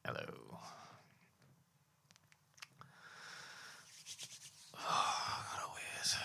Hello. Oh, God, always.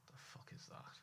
The fuck is that?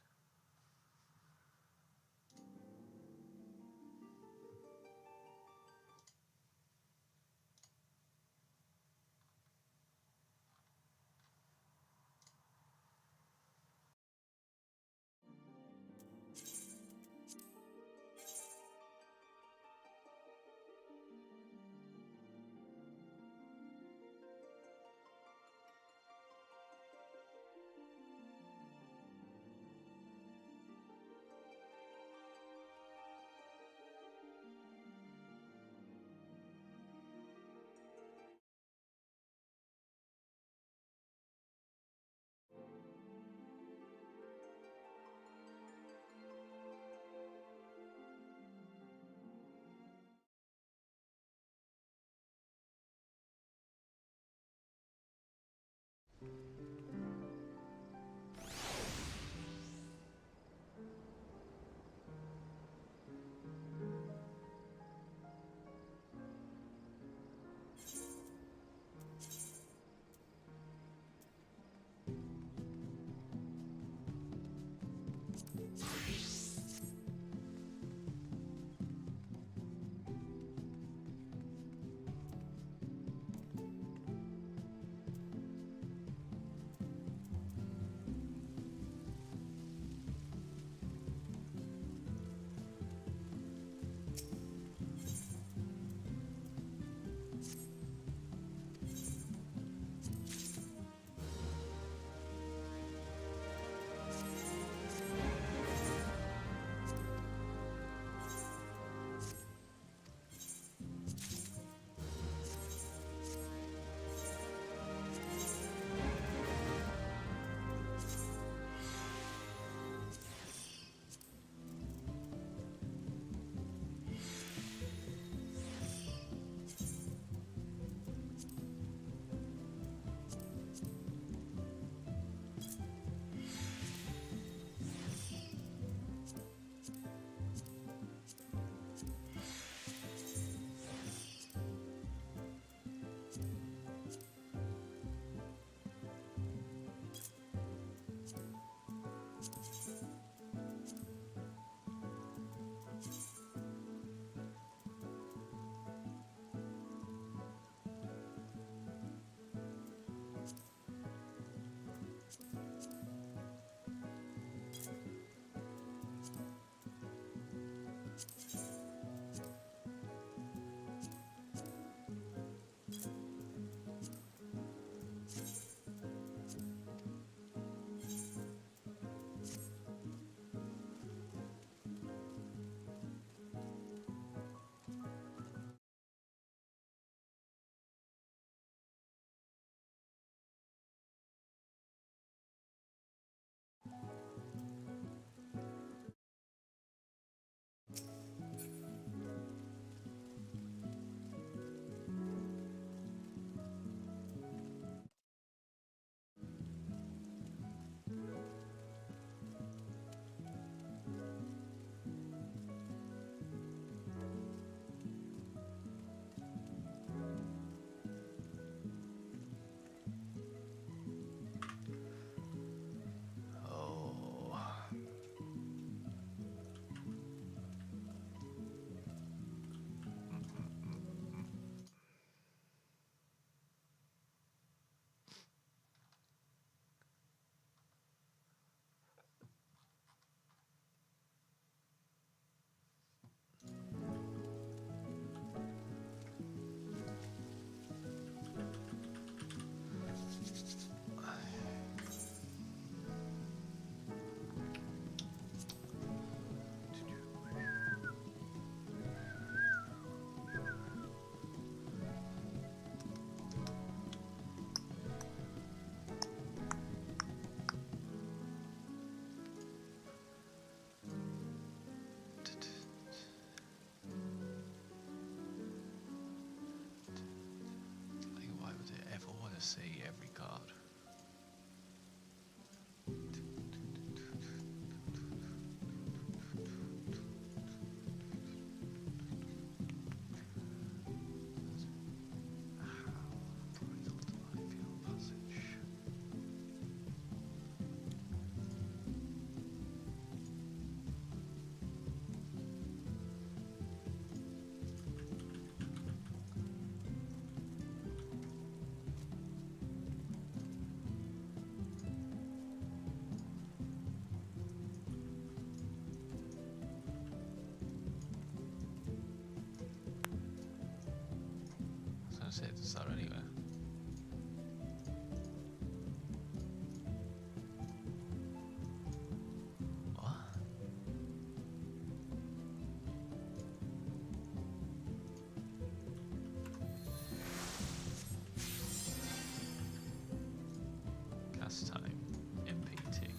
last time. MP tick.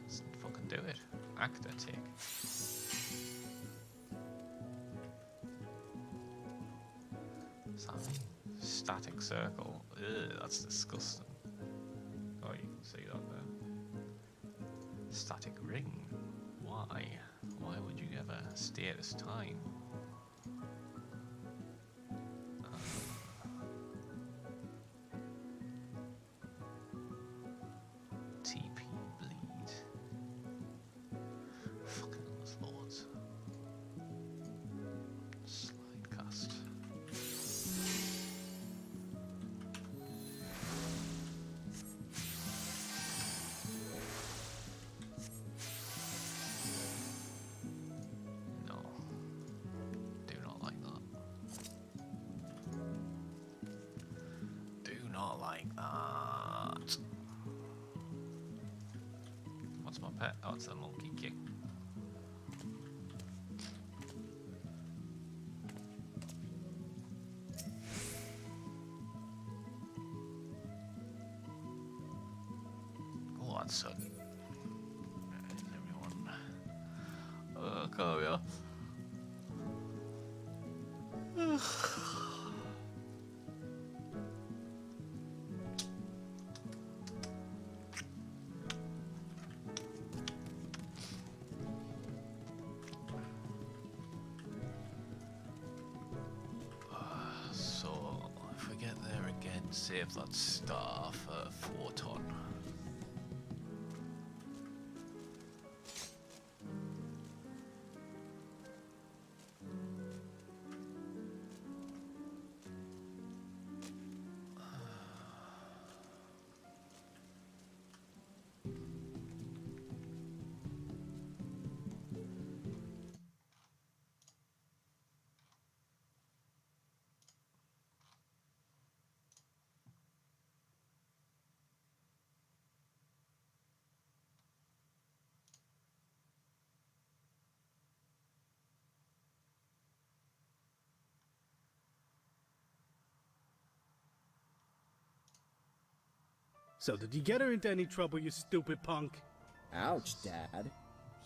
Let's fucking do it. Actor tick. Something. Static circle. Ugh, that's disgusting. Oh, you can see that there. Static ring. Why? Why would you ever stay at this time? TP bleed. Fucking lords. Slide cast. No. Do not like that. Do not like that. What's my pet? Oh, it's a monkey kick. Go on, son. There's everyone. Come here. So, if we get there again, save that star for Photon. So did you get her into any trouble, you stupid punk? Ouch, Dad.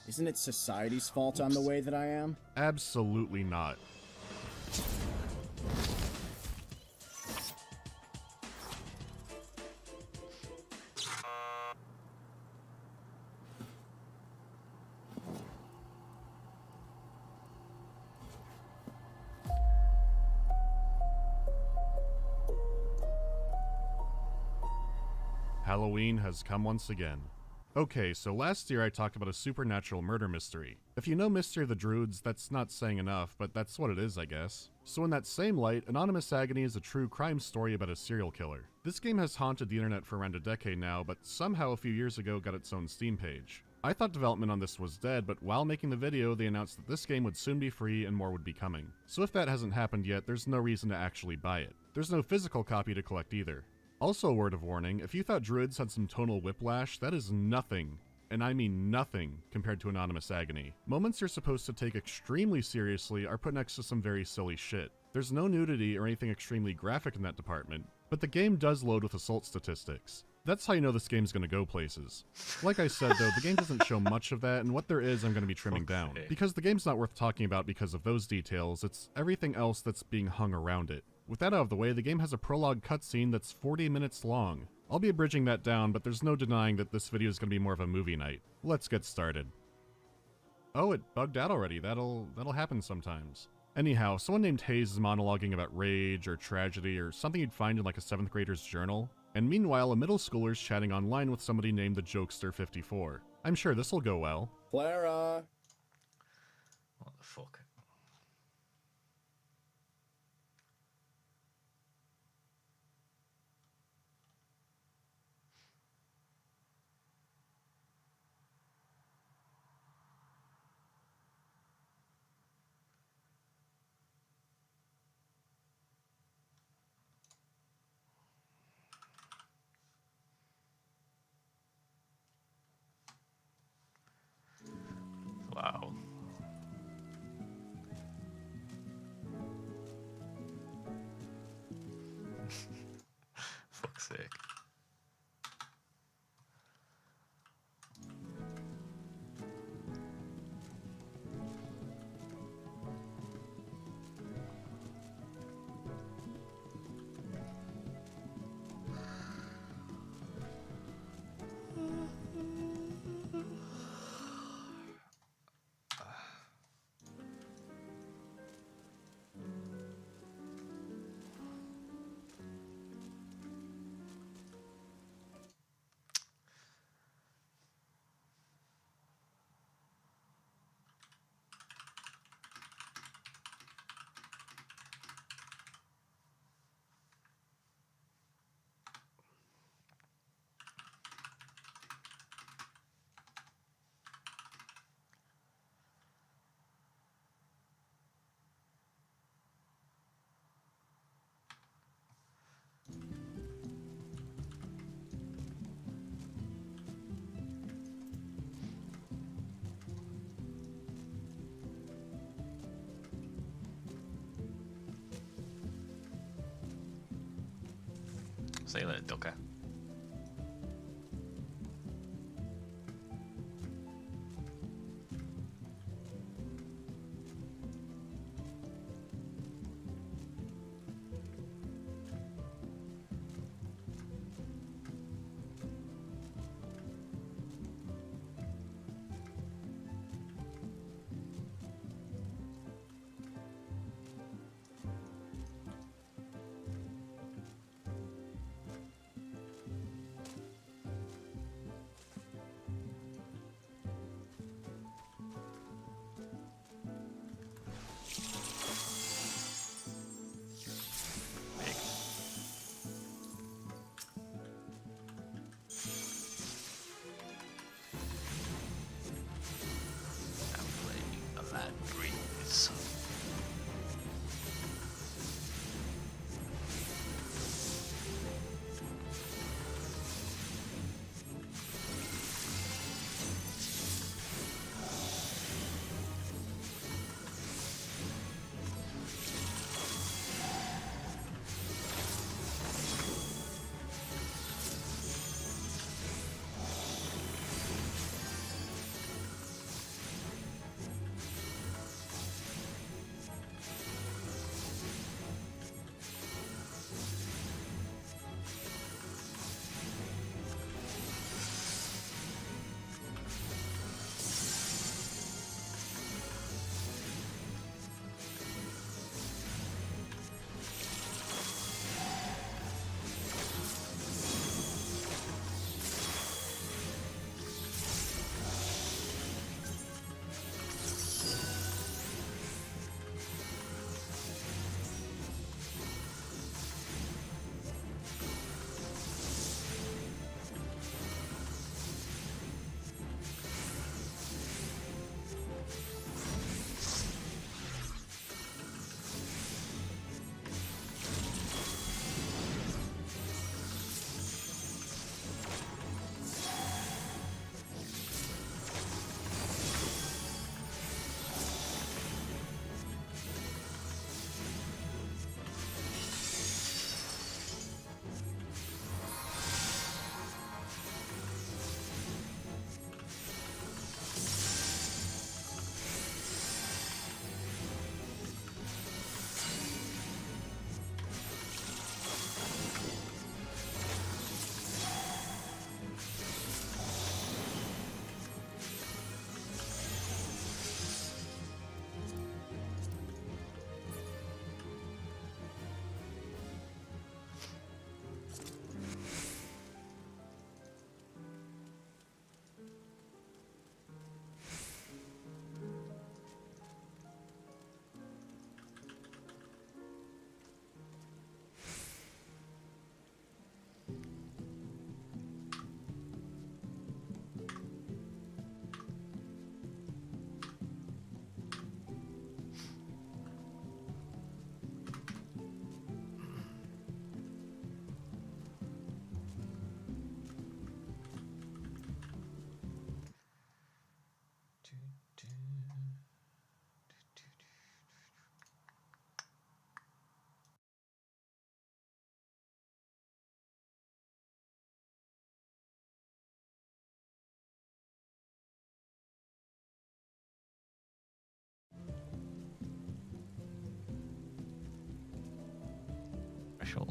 Isn't it society's fault I'm the way that I am? Absolutely not. Halloween has come once again. Okay, so last year I talked about a supernatural murder mystery. If you know Mystery of the Druids, that's not saying enough, but that's what it is, I guess. So in that same light, Anonymous Agony is a true crime story about a serial killer. This game has haunted the internet for around a decade now, but somehow a few years ago got its own Steam page. I thought development on this was dead, but while making the video, they announced that this game would soon be free and more would be coming. So if that hasn't happened yet, there's no reason to actually buy it. There's no physical copy to collect either. Also a word of warning, if you thought Druids had some tonal whiplash, that is nothing, and I mean nothing, compared to Anonymous Agony. Moments you're supposed to take extremely seriously are put next to some very silly shit. There's no nudity or anything extremely graphic in that department, but the game does load with assault statistics. That's how you know this game's gonna go places. Like I said though, the game doesn't show much of that, and what there is I'm gonna be trimming down. Because the game's not worth talking about because of those details, it's everything else that's being hung around it. With that out of the way, the game has a prologue cutscene that's 40 minutes long. I'll be abridging that down, but there's no denying that this video is gonna be more of a movie night. Let's get started. Oh, it bugged out already. That'll happen sometimes. Anyhow, someone named Hayes is monologuing about rage or tragedy or something you'd find in like a 7th grader's journal. And meanwhile, a middle schooler's chatting online with somebody named the Jokester54. I'm sure this'll go well. Clara! What the fuck? See you later, Ducker.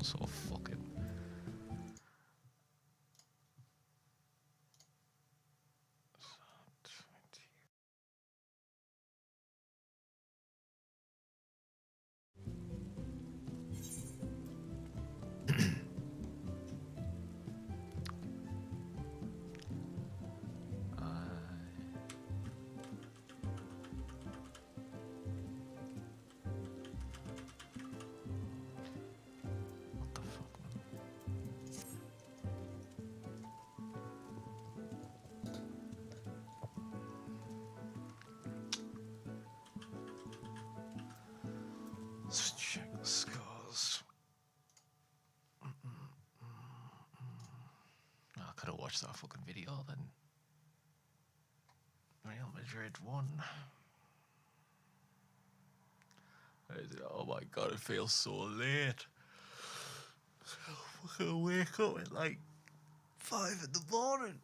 So fucking. What the fuck, man? Let's check the scores. I could have watched that fucking video then. Real Madrid won. Oh my god, it feels so late. So fucking wake up at like 5 in the morning.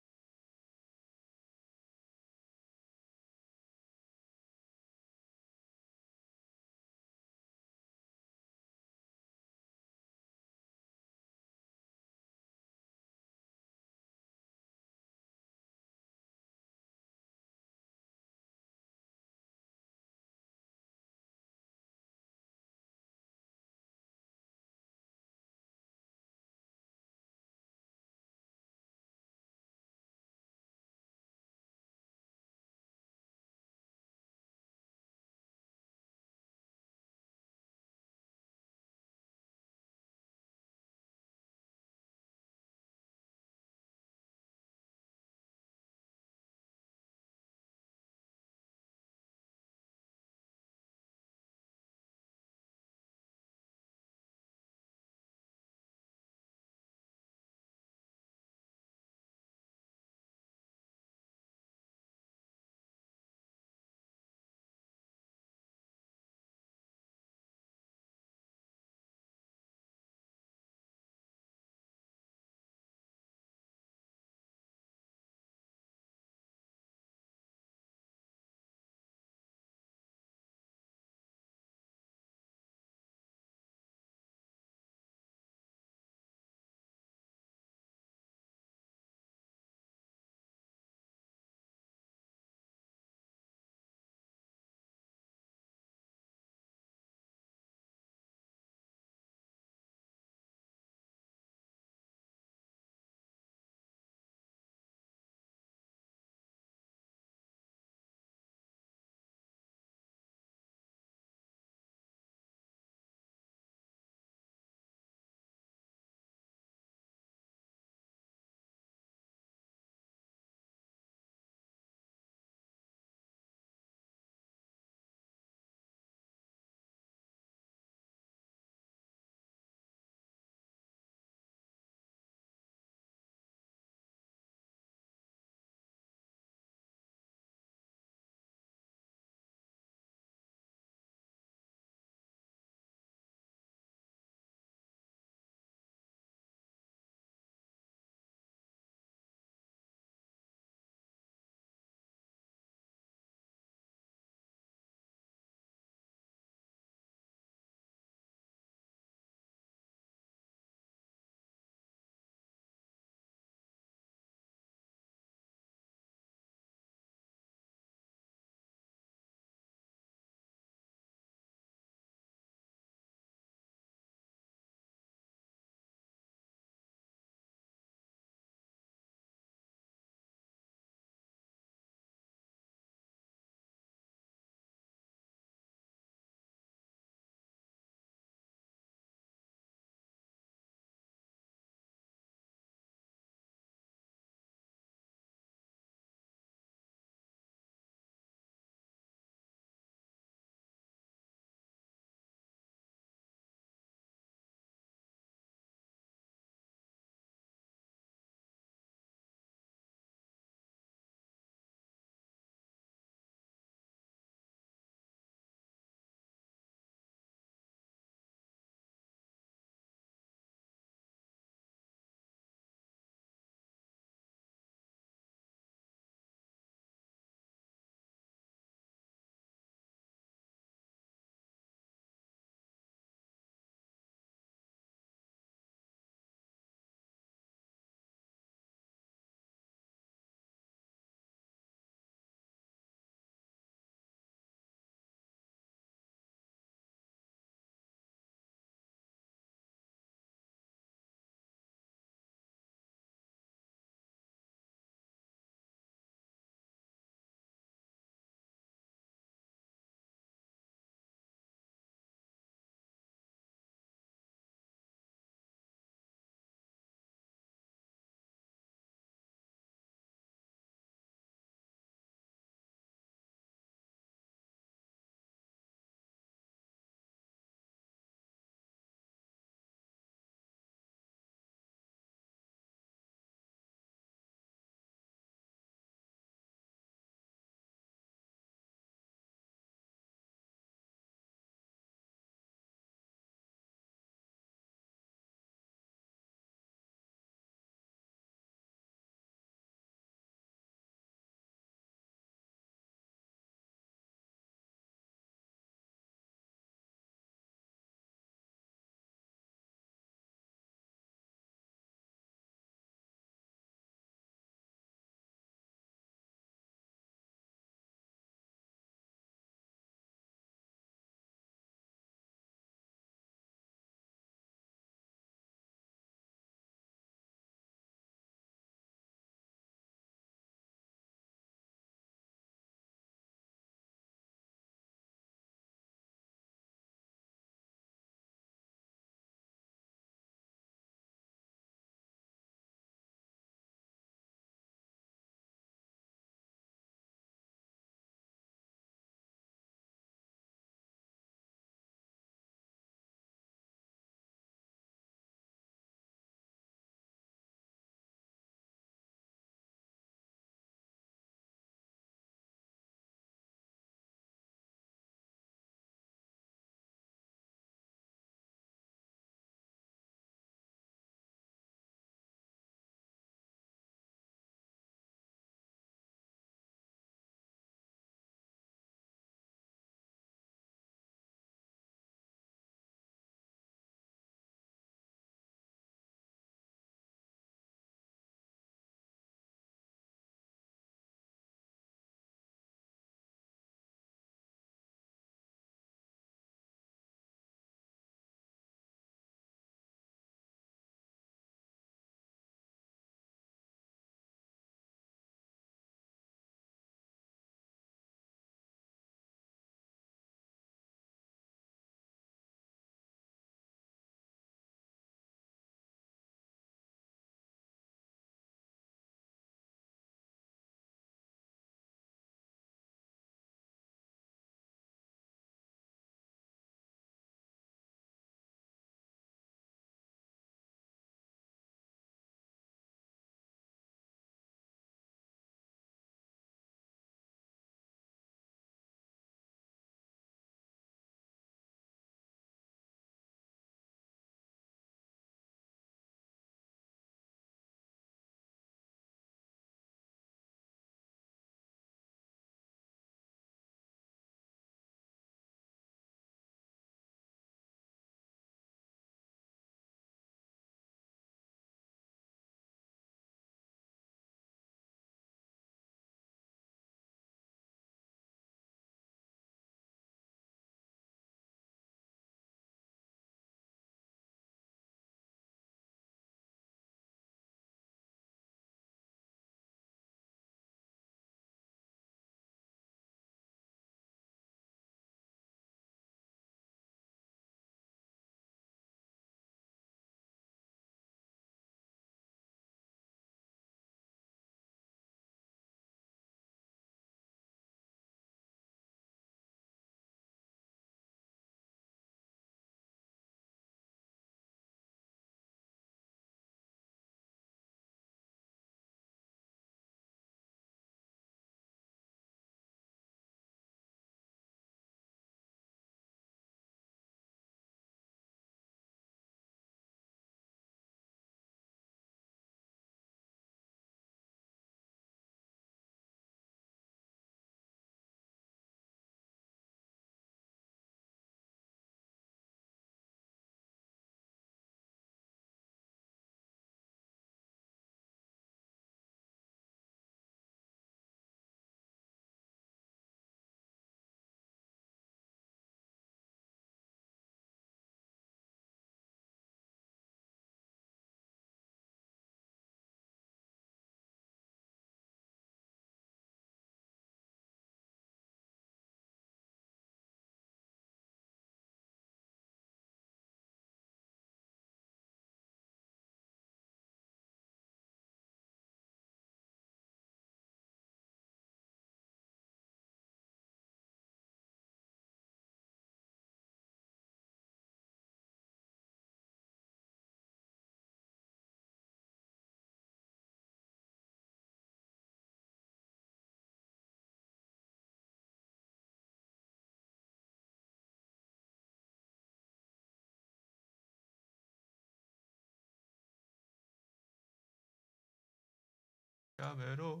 Yamero.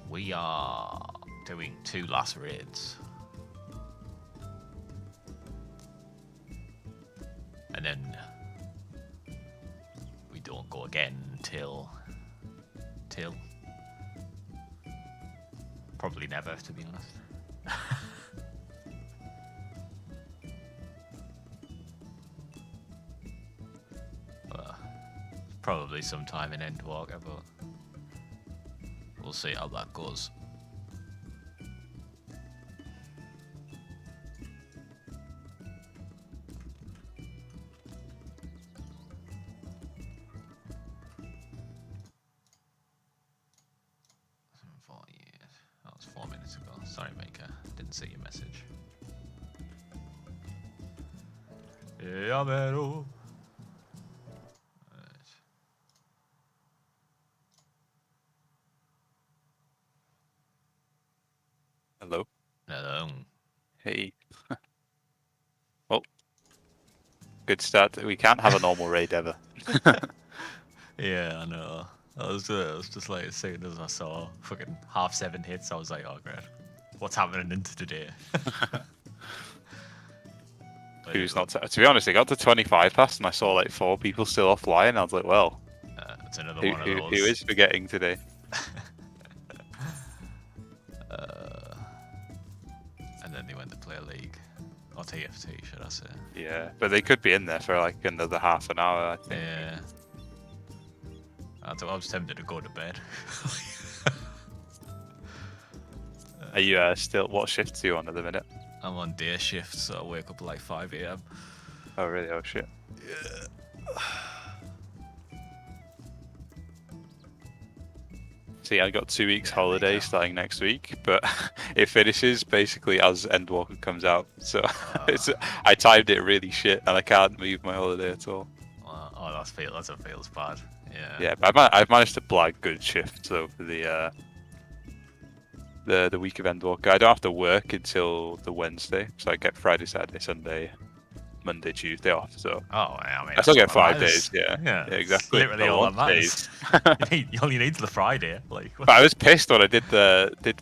We are doing 2 last raids. And then we don't go again till probably never, to be honest. Probably sometime in Endwalker, but we'll see how that goes. That was 4 minutes ago. Sorry, Maker. Didn't see your message. Yamero. Hello. Hello. Hey. Well, good start. We can't have a normal raid ever. Yeah, I know. I was just like, as soon as I saw fucking 7:30 hits, I was like, oh great, what's happening into today? Who's not? To be honest, it got to 25 past, and I saw like 4 people still offline. I was like, well, it's another one of those. Who is forgetting today? And then they went to play a league, or TFT, should I say? Yeah, but they could be in there for like another half an hour, I think. Yeah. I was tempted to go to bed. Are you still? What shifts are you on at the minute? I'm on day shift, so I wake up at like 5 AM. Oh really? Oh shit. Yeah. See, I got 2 weeks holiday starting next week, but it finishes basically as Endwalker comes out. So I timed it really shit, and I can't move my holiday at all. Oh, that feels bad. Yeah. Yeah, but I've managed to blag good shifts over the week of Endwalker. I don't have to work until the Wednesday, so I get Friday, Saturday, Sunday, Monday, Tuesday off. So I mean, I still get that's all 5 that days. matters. Yeah, exactly. Literally all that matters. All you need is the Friday. Like. But I was pissed when I did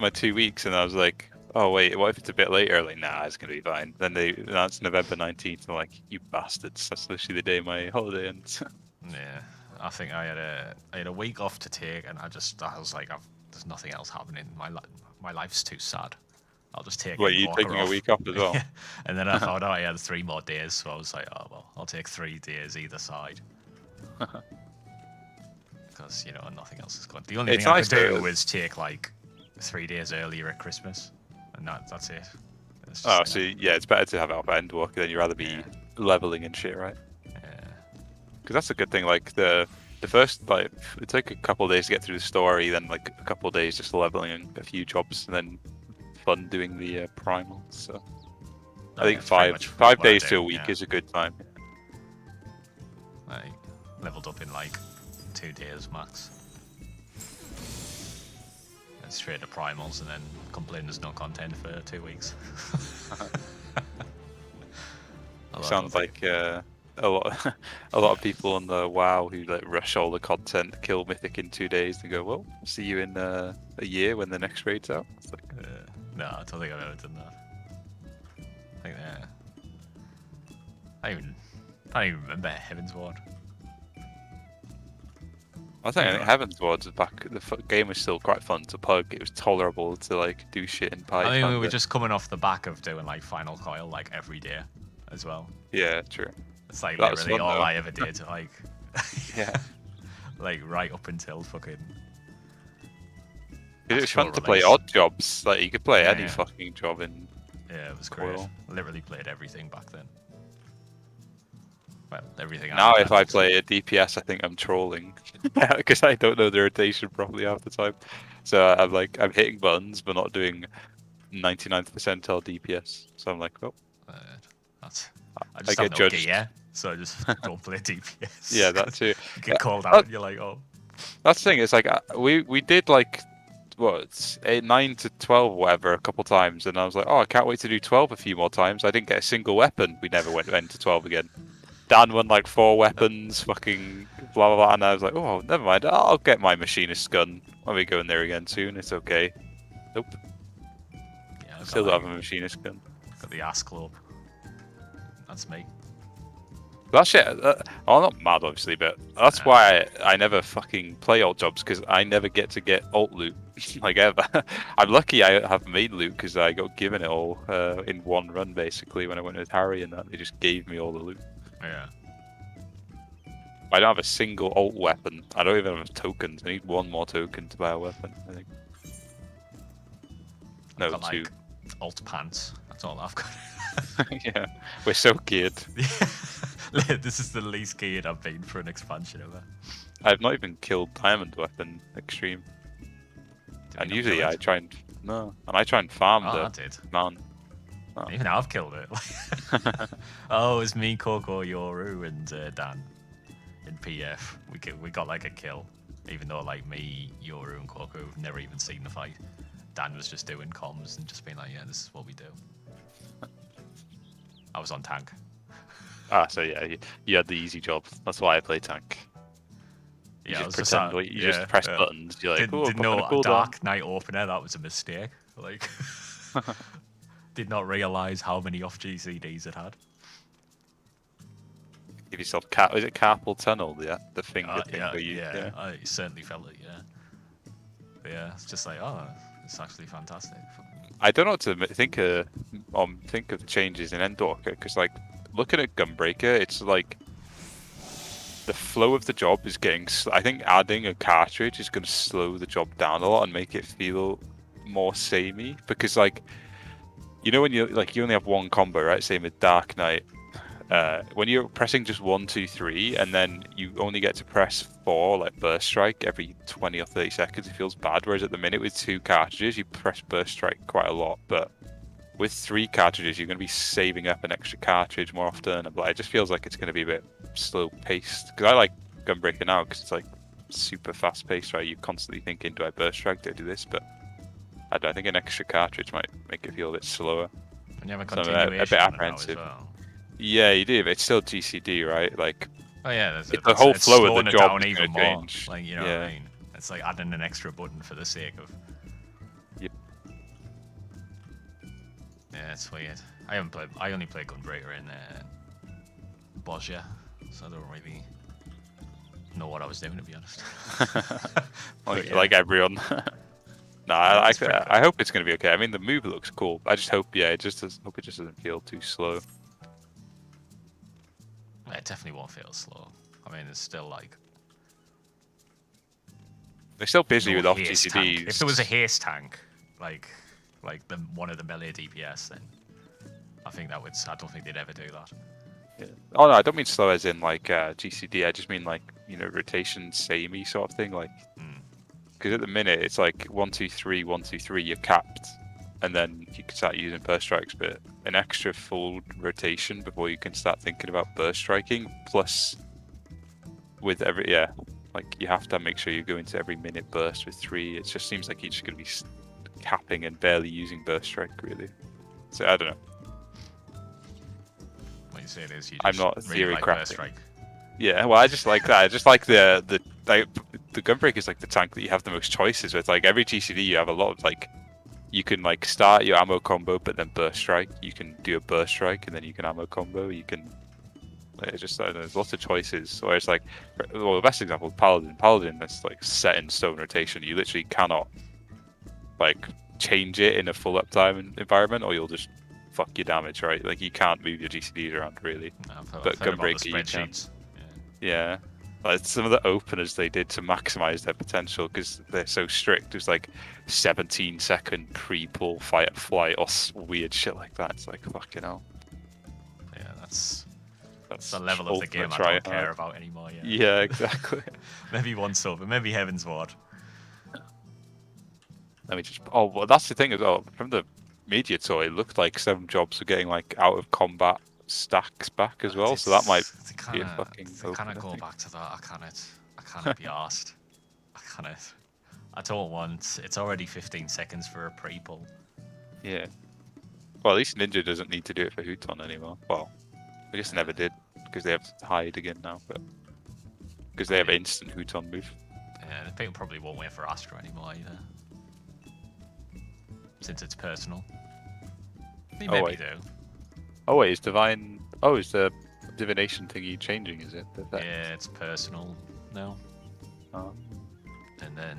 my 2 weeks, and I was like, oh wait, what if it's a bit later? Like, nah, it's gonna be fine. Then they announced November 19th. I'm like, you bastards! That's literally the day my holiday ends. Yeah, I think I had a week off to take, and I was like, there's nothing else happening. My life's too sad. I'll just take. What, you taking a week off as well? Yeah. And then I found out I had 3 more days, so I was like, oh well, I'll take 3 days either side. Because nothing else is going. The only thing I could do was take like 3 days earlier at Christmas, and that's it. Oh, so yeah, it's better to have it up at Endwalker than you'd rather be leveling and shit, right? Yeah. Because that's a good thing. Like the first, like, it took a couple of days to get through the story, then like a couple of days just leveling a few jobs, and then fun doing the primals. So I think 5 days to a week is a good time. I leveled up in like 2 days max. And straight to primals, and then complain there's no content for 2 weeks. Sounds like a lot of people on the WoW who like rush all the content, kill Mythic in 2 days, and go, well, see you in a year when the next raid's out. It's like, no, I don't think I've ever done that. I think I don't even remember Heaven's Ward. I think Heaven's Ward's back. The game was still quite fun to pug. It was tolerable to like do shit in pipe. I mean, we were just coming off the back of doing like Final Coil like every day as well. Yeah, true. It's like that literally fun, all though. I ever did. Like, yeah, like right up until fucking. It was fun to release. play odd jobs. Like you could play any Yeah. fucking job in. Yeah, it was great. Coil. Literally played everything back then. Well, everything. Now, if I did. play a DPS, I think I'm trolling because I don't know the rotation properly half the time. So I'm hitting buttons, but not doing 99th percentile DPS. So I'm like, oh, I I just get have no judged. gear, so I just don't play DPS. Yeah, that too. You get called out, and you're like, oh. That's the thing. It's like we did like what 9 to 12 whatever a couple times, and I was like, oh, I can't wait to do 12 a few more times. I didn't get a single weapon. We never went to 12 again. Dan won like 4 weapons, fucking blah blah blah, and I was like, oh, never mind, I'll get my machinist gun when we go in there again soon. It's okay. Nope, Yeah, I've still got, don't like, have a machinist gun. got the ass club. That's me. That shit, I'm not mad obviously, but that's why I never fucking play alt jobs, because I never get to get alt loot, like ever. I'm lucky I have made loot because I got given it all in one run basically when I went with Harry, and that they just gave me all the loot. Yeah. I don't have a single alt weapon. I don't even have tokens. I need 1 more token to buy a weapon, I think. No, I've got, 2. like, alt pants. That's all I've got. Yeah, we're so geared. This is the least geared I've been for an expansion ever. I've not even killed diamond weapon extreme. And usually I try and I try and farm I the did. man. Oh. Even I've killed it. Oh, it's me, Coco, Yoru, and Dan in PF. We got like a kill, even though like me, Yoru, and Coco have never even seen the fight. Dan was just doing comms and just being like, "Yeah, this is what we do." I was on tank. Ah, so yeah, you had the easy job. That's why I play tank. You Yeah, just pretend, you just press buttons. You're like, didn't know a Dark Knight opener. That was a mistake. Like, did not realize how many off GCDs it had. Give yourself is it carpal tunnel? Yeah, the finger thing. Yeah, where you, yeah, I certainly felt it. Yeah, but yeah, it's just like, oh, it's actually fantastic. I don't know what to think of the changes in Endorker, because like looking at Gunbreaker, it's like the flow of the job is getting. I think adding a cartridge is going to slow the job down a lot and make it feel more samey. Because like, you know, when you only have 1 combo, right? Same with Dark Knight. When you're pressing just 1, 2, 3, and then you only get to press 4, like Burst Strike, every 20 or 30 seconds, it feels bad. Whereas at the minute with 2 cartridges, you press Burst Strike quite a lot. But with 3 cartridges, you're going to be saving up an extra cartridge more often. And it just feels like it's going to be a bit slow paced. Because I like Gunbreaker now because it's like super fast paced, right? You're constantly thinking, do I Burst Strike? Do I do this? But I think an extra cartridge might make it feel a bit slower. And you have a So I'm continuation a bit on it now apprehensive. as well. Yeah, you do, but it's still GCD, right? Like, Oh yeah, the whole it's flow of slowing the it job down is even gonna more. change. Like, you know what I mean? It's like adding an extra button for the sake of. Yep. Yeah, it's weird. I only play Gunbreaker in Bosnia, so I don't really know what I was doing, to be honest. like everyone. No, I hope it's gonna be okay. I mean, the move looks cool. I just hope, hope it just doesn't feel too slow. It definitely won't feel slow. I mean, it's still like. They're still busy no with off haste GCDs. tank. If there was a haste tank, like one of the melee DPS, then I think that would. I don't think they'd ever do that. Yeah. Oh no, I don't mean slow as in like GCD. I just mean like, you know, rotation samey sort of thing. Like, because at the minute it's like 1, 2, 3, 1, 2, 3. You're capped, and then you can start using burst strikes. But an extra full rotation before you can start thinking about burst striking. Plus, with every like you have to make sure you go into every minute burst with 3. It just seems like you're just going to be capping and barely using burst strike really. So I don't know. What you say it is, you just I'm not really theory like crafting. Burst Strike. Yeah, well, I just like that. I just like the Gunbreaker is like the tank that you have the most choices with. Like every GCD, you have a lot of like, you can like start your ammo combo, but then burst strike. You can do a burst strike, and then you can ammo combo. You can. It's just there's lots of choices. Where it's like, well, the best example is Paladin. Paladin is like set in stone rotation. You literally cannot like change it in a full uptime environment, or you'll just fuck your damage, right? Like you can't move your GCDs around really. But Gunbreaker, you can. Yeah, like some of the openers they did to maximize their potential because they're so strict. It's like 17-second pre-pull fight at flight or weird shit like that. It's like fucking hell. Yeah, that's the level of the game I don't care about anymore. Yeah, exactly. Maybe once over, maybe Heaven's Ward. Let me just. Oh, well, that's the thing as well. From the media tour, it looked like some jobs were getting like out of combat stacks back as well. So that might be a fucking. They kind of go back to that. I can't be asked. I don't want. It's already 15 seconds for a pre-pull. Yeah. Well, at least Ninja doesn't need to do it for Hooton anymore. Well, I guess they never did because they have to hide again now, but because they have instant Hooton move. Yeah, people probably won't wait for Astra anymore either, since it's personal. They maybe wait. do. Oh wait, is Divine? Oh, is the divination thingy changing? Is it? Yeah, it's personal now. Um, And then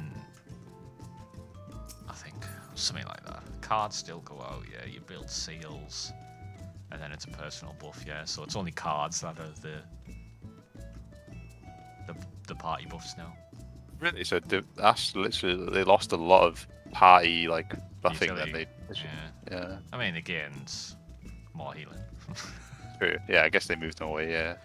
I think something like that. Cards still go out, yeah. You build seals, and then it's a personal buff, yeah. So it's only cards that are the party buffs now. really? So Ash literally they lost a lot of party like buffing Utility, then yeah. I mean, it gains more healing. True. Yeah, I guess they moved them away. Yeah.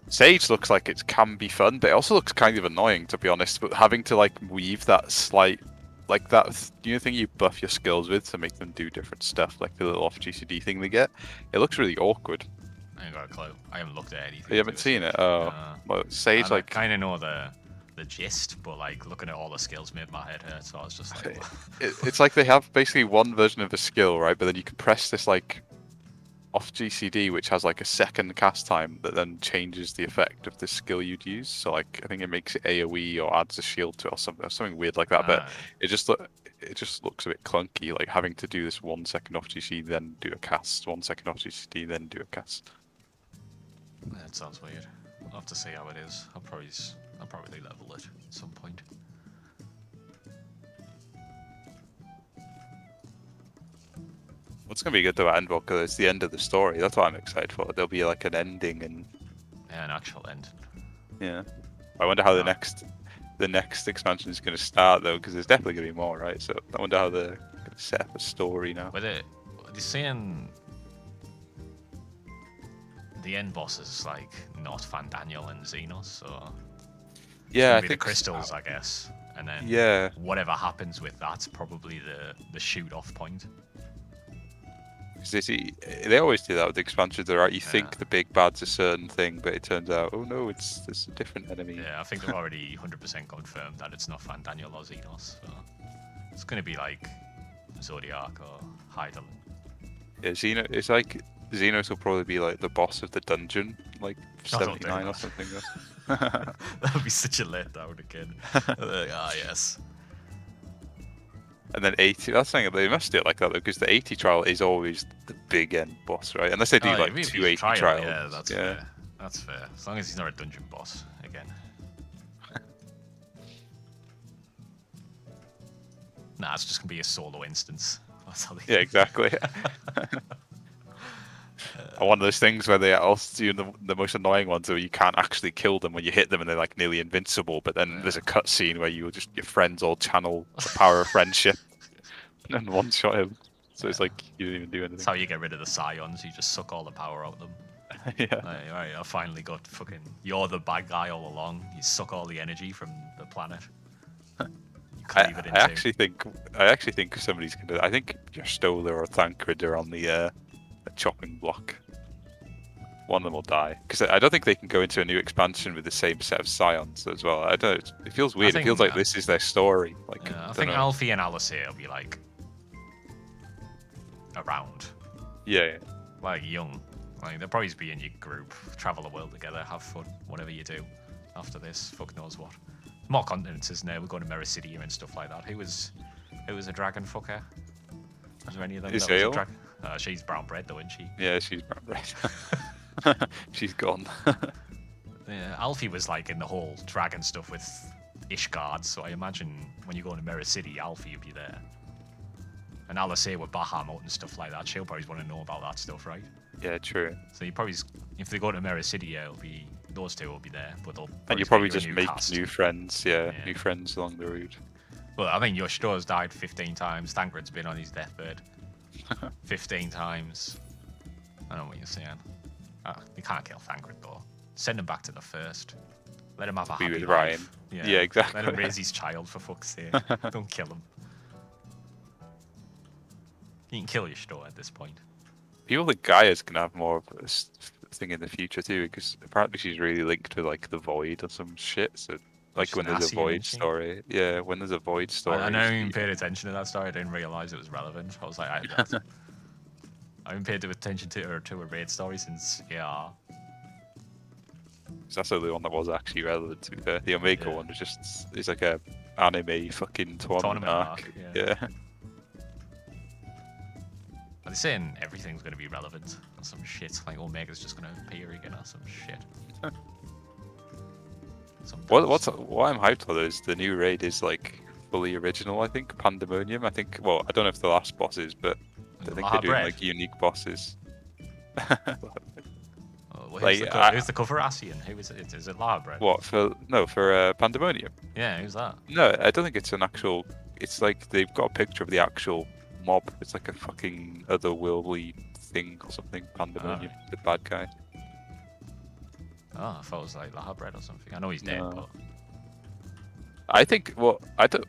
Sage looks like it can be fun, but it also looks kind of annoying to be honest. But having to like weave that slight, like that thing you buff your skills with to make them do different stuff, like the little off GCD thing they get, it looks really awkward. I ain't got a clue. I haven't looked at anything. You haven't seen it? Oh, well, Sage like kind of know the gist, but like looking at all the skills made my head hurt. So I was just like, it's like they have basically one version of a skill, right? But then you can press this like off GCD, which has like a second cast time that then changes the effect of the skill you'd use. So like I think it makes it AOE or adds a shield to it or something weird like that. But it just looks a bit clunky, like having to do this 1 second off GCD, then do a cast, 1 second off GCD, then do a cast. that sounds weird. I'll have to see how it is. I'll probably level it at some point. What's gonna be good though at Endwalker because it's the end of the story. That's what I'm excited for. There'll be like an ending and Yeah, an actual end. yeah. I wonder how the next expansion is gonna start though, because there's definitely gonna be more, right? So I wonder how they're gonna set up a story now. With it, you're saying the end boss is like not Van Daniel and Xenos, so Yeah, I the think crystals, I guess, and then yeah. whatever happens with that's probably the shoot off point. Because they always do that with the expansions, right? You think the big bad's a certain thing, but it turns out, oh no, it's a different enemy. Yeah, I think they've already 100% confirmed that it's not Van Daniel or Xenos, so it's going to be like Zodiac or Heidel. Yeah, it's like Xenos will probably be like the boss of the dungeon, like Oh, don't do 79 or that. something. That would be such a letdown again. Yes. And then 80, that's the thing, they must do it like that though, because the 80 trial is always the big end boss, right? Unless they do like if 280 trial, trials. Yeah, that's fair. That's fair. As long as he's not a dungeon boss again. Nah, it's just gonna be a solo instance. That's how they Yeah, exactly. And one of those things where they also do the most annoying ones where you can't actually kill them when you hit them and they're like nearly invincible, but then there's a cutscene where your friends all channel the power of friendship and one shot him. So it's like you didn't even do anything. That's how you get rid of the Scions. You just suck all the power out of them. Yeah. Like, right, I finally got fucking. You're the bad guy all along. You suck all the energy from the planet. You cleave it in I two. actually think somebody's gonna. I think Stola or Thancred are on the chopping block. One of them will die because I don't think they can go into a new expansion with the same set of Scions as well. I don't know. It feels weird. It feels like this is their story. Like I think Alfie and Alistair will be like around. Yeah. Like young. Like they'll probably be in your group, travel the world together, have fun, whatever you do. After this, fuck knows what. More continents, isn't there? We're going to Mericidia and stuff like that. Who was a dragon fucker? Was there any of them? Is that was a Hale? dragon? She's brown bread though, isn't she? Yeah, she's right. She's gone. Yeah, Alfie was like in the whole dragon stuff with Ishgard, so I imagine when you go to Mirror City, Alfie will be there. And Alistair with Bahamut and stuff like that, she'll probably want to know about that stuff, right? Yeah, true. So you probably, if they go to Mirror City, yeah, it'll be those two will be there, but they'll. And you probably just a new make cast. new friends. Yeah, new friends along the route. Well, I think Yoshito's died 15 times. Thancred's been on his deathbed 15 times. I don't know what you're saying. You can't kill Thancred though. Send him back to the first. Let him have a Be happy with life. Ryan. Yeah, exactly. Let him raise his child for fuck's sake. Don't kill him. You can kill Yoshito at this point. People think Gaia's gonna have more of a thing in the future too, because apparently she's really linked with like the Void or some shit. So like She's when there's a Nazi, Void isn't she? story, yeah, when there's a Void story. I never even paid attention to that story. I didn't realise it was relevant. I was like, I haven't paid attention to a raid story since AR. That's the only one that was actually relevant, to be fair. The Omega Yeah. one was just, it's like a anime fucking tournament arc. yeah. Yeah. Are they saying everything's going to be relevant or some shit? Like Omega's just going to appear again or some shit? What I'm hyped for though is the new raid is like fully original, I think. Pandemonium, I think. Well, I don't know if the last boss is, but I think they're doing like unique bosses. Well, like, who's the cover Asian? Who is it? Is it Labra? What for? No, for Pandemonium. Yeah, who's that? No, I don't think it's an actual. It's like they've got a picture of the actual mob. It's like a fucking otherworldly thing or something. Pandemonium, the bad guy. Oh, I thought it was like Lahabred or something. I know he's dead, but I think. Well, I don't.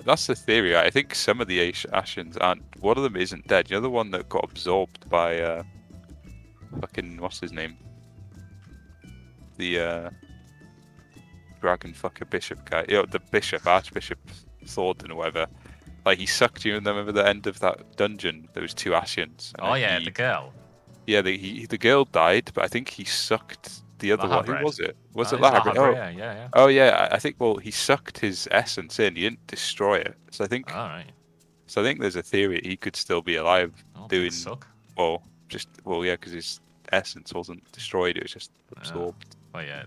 That's the theory. I think some of the Asians aren't. One of them isn't dead. You know, the one that got absorbed by fucking what's his name? The dragon fucker bishop guy. You know, the bishop, Archbishop Thornton or whatever. Like he sucked you, and then at the end of that dungeon, there was 2 Asians. Oh yeah, the girl. Yeah, the girl died, but I think he sucked the other one. Who was it? Was it Lahabred? Oh, yeah. Oh yeah, I think. Well, he sucked his essence in. He didn't destroy it. So I think. All right. So I think there's a theory he could still be alive doing. Suck. Yeah, because his essence wasn't destroyed. It was just absorbed. Oh yeah,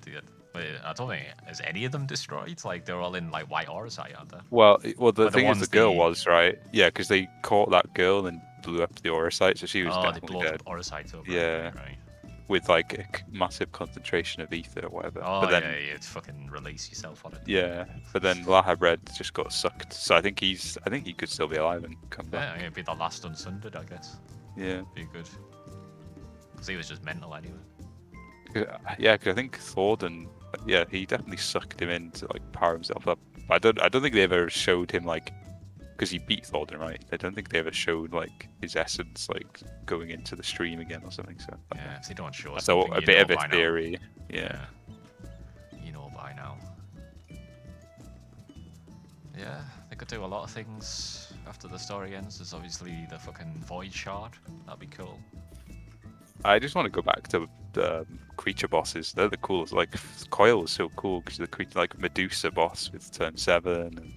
I don't think is any of them destroyed. Like they're all in like white aura site, aren't they? Well, the thing is, the girl was right. Yeah, because they caught that girl and blew up the aura site, so she was definitely dead. Aura sites up. Yeah. Right. With like a massive concentration of ether or whatever. Oh but then, yeah, it's fucking release yourself on it. Yeah, but then Lahabred just got sucked. So I think he could still be alive and come back. Yeah, it'd be the last Unsundered, I guess. Yeah. Be good. Because he was just mental anyway. Yeah, because I think Thornton, he definitely sucked him in to like power himself up. I don't think they ever showed him like, because he beat Thornton, right? I don't think they ever showed like his essence like going into the stream again or something. So yeah, if they don't show us. So a bit of a theory. Yeah. You know by now. Yeah, they could do a lot of things after the story ends. There's obviously the fucking Void Shard. That'd be cool. I just want to go back to the creature bosses. They're the coolest. Like Coil was so cool because the creature, like Medusa boss with turn 7, and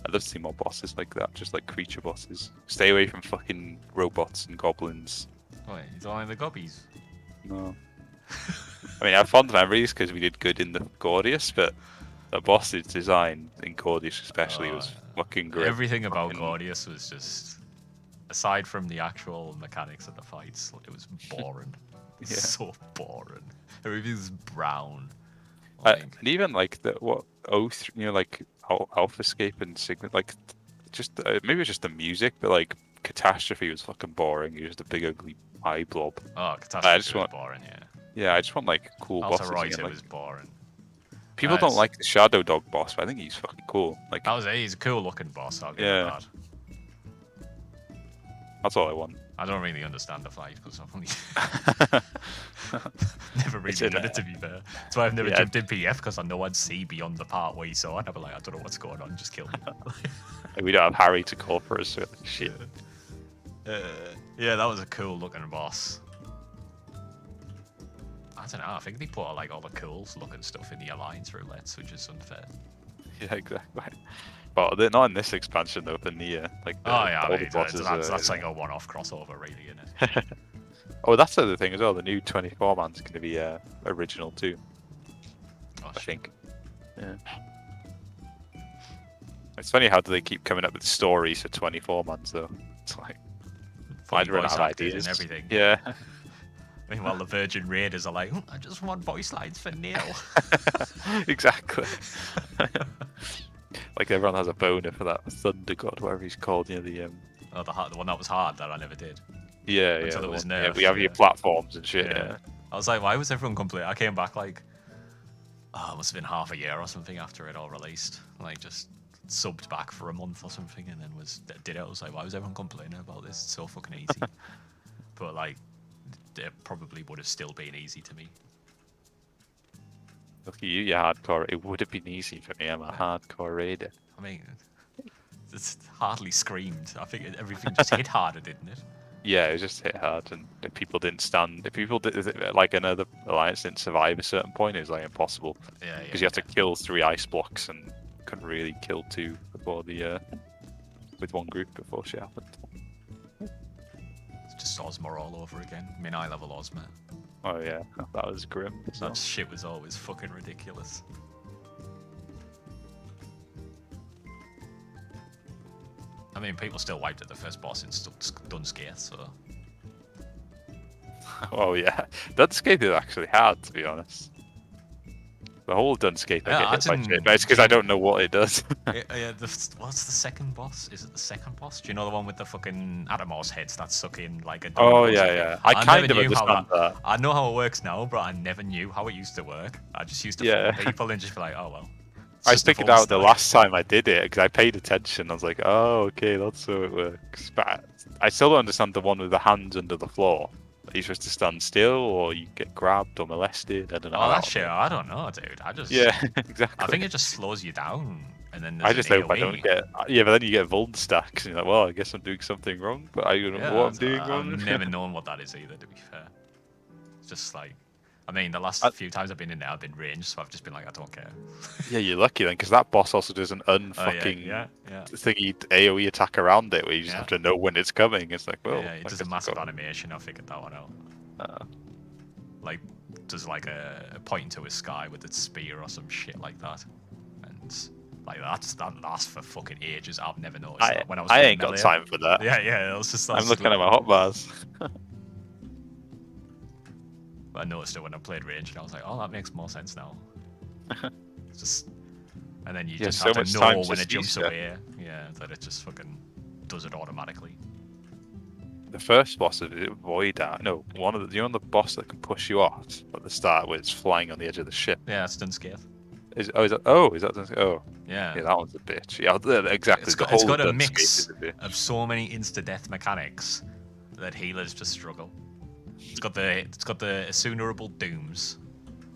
I'd love to see more bosses like that. Just like creature bosses. Stay away from fucking robots and goblins. Wait, you don't like the gobbies? No. I mean, I have fond memories because we did good in the Gordius, but the boss's design in Gordius especially was fucking great. Everything about Gordius was just, aside from the actual mechanics of the fights, it was boring. So boring. Everything's brown. And even like like Alphascape and Signet, like just maybe it's just the music, but like Catastrophe was fucking boring. It was just a big ugly eye blob. Oh, Catastrophe was boring, yeah. Yeah, I just want like cool bosses again. Like, was boring. People don't like the Shadow Dog boss, but I think he's fucking cool. Like he's a cool looking boss. I'll give him that. That's all I want. I don't really understand the fight because I've only never really done it, to be fair. That's why I've never jumped in PF, because I know I'd see beyond the part where you saw it. I'd be like, I don't know what's going on, just kill me. We don't have Harry to call for us, so shit. Yeah, that was a cool looking boss. I don't know, I think they put like all the cool looking stuff in the Alliance roulettes, which is unfair. Yeah, exactly. But they're not in this expansion though, for Nia. Like, that's like a one-off crossover, really, isn't it? Oh, that's the other thing as well. The new 24 man's going to be original too. I think. Yeah. It's funny how do they keep coming up with stories for 24 months though. It's like I'd run out of ideas and everything. Yeah. Meanwhile, the Virgin Raiders are like, I just want voice lines for Neil. Exactly. Like everyone has a boner for that Thunder God, whatever he's called. You know, the one that was hard that I never did. Yeah, until it was nerfed. Yeah, we have your platforms and shit. Yeah. I was like, why was everyone complaining? I came back like, it must have been half a year or something after it all released. Like just subbed back for a month or something, and then did it. I was like, why was everyone complaining about this? It's so fucking easy. But like, it probably would have still been easy to me. Look at you hardcore. It would have been easy for me. I'm a hardcore raider. I mean, it's hardly screamed. I think everything just hit harder, didn't it? Yeah, it was just hit hard, and if people didn't stand, if people did like another alliance didn't survive a certain point, it was like impossible. Yeah, Because you have to kill 3 ice blocks and couldn't really kill 2 before the with one group before shit happened. It's just Ozma all over again. I mean, eye level Ozma. Oh yeah, that was grim. So. That shit was always fucking ridiculous. I mean, people still wiped at the first boss in Dunscape, so... Oh yeah, Dunscape is actually hard, to be honest. The whole Dunscape, Yeah, I I get hit by didn't- shit, but it's because I don't know what it does. What's the second boss? Is it the second boss? Do you know the one with the fucking Atomos heads that suck in like a... Oh domino or yeah, something? yeah. I never kind of knew how understand that. I know how it works now, but I never knew how it used to work. I just used to Yeah. follow people and just be like, oh well. It's I just a figured full out the stack. last time I did it because I paid attention. I was like, oh, okay, that's how it works. But I still don't understand the one with the hands under the floor. Are you supposed to stand still or you get grabbed or molested? I don't know. Oh, that shit, I don't know, dude. I just... Yeah, exactly. I think it just slows you down, and then I there's just an hope I AoE. don't get. Yeah, but then you get Vuln stacks, and you're like, well, I guess I'm doing something wrong, but I don't know what I'm doing wrong. I've never known what that is either, to be fair. It's just like... I mean, the last few times I've been in there, I've been ranged, so I've just been like, I don't care. Yeah, you're lucky then, because that boss also does an unfucking yeah. thingy AoE attack around it, where you just Yeah. have to know when it's coming. It's like, well, Yeah, it I does a guess massive I've got- animation, I figured that one out. Uh, Like, does like a point to a sky with its spear or some shit like that. And like that lasts for fucking ages. I've never noticed that when I was I playing ain't got melee. time for that. Yeah, it was just... I'm looking at my hotbars. I noticed it when I played range, and I was like, "Oh, that makes more sense now." It's just, and then you Yeah, just so have much to time know to when it see jumps stuff. away. Yeah, that it just fucking does it automatically. The first boss is Void Art. No, one of the the boss that can push you off at the start, where it's flying on the edge of the ship. Yeah, it's Dunscape. Is that Yeah, yeah, that one's a bitch. Yeah, exactly. it's the got whole a Dunscape mix is a bitch. of so many insta-death mechanics that healers just struggle. It's got the Assunerable Dooms.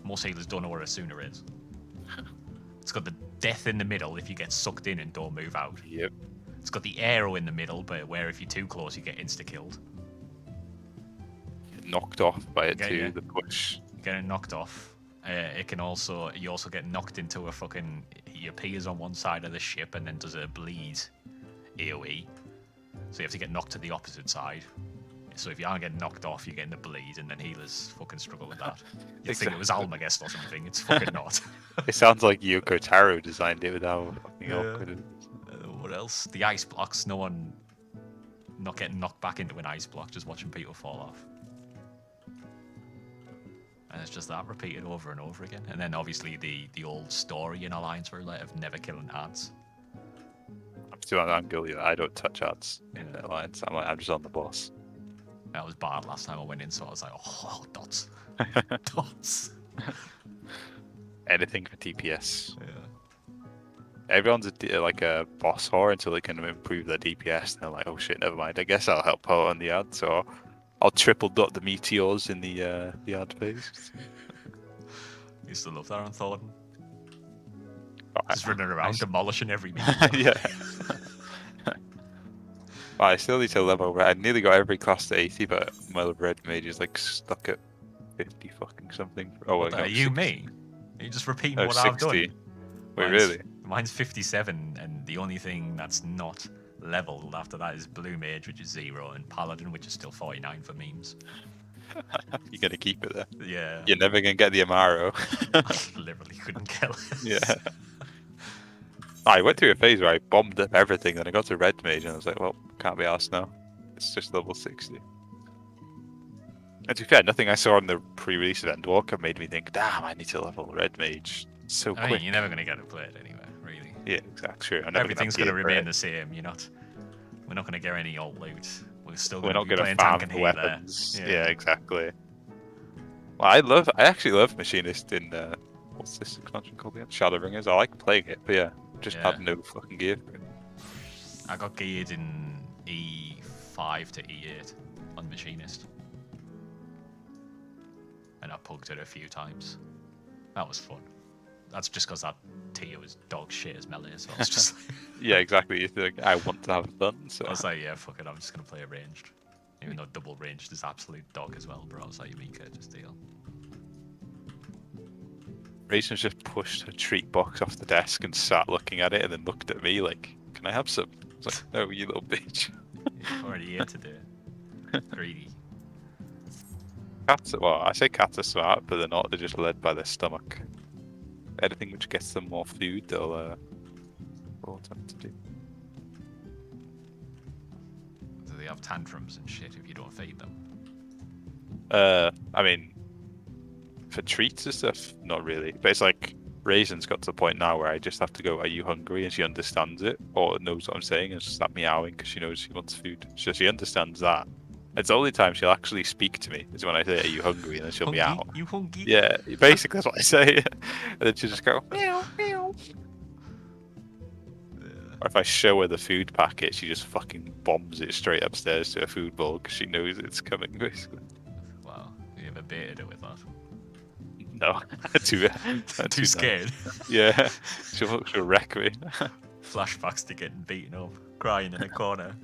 Most healers don't know where Assuner is. It's got the death in the middle if you get sucked in and don't move out. Yep. It's got the arrow in the middle, but where if you're too close, you get insta-killed. Knocked off by it Yeah, too. yeah. The push. You get it knocked off. You also get knocked into a fucking... He appears on one side of the ship and then does a bleed AoE. So you have to get knocked to the opposite side. So if you aren't getting knocked off, you're getting the bleed, and then healers fucking struggle with that. You'd think it was Almagest or something. It's fucking not. It sounds like Yoko Taro designed it with how fucking Yeah. awkward it is. What else? The ice blocks. No one... Not getting knocked back into an ice block, just watching people fall off. And it's just that repeated over and over again. And then obviously the old story in Alliance Roulette of never killing ads. I'm guilty. I don't touch ads in Alliance. I'm just on the boss. That was bad last time I went in, so I was like, oh, dots. Dots. Anything for DPS. Yeah. Everyone's like a boss whore until they can improve their DPS. And they're like, oh shit, never mind. I guess I'll help out on the ad. So I'll triple dot the meteors in the ad phase. Used to love that on Thornton. Oh, Just running around demolishing every meteor. Yeah. Well, I still need to level. I nearly got every class to 80, but my red mage is like stuck at 50 fucking something. Oh, What, well, are no, you 60. me? Are you just repeating Oh, what 60. I've done? Wait, Mine's- really? Mine's 57, and the only thing that's not leveled after that is Blue Mage, which is 0, and Paladin, which is still 49 for memes. You're gonna keep it there. Yeah. You're never gonna get the Amaro. I literally couldn't kill it. Yeah. I went through a phase where I bombed up everything, then I got to red mage, and I was like, well, can't be arsed now. It's just level 60. And to be fair, nothing I saw on the pre-release of Endwalker made me think, damn, I need to level red mage so I quick. mean, you're never going to get to play it anyway, really. Yeah, exactly. True. I'm never Everything's going to remain the same. We're not going to get any old loot. We're still We're going not to be going playing to farm tank and for healer. weapons. Yeah, exactly. Well, I actually love Machinist in what's this expansion called again? Shadowbringers. I like playing it, but yeah, just Yeah. have no fucking gear for it. I got geared in E5 to E8 on Machinist. And I pugged it a few times. That was fun. That's just because that tier was dog shit as melee, so I was just like, Yeah, exactly. You think I want to have fun, so I was like, yeah, fuck it, I'm just going to play it ranged. Even though double ranged is absolute dog as well, bro. So you make it just deal. Raisin's just pushed her treat box off the desk and sat looking at it, and then looked at me like, "Can I have some?" I was like, "No, you little bitch." You've already ate today. Greedy. Cats, well, I say cats are smart, but they're not. They're just led by their stomach. Anything which gets them more food, they'll tend to do. Do they have tantrums and shit if you don't feed them? I mean, for treats and stuff, not really. But it's like Raisin's got to the point now where I just have to go, "Are you hungry?" and she understands it or knows what I'm saying, and she'll start meowing because she knows she wants food. So she understands that. It's the only time she'll actually speak to me is when I say, "Are you hungry?" and then she'll Hungry? meow. You hungry? Yeah, basically that's what I say. And then she'll just go meow meow. Or if I show her the food packet, she just fucking bombs it straight upstairs to her food bowl because she knows it's coming, basically. Wow, you ever baited it with that? No, Too scared. Yeah, she'll wreck me. Flashbacks to getting beaten up, crying in a corner.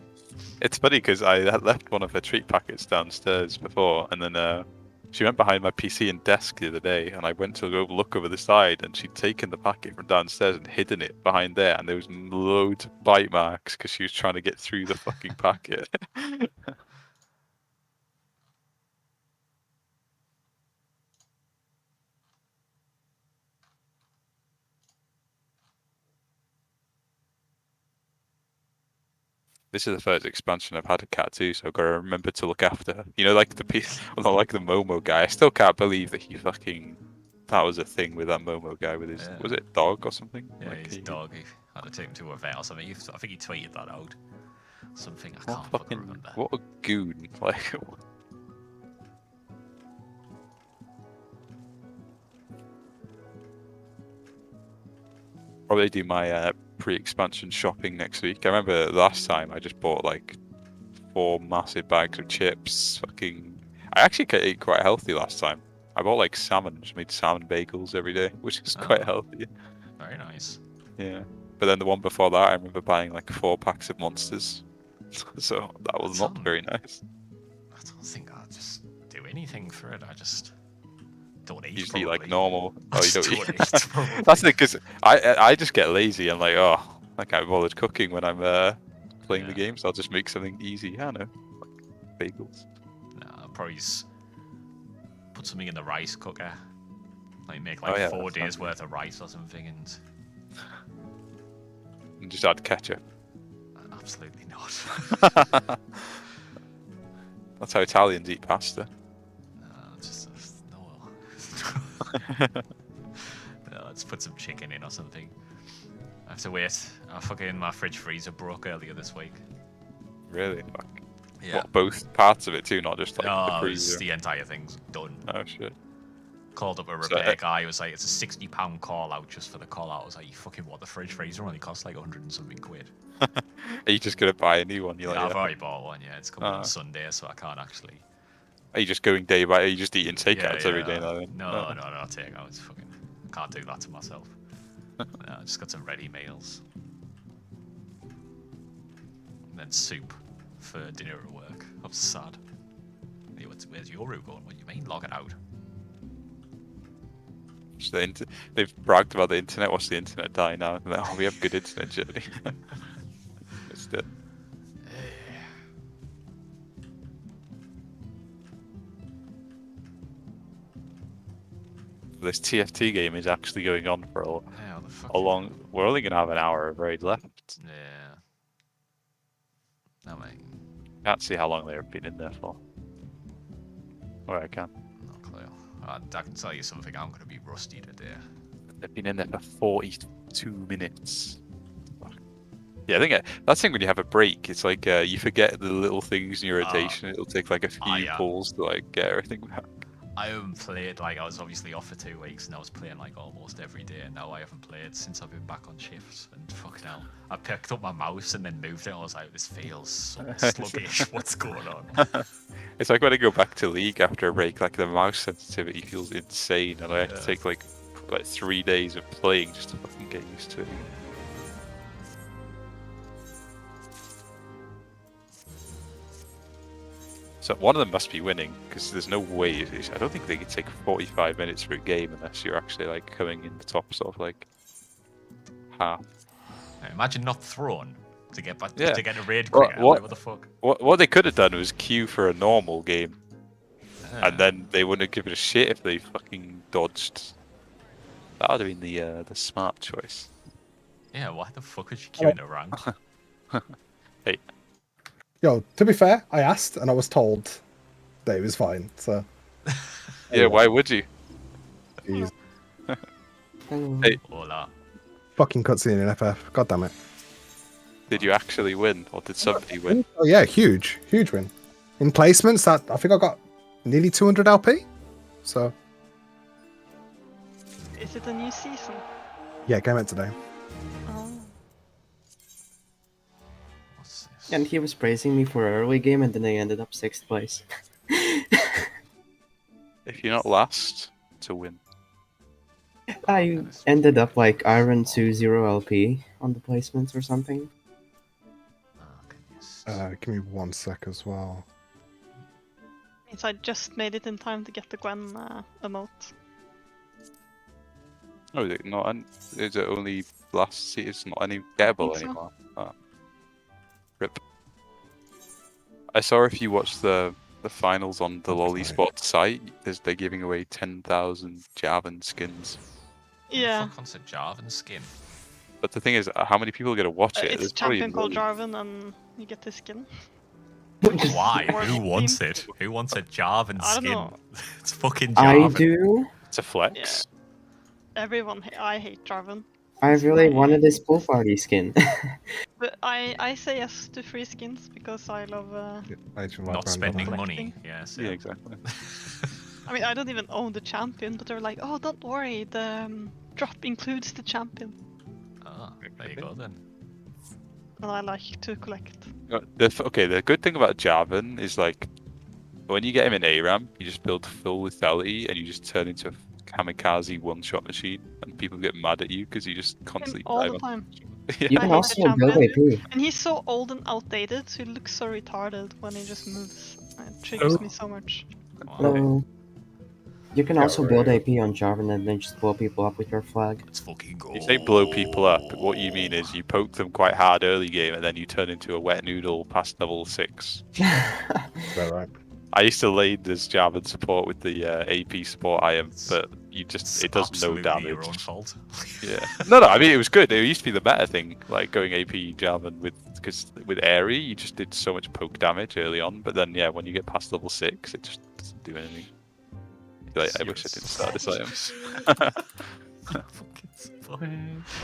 It's funny because I had left one of her treat packets downstairs before, and then she went behind my PC and desk the other day, and I went to go look over the side, and she'd taken the packet from downstairs and hidden it behind there, and there was loads of bite marks because she was trying to get through the fucking packet. This is the first expansion I've had a cat too, so I've got to remember to look after her. You know, like well, not like the Momo guy. I still can't believe that that was a thing with that Momo guy with his, was it dog or something? Yeah, like his dog. He had to take him to a vet or something. I think he tweeted that out. Something I can't fucking remember. What a goon! Like, probably do my pre-expansion shopping next week. I remember last time I just bought like 4 massive bags of chips. I actually ate quite healthy last time. I bought like salmon, just made salmon bagels every day, which is quite healthy. Very nice. Yeah. But then the one before that, I remember buying like 4 packs of Monsters. So that was not very nice. I don't think I'll just do anything for it. I just don't eat. Usually probably. like normal. I Oh, you just don't eat. probably. That's it, because I just get lazy. I'm like, oh, I can't bother cooking when I'm playing the game, so I'll just make something easy. I don't know, like bagels. Nah, I'll probably just put something in the rice cooker. Like make like 4 days worth of rice or something, and just add ketchup. Absolutely not. That's how Italians eat pasta. Just no. No, let's put some chicken in or something. I have to wait. My fridge freezer broke earlier this week. Really? Fuck. Yeah. What, both parts of it too, not just like the No, freezer? the entire thing's done. Oh shit. Called up a repair guy. He was like, it's a £60 call out just for the call out. I was like, you fucking what? The fridge freezer only costs like 100 and something quid. Are you just gonna buy a new one? You're like, I've already bought one. Yeah, it's coming on Sunday, so I can't actually. Are you just going day by? Are you just eating takeouts every day now? Then? No, takeouts. Fucking, I can't do that to myself. I just got some ready meals, and then soup for dinner at work. I'm sad. Hey, where's your route going? What do you mean? Log it out. They've bragged about the internet. Watch the internet die now. Like, oh, we have good internet, Johnny. It's dead. This TFT game is actually going on for a long. We're only gonna have an hour of raid left. Yeah. No, mate. Can't see how long they've been in there for. Or I can. Not clue. I can tell you something. I'm gonna be rusty today. They've been in there for 42 minutes. Yeah, I think that's the thing when you have a break. It's like you forget the little things in your rotation. It'll take like a few pulls to like get everything back. I haven't played, like, I was obviously off for 2 weeks and I was playing like almost every day, and now I haven't played since I've been back on shifts, and fucking hell, I picked up my mouse and then moved it. I was like, this feels so sluggish. What's going on? It's like when I go back to League after a break, like the mouse sensitivity feels insane, and I have to take like 3 days of playing just to fucking get used to it. So one of them must be winning because there's no way. I don't think they could take 45 minutes for a game unless you're actually like coming in the top sort of like half. Imagine not thrown to get back Yeah. to get a raid cricket. What the fuck? What they could have done was queue for a normal game, and then they wouldn't have given a shit if they fucking dodged. That would have been the smart choice. Yeah, why the fuck would you queue in a rank? Hey. Yo, to be fair, I asked and I was told that it was fine. So Yeah, why would you? geez. Hey, Hola. Fucking cutscene in FF. God damn it. did you actually win, or did somebody win? Oh yeah, huge win. In placements, that I think I got nearly 200 LP. So Is it a new season? yeah, came out today. Oh. What's this? And he was praising me for an early game, and then I ended up 6th place. If you're not last, to win. I ended up like Iron 2-0 LP on the placements or something. Give me 1 sec as well. Means I just made it in time to get the Gwen emote. Oh, is it not? Is it only last season? It's not any gettable think so. anymore. Oh. Rip. I saw if you watch the finals on the Lolly Sport site, they're giving away 10,000 Jarvan skins. Yeah. Fuck on a Jarvan skin. But the thing is, how many people are going to watch it? It's a There's probably champion called millions. Jarvan, and you get this skin. Why? Or Who team. wants it? Who wants a Jarvan I don't skin? know. It's fucking I Jarvan. do. It's a flex. Everyone, I hate Jarvan. I really wanted this pool party skin. But I say yes to free skins because I love. Not spending Collecting. money. Yes. Yeah, exactly. I mean, I don't even own the champion, but they're like, oh, don't worry, the drop includes the champion, Ah, there you go then. and I like to collect. The good thing about Jarvan is like, when you get him in ARAM, you just build full lethality and you just turn into a kamikaze one-shot machine, and people get mad at you because you just constantly All die the on- time. Yeah. You I can hate also the build champion. AP. And he's so old and outdated, so he looks so retarded when he just moves. It triggers me so much. No. You can Yeah, also right, build yeah. AP on Jarvan and then just blow people up with your flag. Let's fucking go. You say blow people up, but what you mean is you poke them quite hard early game and then you turn into a wet noodle past level 6. Right. I used to lead as Jarvan support with the AP support I am, but it does no Absolutely damage. your own fault. Yeah. No, I mean it was good. It used to be the meta thing, like going AP Jarvan because with Airy you just did so much poke damage early on, but then yeah, when you get past level 6, it just doesn't do anything. You're like, I wish I didn't start this item.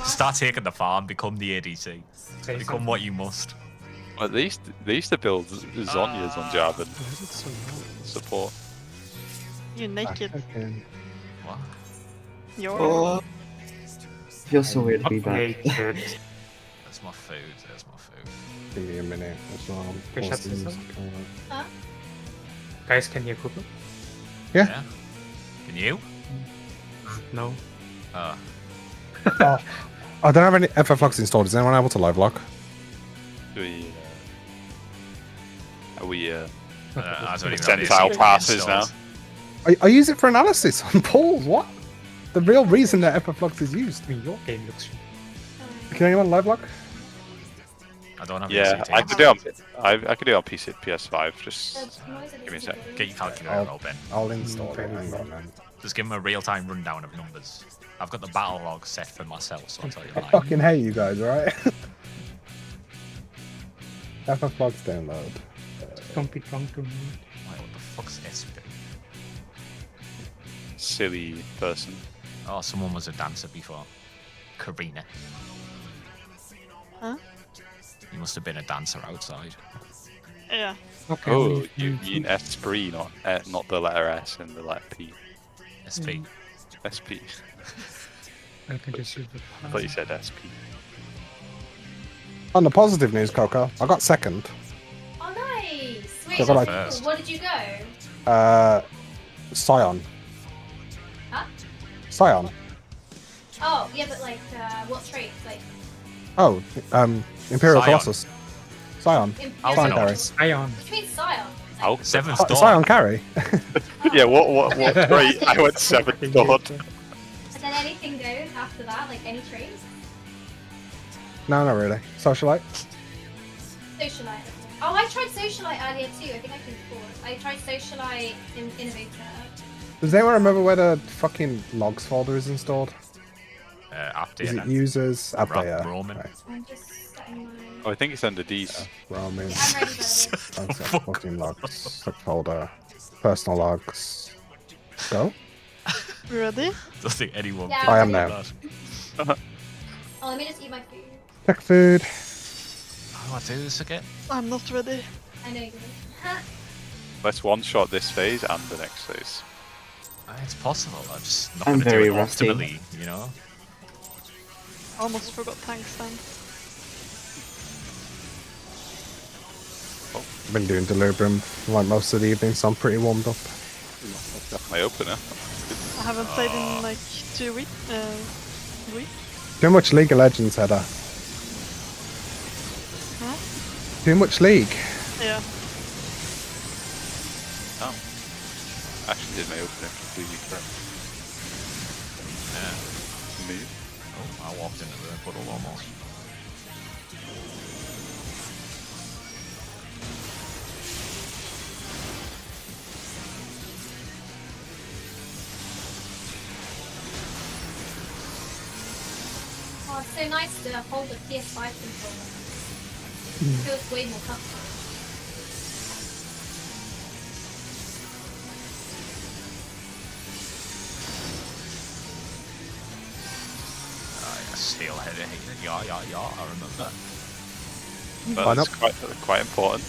Start taking the farm, become the ADC. Become what you must. Well, they used to build Zhonya's on Jarvan support. You naked. What? You're. Oh. Feels so weird to be back. There's my food. There's my food. Give me a minute as well. Okay, Pause shut the this music over. Guys, can you cook it? Yeah. Can you? No. Oh. Oh, I don't have any FFX installed. Is anyone able to live lock? Are we I don't even percentile have passes now? I use it for analysis on polls. What? The real reason that FFX is used. I mean, your game looks. Can anyone live lock? I don't have Yeah, ACT. I could do it on I could do it on PC, PS5. Just give me a sec. Get your calculator I'll- out, Ben. I'll install it. Hang on, man. Just give him a real-time rundown of numbers. I've got the battle log set for myself, so I'll tell you I mine. fucking hate you guys, alright? FFX download. Don't be drunk to me. Wait, what the fuck's SP? Silly person. Oh, someone was a dancer before. Karina. Huh? You must have been a dancer outside. Yeah. Okay. Oh, you mean Esprit, not the letter S and the letter P. SP. SP. I can just use the. I thought you said SP. On the positive news, Coco, I got second. Oh, nice! Wait, So I got like First. what did you go? Scion. Huh? Scion. Oh, yeah, but like, what traits? Like, Oh, Imperial Scion. Colossus. Scion. Imperial Alpha Scion Node. Carry. Ion. Which means Scion. How? 7th Sorry, door. on carry. Yeah, what rate? I went 7th thought. And then anything go after that, like any traits? No, not really. Socialite. Socialite. Oh, I tried Socialite earlier too. I think I can afford. I tried Socialite in Innovator. Does anyone remember where the fucking logs folder is installed? After Is it users? Up there. Roman. Right. I'm just setting my. Oh, I think it's under these. Roman. Yeah, I'm ready by the way. Okay, fucking logs. Log folder. Personal logs. Go. Ready? Don't think anyone. Yeah, I am ready. now. Oh, let me just eat my food. Check food. How do I do this again? I'm not ready. I know you do. Let's one-shot this phase and the next phase. It's possible. I'm just not I'm going to do very it rusty. optimally, you know? Almost forgot tanks then. I've been doing Delirium like most of the evening, so I'm pretty warmed up. That's my opener. I haven't played in like 2 weeks. Too much League of Legends, Heather. Huh? Too much League. Yeah. Oh. Actually did my opener completely correct. Yeah. Move. Oh, I walked into the puddle almost. Oh, it's so nice to hold a PS5 controller. It feels way more comfortable. Steel header here. Yeah, I remember. But it's quite important.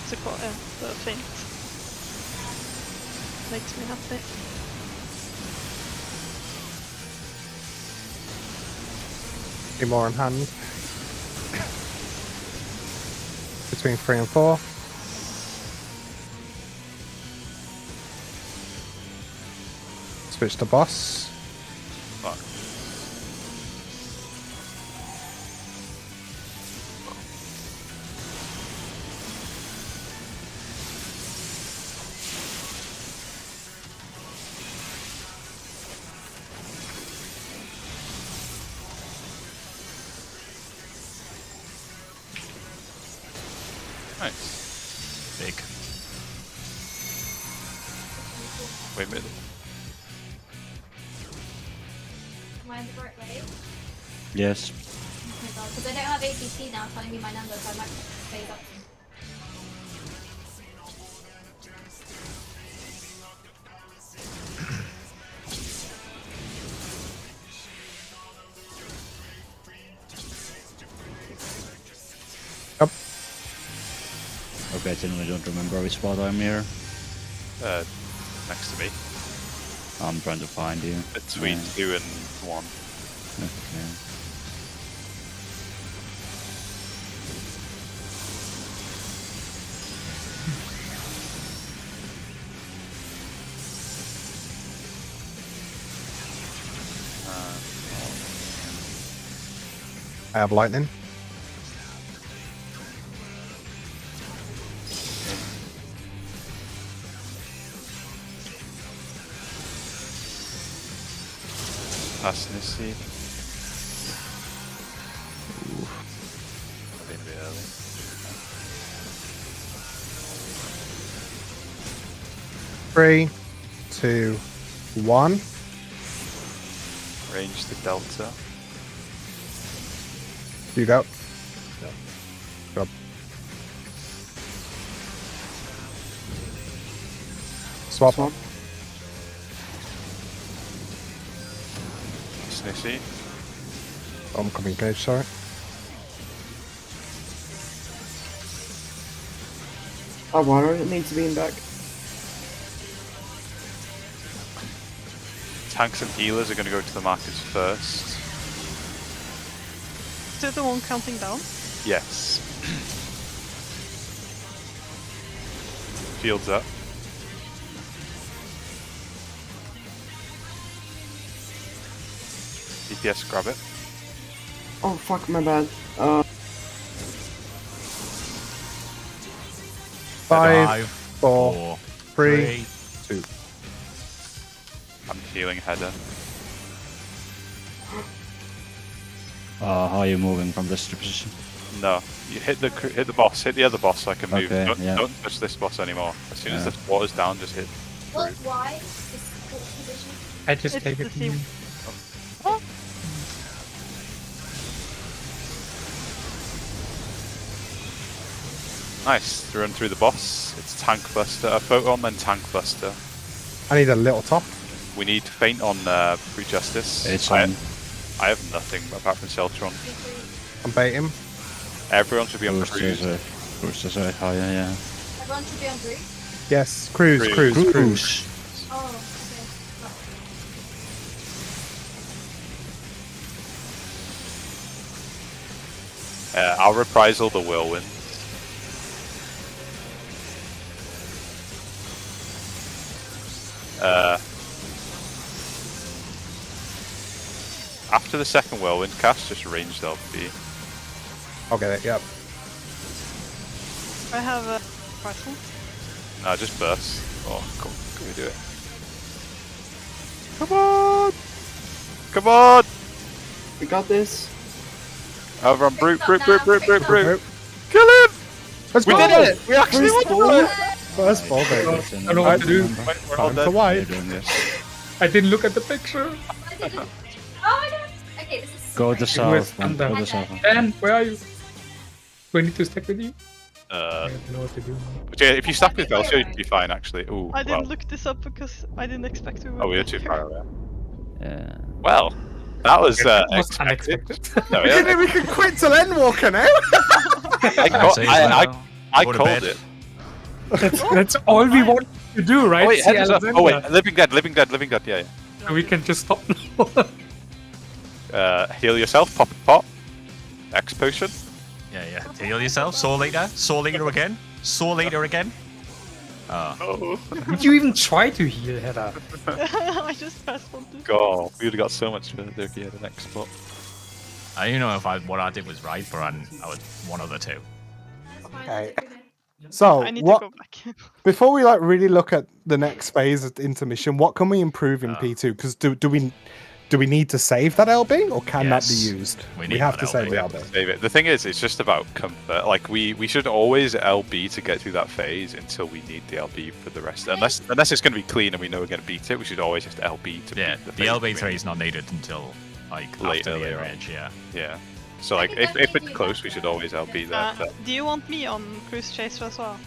It's a quite the faint. Makes me happy. Be more in hand. Between 3 and 4. Switch to boss. Fuck. Nice. Big. Wait a minute. Am I in the right way? Yes. Because I don't have ACT now telling me my number, so I might phase up. Up. Okay, I genuinely don't remember which spot I'm here. Next to me. I'm trying to find you. Between 2 and 1. Okay. I have lightning. Passing this seed. I've been a bit early. Three, 2, 1. Range the delta. You go. Go. Swap. Snissy. I'm coming cage, sorry. Oh, water needs to be in back. Tanks and healers are going to go to the markets first. Is it the one counting down? Yes. If Field's up. DPS, grab it. Oh fuck, my bad. 5, 4, 3, 2. I'm healing header. How are you moving from this position? No, you hit the boss, hit the other boss so I can move. Okay, Don't touch this boss anymore. As soon as the water's down, just hit. Why is what position? I just It's take the it. same. Nice, to run through the boss. It's Tank Buster, a Photon, then Tank Buster. I need a little top. We need Feint on Brute Justice. It's I on. have nothing apart from Celtron. I'm baiting. Everyone should be on Bruce Cruise. is right higher, yeah. Everyone should be on group. Yes, cruise. Oh, okay. I'll reprisal the Whirlwind. After the second Whirlwind cast, just ranged LP. I'll get it, yep. I have a question. No, just burst. Oh, cool. Can we do it? Come on! Come on! We got this. Over on Brute. Brute. Kill him! Let's We go! did it! We actually won it! First ball, I baby. don't know what to do. We're all Time to dead. white. I didn't look at the picture. Oh my god. Okay, this is Go to the south, I'm man. Go done. to the south. Dan, where are you? Do I need to stack with you? I Uh, don't know what to do. but yeah, if you stack with Velcio, you'd be fine actually. Ooh, I didn't well. look this up because I didn't expect to. Oh, we are too far away. Yeah. Well, that was That was expected. unexpected. No, We yeah, can quit till Endwalker now! I Go to called bed. it. That's all we want to do, right? Oh wait, See heads up. Oh Alexander. wait, living dead, yeah. So we can just stop now. Heal yourself, pop a pot. X potion. Yeah. Heal yourself. Soul Eater again. Soul Eater again. Oh. Would you even try to heal, Hedda? I just pressed one. God, we would have got so much further if he had an X spot. I don't know if what I did was right, but I was one of the two. Okay. So, I need what, to go back. before we really look at the next phase of intermission, what can we improve in P2? Because do we need to save that LB, or can that be Yes. used? We We need have that to save LB. the LB. Save it. The thing is, it's just about comfort. Like we should always LB to get through that phase until we need the LB for the rest. Unless it's going to be clean and we know we're going to beat it, we should always just LB to Yeah, beat the phase LB3 between. is not needed until like Later, after the later on. Age. Yeah. Yeah. So like if it's close, we should always LB there. But Do you want me on Cruise Chaser as well?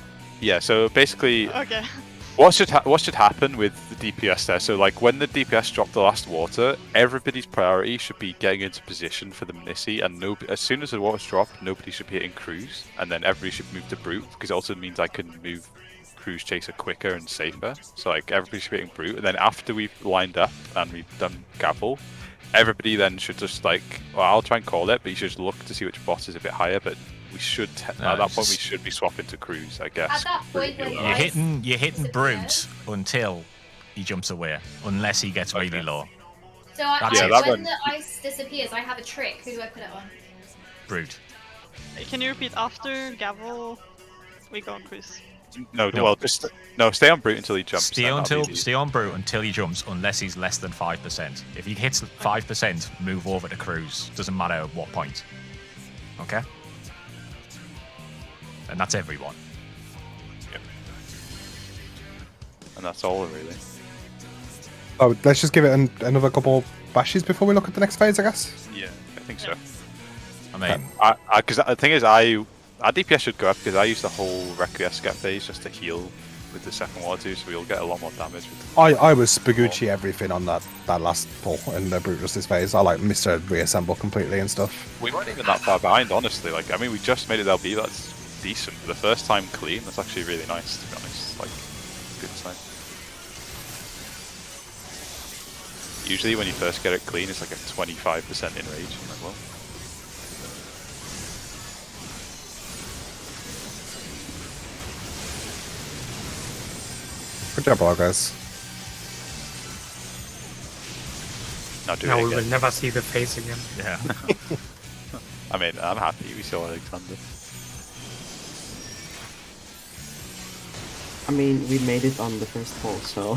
yeah. So basically, Okay. what should happen with the DPS there? So like when the DPS drop the last water, everybody's priority should be getting into position for the Missy, and as soon as the water's dropped, nobody should be hitting Cruise, and then everybody should move to Brute because it also means I can move Cruise Chaser quicker and safer. So like everybody should be hitting Brute, and then after we've lined up and we've done Gavel, everybody then should just like, well, I'll try and call it, but you should just look to see which boss is a bit higher, but we should at that point we should be swapping to Cruise, I guess. At that point when You're hitting Brute until he jumps away, unless he gets really low. So when the ice disappears, I have a trick. Who do I put it on? Brute. Can you repeat after Gavel? We go on Cruise. No, well, just stay on Brute until he jumps. Stay on Brute until he jumps, unless he's less than 5%. If he hits 5%, move over to Cruise. Doesn't matter at what point. Okay? And that's everyone. Yep. And that's all really. So let's just give it another couple bashes before we look at the next phase, I guess. Yeah, I think so. I mean, because the thing is, our DPS should go up because I used the whole Requiescat phase just to heal with the second water too, so we'll get a lot more damage. I was Spagucci everything on that last pull in the Brute Justice phase. I like Mr. Reassemble completely and stuff. We weren't even that far behind, honestly. Like, I mean, we just made it LB. That's decent for the first time clean. That's actually really nice, to be honest. Like, good sign. Usually, when you first get it clean, it's like a 25% in rage. I'm like, well. Good job, all guys. Not doing Now it we will again. never see the face again. Yeah. I mean, I'm happy we saw Alexander. I mean, we made it on the first pull, so.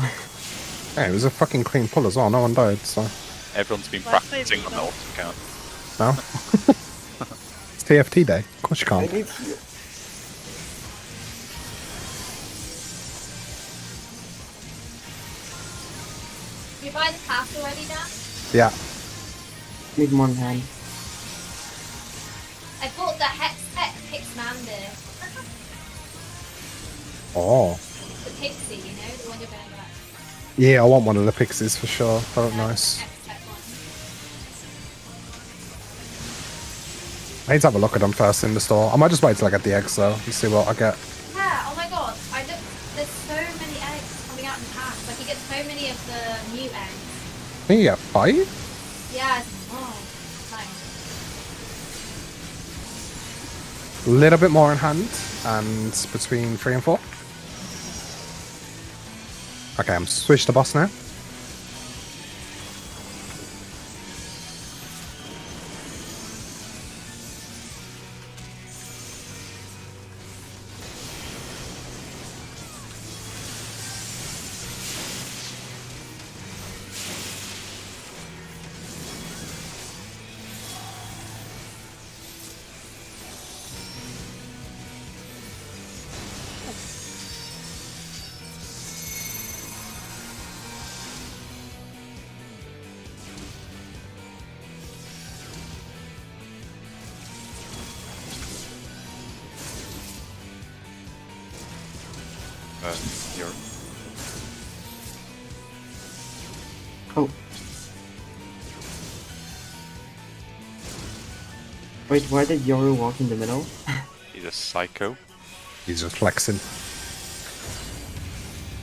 Yeah, it was a fucking clean pull as well. No one died, so. Everyone's been Well, I played practicing on the Luna. alt account. No. It's TFT day. Of course you I can't. need You buy the pass already, Dan? Yeah. need one hand. I bought the Hex Man there. Oh. The Pixie, you know, the one you're going back. Yeah, I want one of the pixies for sure. They look nice. X-Tech one. I need to have a look at them first in the store. I might just wait till I get the eggs though and see what I get. Yeah, oh my god, there's so many eggs coming out in packs. Like you get so many of the new eggs. I think you get 5? Yeah, oh, nice. A little bit more in hand, and between 3 and 4. Okay, I'm switched to boss now. You're Oh. Wait, why did Yoru walk in the middle? he's a psycho. He's just flexing.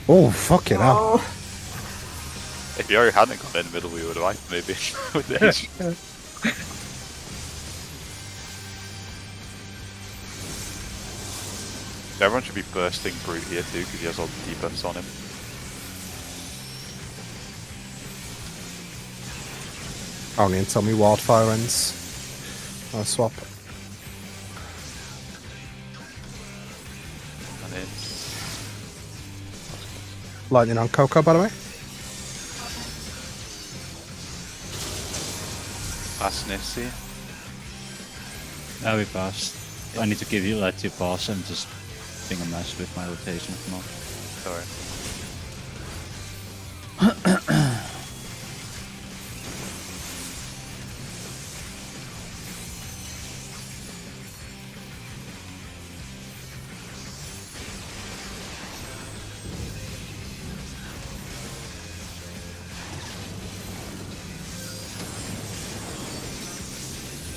Oh, fuck it up. Oh. If you already hadn't gone in the middle, we would have liked maybe with this. Everyone should be bursting Brute here too, because he has all the debuffs on him. Only until me wildfire ends. I'll swap. And then Lightning on Coco, by the way. pass Nissy. Now we passed. I need to give you let you pass and just being a mess with my rotation at the moment. Sorry.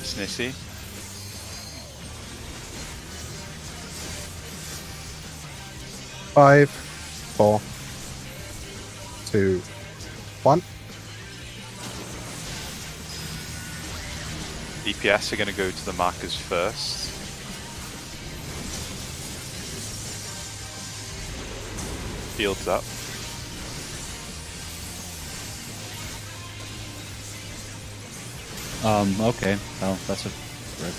Snissy. Five, 4, 2, 1. DPS are going to go to the markers first. Fields up. Okay. Well, that's a rip.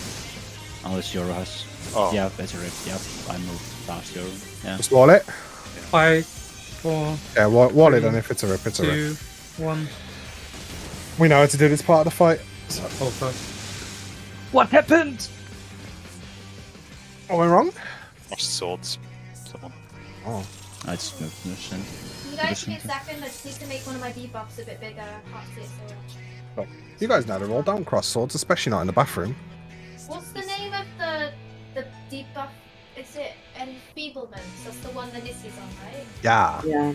Unless Euro has. Oh. Yeah, that's a rip. Yep, I moved past Euro. Yeah. Just wall it. 5, 4, Yeah, wall it, and if it's a rip, it's a 2, rip. 1. We know how to do this part of the fight. So. Oh fuck. What happened? What went wrong? Lost swords. Someone. Oh. I just moved this and. Can you guys give me a second? I just need to make one of my debuffs a bit bigger. I can't see it so well. Look, you guys know they're all down cross swords, especially not in the bathroom. What's the name of the debuff? Is it Enfeeblement? That's the one that Nissy's on, right? Yeah. Yeah.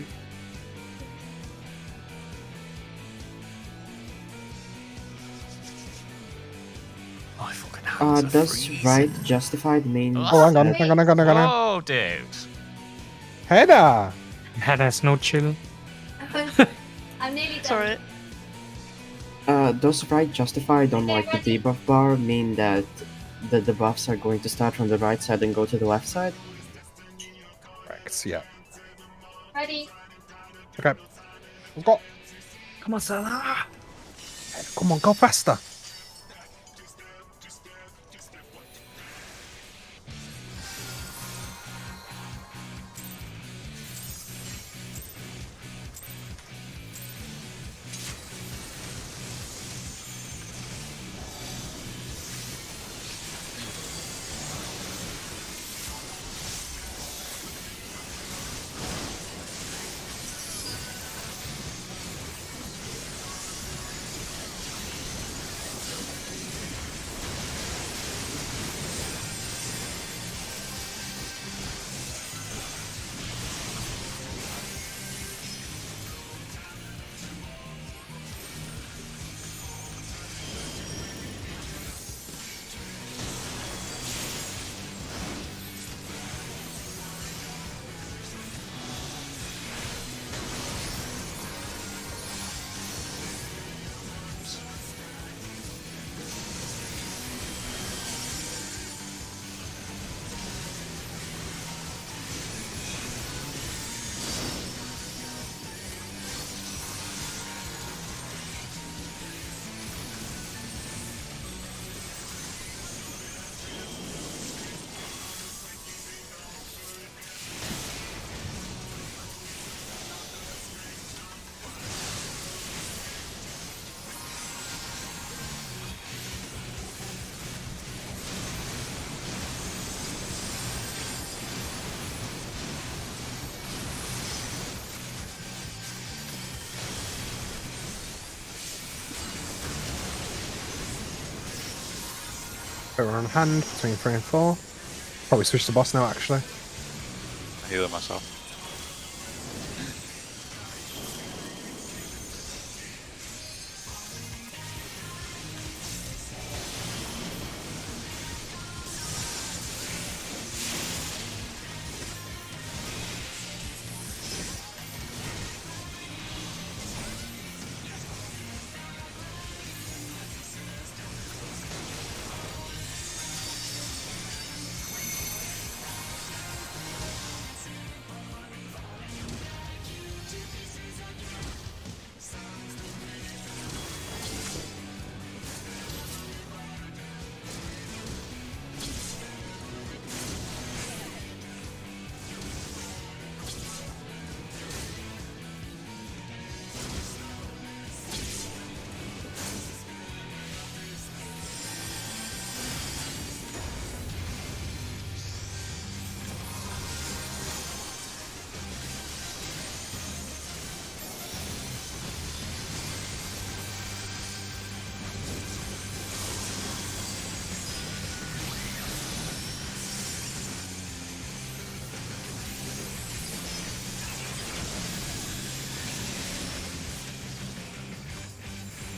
My fucking hands are Does freezing. right justified mean? Oh, hang on, hang on, hang on, hang on. Oh, dude. Header! Yeah, there's no chill. I'm nearly done. Sorry. Does right justified on like the debuff bar mean that the debuffs are going to start from the right side and go to the left side? Correct, yeah. Ready? Okay. Let's go. Come on, Salah. Come on, go faster. We're on hand between 3 and 4. Probably switch the boss now, actually. I heal myself.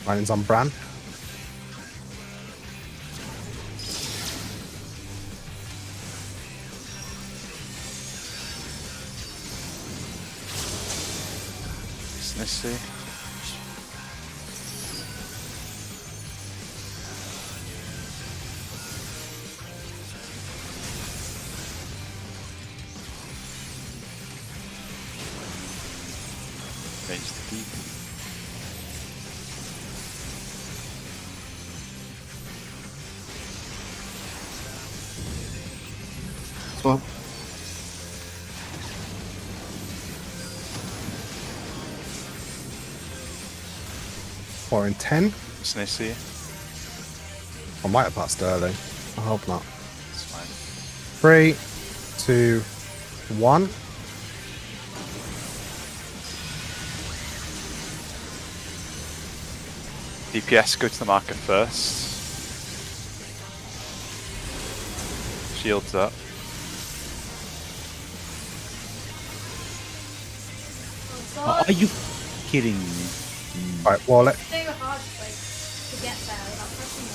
Mine's on Bran. Let's see. Range the deep. Swap. Four and 10. Snissy. I might have passed early. I hope not. It's fine. 3, 2, 1. DPS, go to the marker first. Shields up. Are you kidding me? Right, wallet. It's so hard like, to get there without pressing the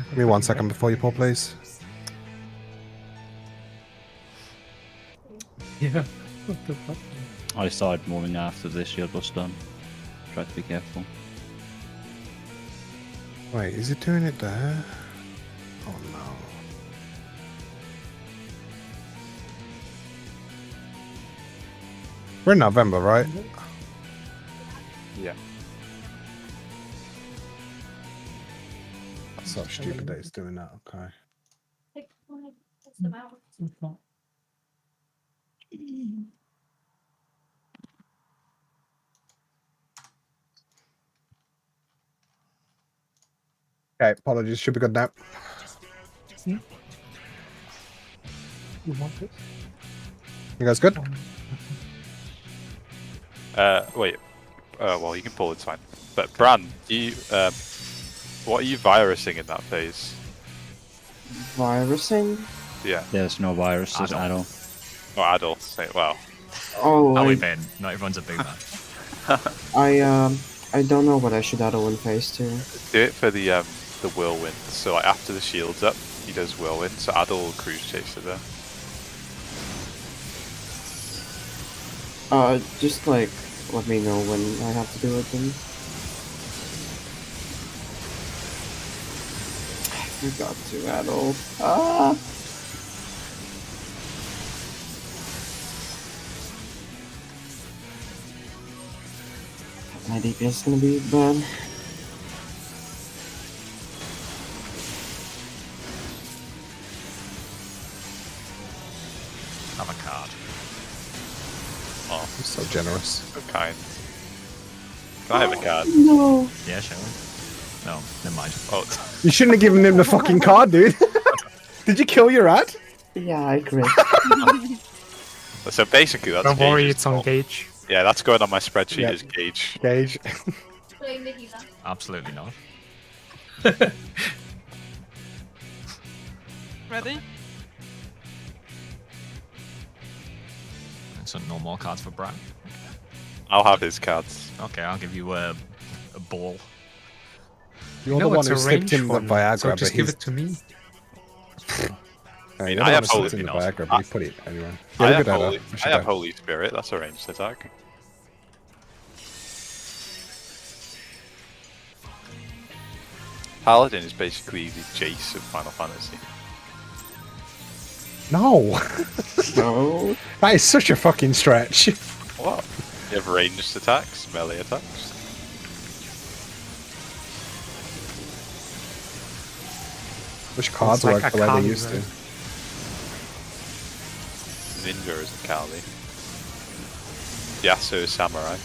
Give me 1 second before you pull, please. Yeah. What the fuck? I started moving after the shield was done. Try to be careful. Wait, is it doing it there? Oh no. We're in November, right? Yeah. That's so stupid that it's doing that. Okay. What's the matter? Okay, apologies. Should be good now. You want it? You guys good? Wait. Well, you can pull. It's fine. But Bran, you what are you virusing in that phase? Virusing? Yeah. There's no viruses at all. Oh, adults. Say well. Oh, How we been? Not everyone's a boomer. I don't know what I should add-on phase 2. Do it for the whirlwind. So like after the shield's up, he does whirlwind. So Adol cruise chaser there. Just like let me know when I have to do it then. I forgot to add all. Ah! My DPS is gonna be bad. Have a card. Oh, I'm so generous. so kind. Can I have a card? No. Yeah, sure. No, never mind. Oh, You shouldn't have given him the fucking card, dude. Did you kill your ad? Yeah, I agree. so basically that's. Don't worry, Gage's it's on fault. Gage. Yeah, that's going on my spreadsheet Yep. as Gage. Gage. Blame the healer. Absolutely not. Ready? So no more cards for Bran. I'll have his cards. Okay, I'll give you a ball. You're No, the one it's who a slipped range him the one, Viagra, so but just give he's... it to me. No, mean, you're I the one have who slipped holy- him the enough. Viagra, but he put it anyway. I You're a have, good Holy, adder. I have Holy Spirit, that's a ranged attack. Paladin is basically the Jace of Final Fantasy. No! No. That is such a fucking stretch. What? You have ranged attacks, melee attacks. Which cards like work a the way they Kali, used to. right? Ninja is a Kali. Yasuo is Samurai.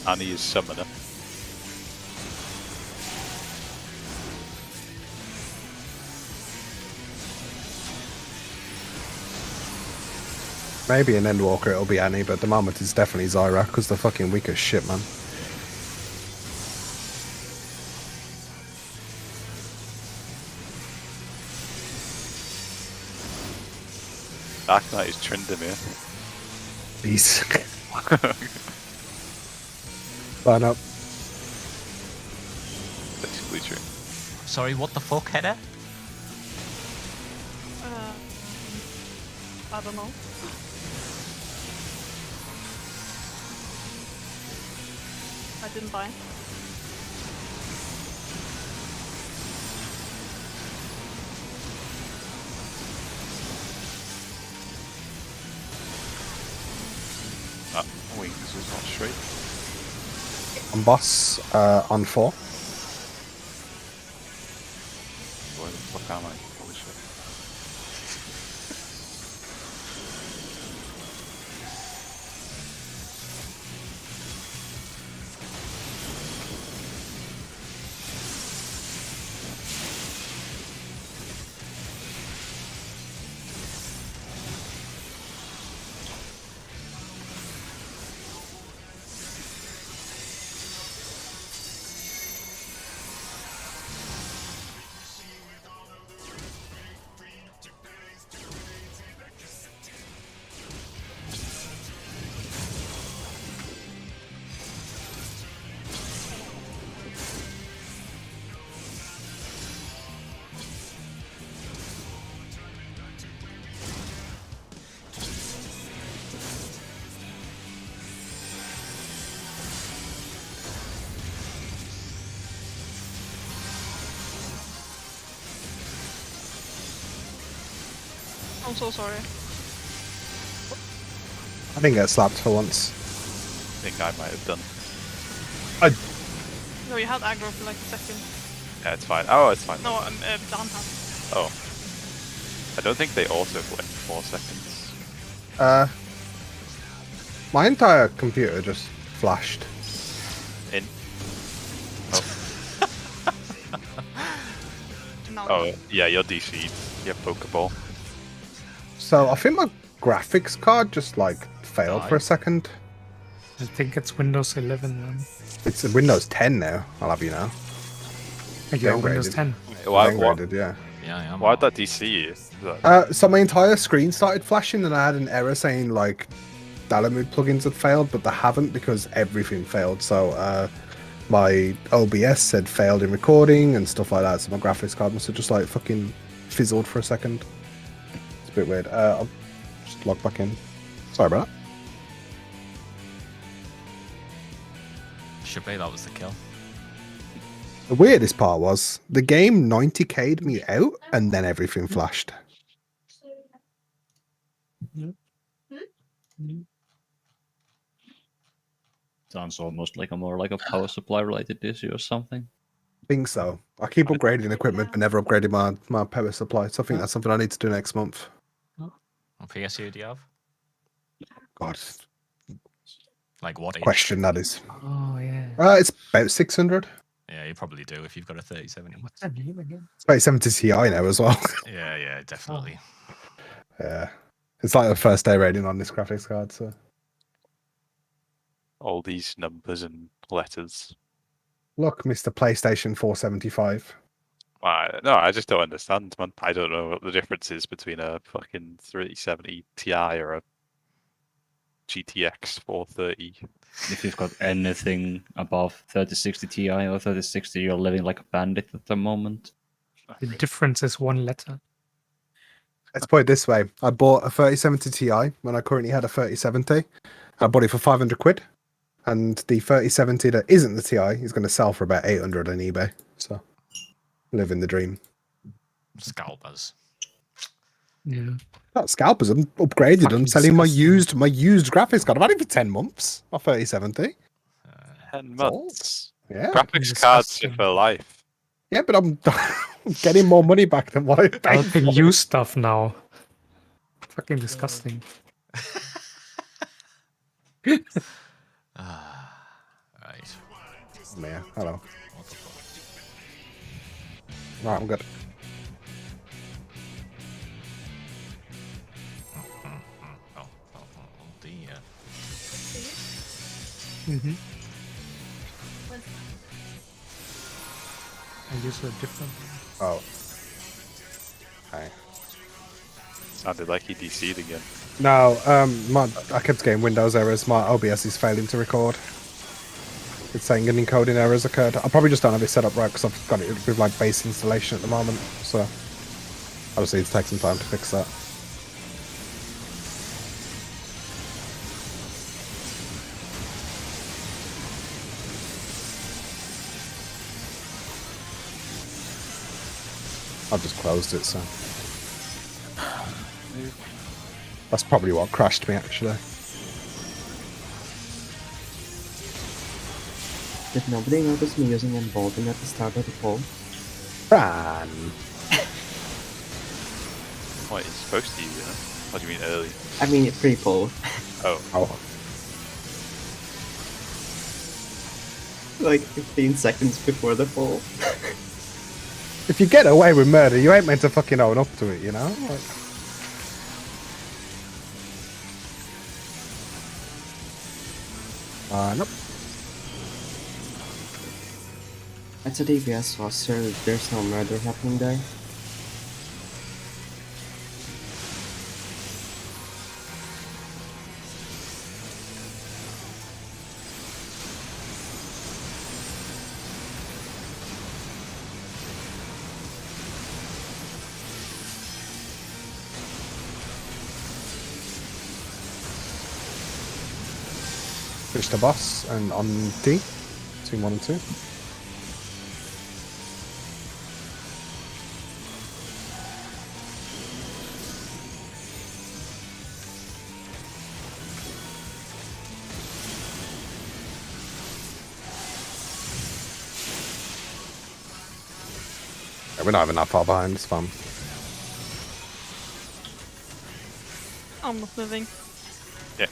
And he is Summoner. Maybe in Endwalker it'll be Annie, but at the moment it's definitely Zyra, because they're fucking weak as shit, man. Dark Knight is Tryndamere. Peace. Line up. Basically true. Sorry, what the fuck, Header? I don't know. I didn't buy. Ah, wings is not straight. On boss, on 4. Where the fuck am I? Holy shit. I'm so sorry. I didn't get slapped for once. I think I might have done. No, you had aggro for like a second. Yeah, it's fine. Oh, it's fine. No, Dan had. Oh. I don't think they also for like 4 seconds. My entire computer just flashed. In. Oh. No. Oh, yeah, you're DC'd. You have Pokeball. So I think my graphics card just like failed for a second. I think it's Windows 11 then. It's Windows 10 now, I'll have you know. Yeah, Windows 10. Why, Downgraded, yeah. Yeah, why'd that DC you? So my entire screen started flashing and I had an error saying like Dalamud plugins had failed, but they haven't because everything failed. So my OBS said failed in recording and stuff like that, so my graphics card must have just like fucking fizzled for a second. It's a bit weird. I'll just log back in. Sorry about that. Should be, that was the kill. The weirdest part was the game 90k'd me out and then everything flashed. Sounds almost like a power supply related issue or something. I think so. I keep upgrading equipment but never upgrading my power supply, so I think that's something I need to do next month. What PSU do you have? God, Like what inch? question that is. Oh, yeah. It's about 600. Yeah, you probably do if you've got a 3070. What's that name again? It's about 70 Ti now as well. Yeah, definitely. Yeah. It's like the first day rating on this graphics card, so. All these numbers and letters. Look, Mr. PlayStation 475. No, I just don't understand, man. I don't know what the difference is between a fucking 3070 Ti or a GTX 430. If you've got anything above 3060 Ti or 3060, you're living like a bandit at the moment. The difference is one letter. Let's put it this way. I bought a 3070 Ti when I currently had a 3070. I bought it for 500 quid. And the 3070 that isn't the Ti is going to sell for about 800 on eBay. So, living the dream. Scalpers. Yeah. Not scalpers. I'm upgraded. Fucking I'm selling my disgusting. used graphics card. I've had it for 10 months. My 3070. 10 months. Yeah. Graphics cards are for life. Yeah, but I'm getting more money back than what I paid I for. can use stuff now. Fucking disgusting. Right. Yeah, hello. Right, I'm good. Dear. Mm-hmm. I use a different one. Oh. Okay. Sounded like he DC'd again. No, I kept getting Windows errors. My OBS is failing to record. It's saying an encoding error has occurred. I probably just don't have it set up right because I've got it with like base installation at the moment. So I just need to take some time to fix that. I've just closed it, so that's probably what crashed me actually. Did nobody notice me using embolden at the start of the poll? Fran! What, it's supposed to use it? What do you mean early? I mean, pre-poll. Oh. Like 15 seconds before the poll. If you get away with murder, you ain't meant to fucking own up to it, you know? Like... nope. It's a DBS sauce, sir. There's no murder happening there. Finish the boss and on D. Team 1 and 2. We're not even that far behind, it's fun. I'm not moving. Yeah.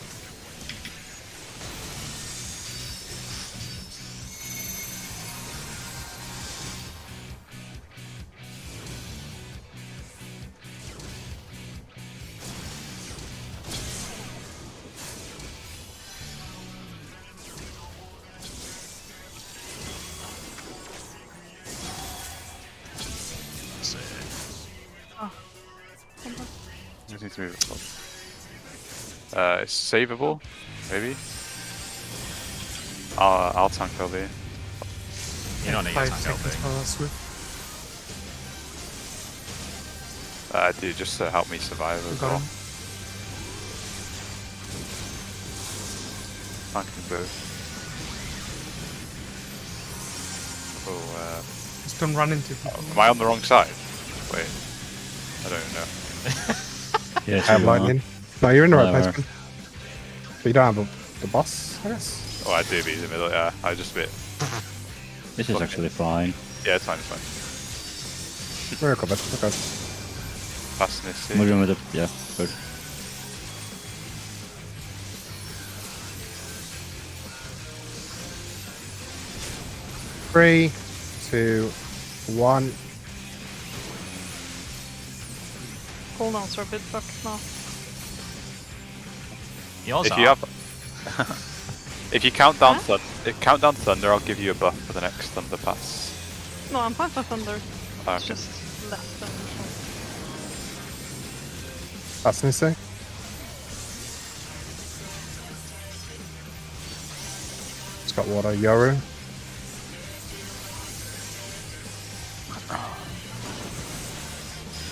Oh. Just need to move it. It's savable, maybe. I'll tank LB. You don't need a 5 tank seconds LB. for Swift. I do just to help me survive as Got well. him. Tanking both. Oh, Just don't run into people. am I on the wrong side? Wait, I don't know. Yeah, I have you are. lightning. No, you're in the right Whatever. place. But you don't have the boss, I guess. Oh, I do be in the middle. Yeah, I just a bit. This is actually fine. Yeah, it's fine. It's fine. We're covered. We're good. Passing this. Moving with it. Yeah, good. Three, 2, 1. Cooldowns are a bit fucked now. Yours If are. you have, if you count down thunder, I'll give you a buff for the next thunder pass. No, I'm fine for thunder. Oh, It's okay. just less than usual. That's missing. It's got water. Yoru.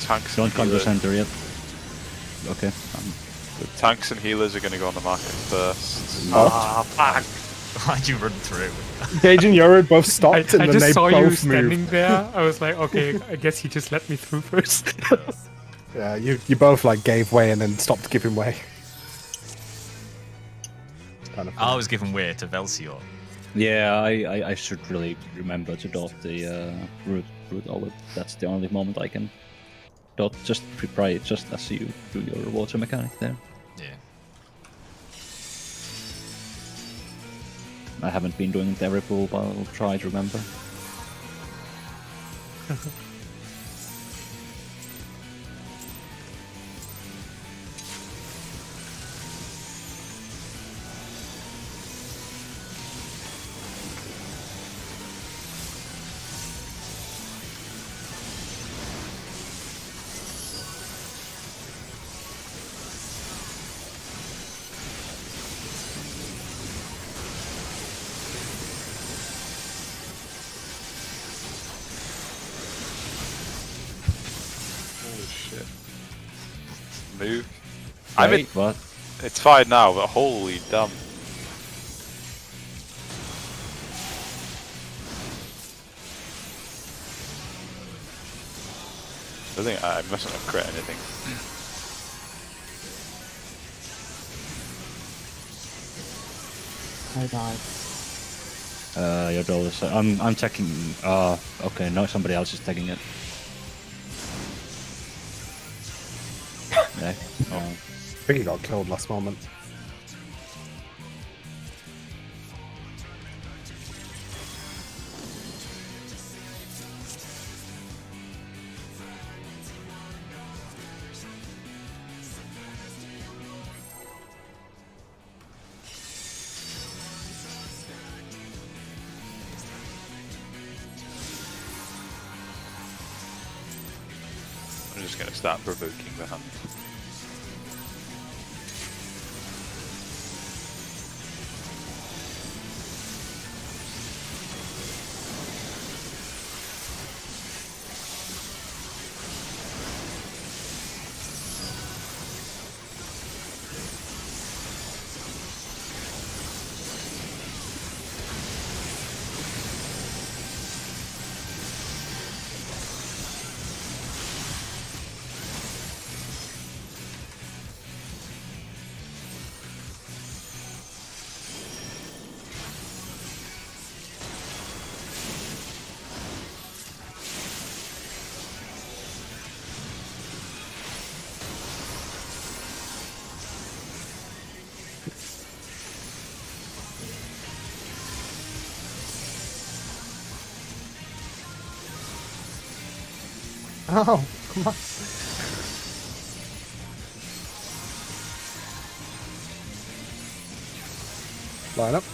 Tanks Don't and come to healers. center yet. Okay. Tanks and healers are going to go on the market first. Ah, fuck! Why'd you run through? Gage and Yoru both stopped I and then just they saw both you moved. standing there. I was like, okay, I guess he just let me through first. Yeah, you both like gave way and then stopped giving way. It's kind of I was giving way to Velsior. Yeah, I should really remember to dot the root olive. That's the only moment I can dot. Just prepare it just as you do your water mechanic there. Yeah. I haven't been doing it every pool, but I'll try to remember. Holy shit. Move. I'm in. What? It's fine now, but holy damn. I think I mustn't have crit anything. I died. Your door is. I'm checking. Okay, no, somebody else is taking it. Yeah. I think he got killed last moment. I'm just going to start provoking the hand. Oh, come on. Line up.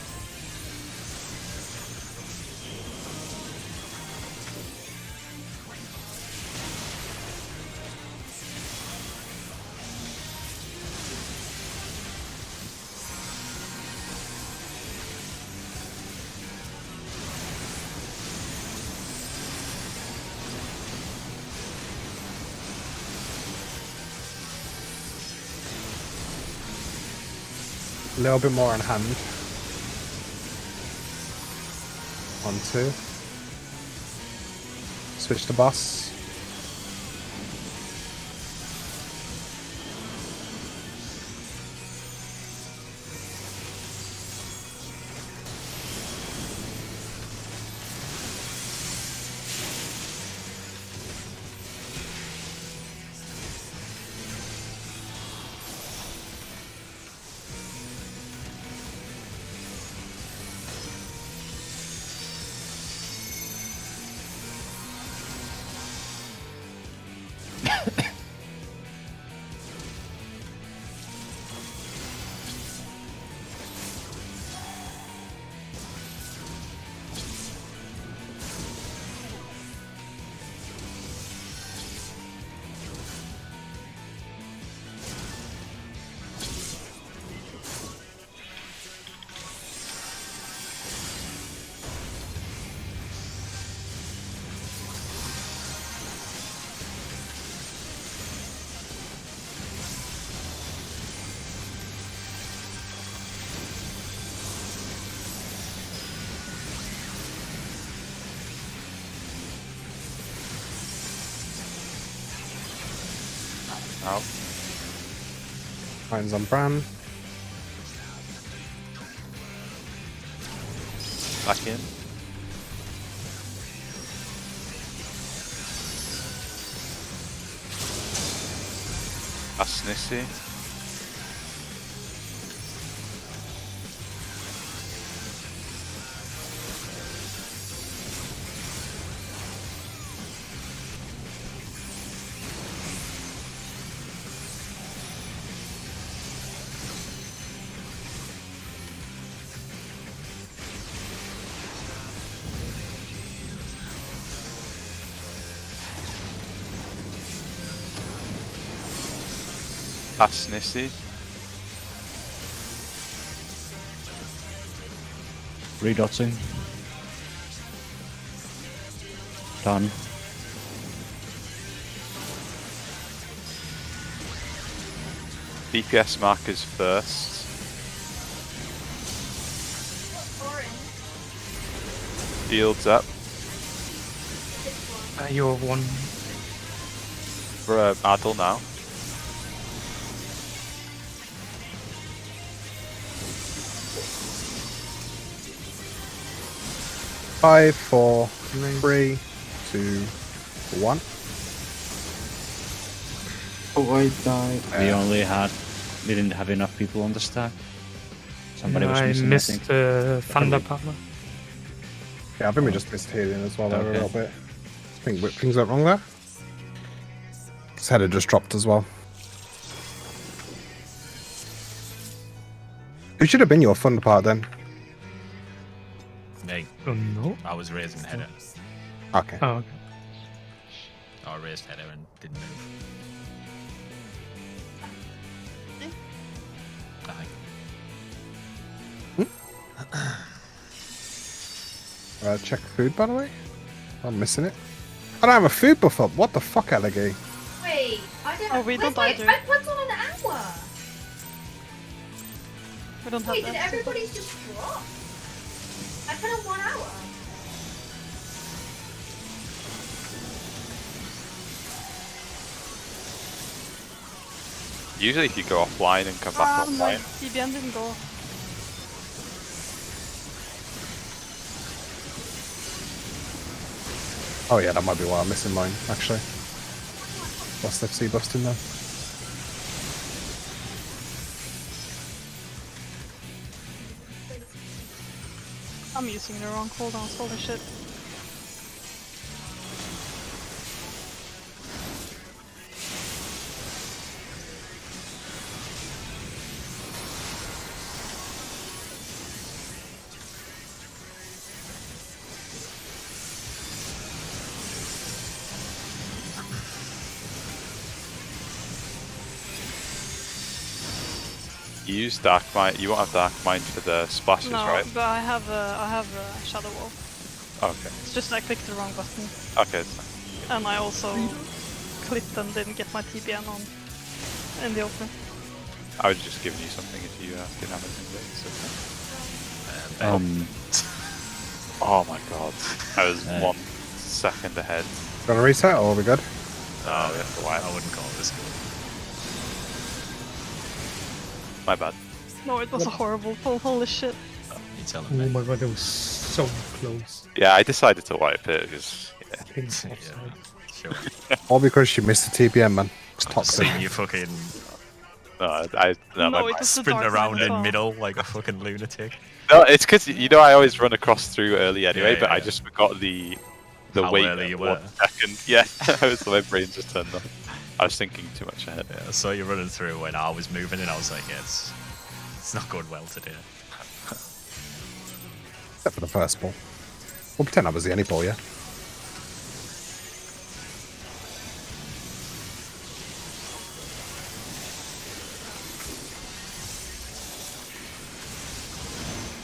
A little bit more on hand. 1, 2. Switch to boss. Out. Mine's on Bran. Back in. That's Nissy. That's Nissy. Redotting. Done. DPS markers first. Shields up. You're one. For Adel now. Five, 4, 3, 2, 1. Oh, I died. We didn't have enough people on the stack. Somebody was I missing. missed Thunder Partner. Yeah, I think we just missed healing as well there a Okay. little bit. I think things went wrong there. His head had just dropped as well. Who should have been your Thunder part then? Me. Oh no. I was raising header. Okay. Oh, okay. I raised header and didn't move. Check food, by the way. I'm missing it. I don't have a food buff up. What the fuck, Alligator? Wait, I don't. Oh, we don't wait, either. I put on an hour. We don't Wait, have did that. everybody's just drop? I put on 1 hour. Usually if you go offline and come back My online. CBN didn't go. Oh yeah, that might be why I'm missing mine, actually. Lost FC busting there. I'm using the wrong cooldowns, holy shit. You use Dark Mind. You won't have Dark Mind for the splashes, No, right? but I have a Shadow Wall. Okay. It's just I clicked the wrong button. Okay. It's fine. And I also clicked and didn't get my TPN on in the open. I would have just given you something if you didn't have anything. So. Oh my god. I was 1 second ahead. Gonna reset or are we good? Oh, we have to wipe. I wouldn't call this good. My bad. No, it was a horrible pull. Holy shit. You telling Oh me? my god, that was so close. Yeah, I decided to wipe it because. Pink Yeah, offside. sure. All because she missed the TPM, man. It's I've just toxic. seen you fucking No, No, my it bad. was the sprint dark around one as in well. middle like a fucking lunatic. No, it's because I always run across through early anyway, Yeah, but I yeah. just forgot the How wait early you 1 were. second. Yeah, I was my brain just turned off. I was thinking too much ahead. Yeah, I saw you running through when I was moving and I was like, yeah, it's not going well today. Except for the first ball. We'll pretend that was the only ball, yeah?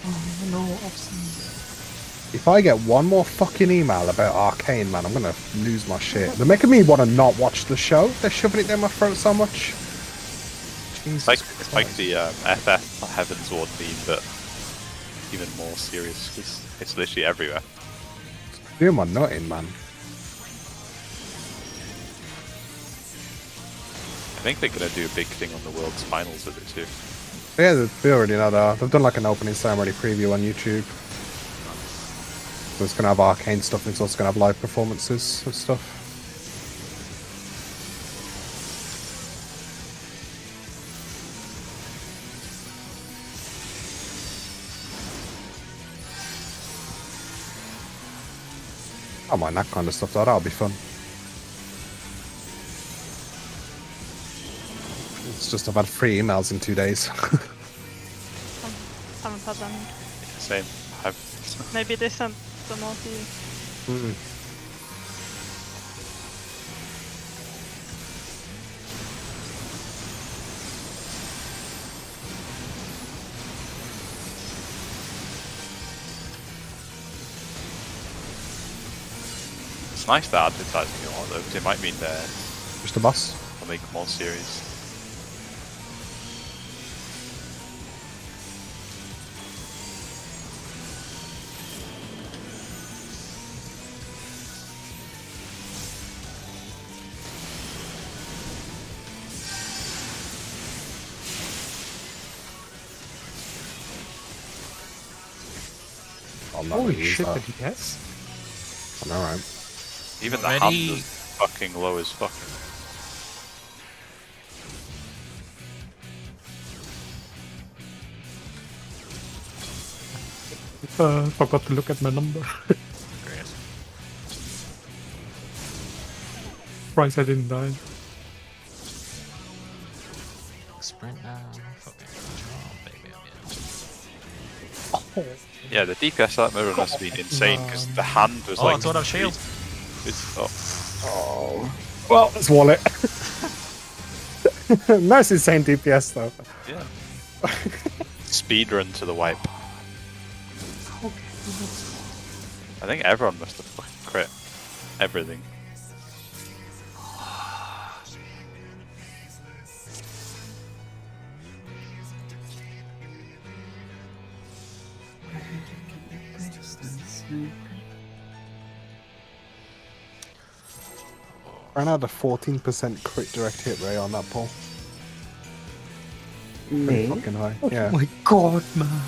Oh no, offside. If I get one more fucking email about Arcane, man, I'm gonna lose my shit. They're making me want to not watch the show. They're shoving it down my throat so much. Jesus It's like Christ. the FF Heaven's Ward theme, but even more serious because it's literally everywhere. Do my nutting, man. I think they're gonna do a big thing on the World's Finals with it too. Yeah, they already know that. They've done like an opening ceremony preview on YouTube. So it's gonna have Arcane stuff and it's also gonna have live performances and stuff. I don't mind that kind of stuff though, that'll be fun. It's just I've had 3 emails in 2 days. Haven't had them. Same. Maybe they sent them all to you. It's nice they're advertising it all though, because it might mean they're Just a boss. they'll make more series. I'm not Holy gonna use shit, that. the DPS? I'm alright. Even the Ready? hand is fucking low as fuck. Forgot to look at my number. Great. Surprised I didn't die. Sprint now. Fucking control, baby. Yeah, the DPS of that mirror must have been insane because the hand was Oh, like. it's out of shield. Oh. Well, let's wall it. Nice insane DPS though. Yeah. Speed run to the wipe. I think everyone must have fucking crit everything. Ran out a 14% crit direct hit rate on that pull. Pretty Me? fucking high. Oh Yeah. my god, man.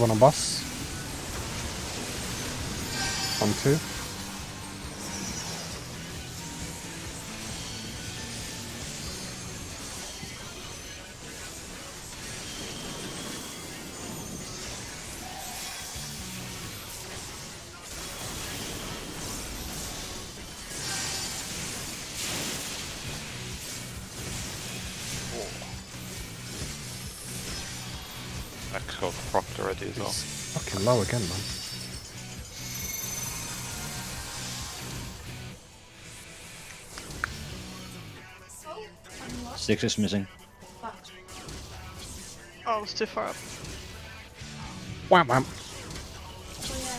one on boss. On 2. X got procced already as well. Fucking low again, man. Oh, 6 is missing. fuck. Oh, it's too far up. Wham wham. Oh, yeah.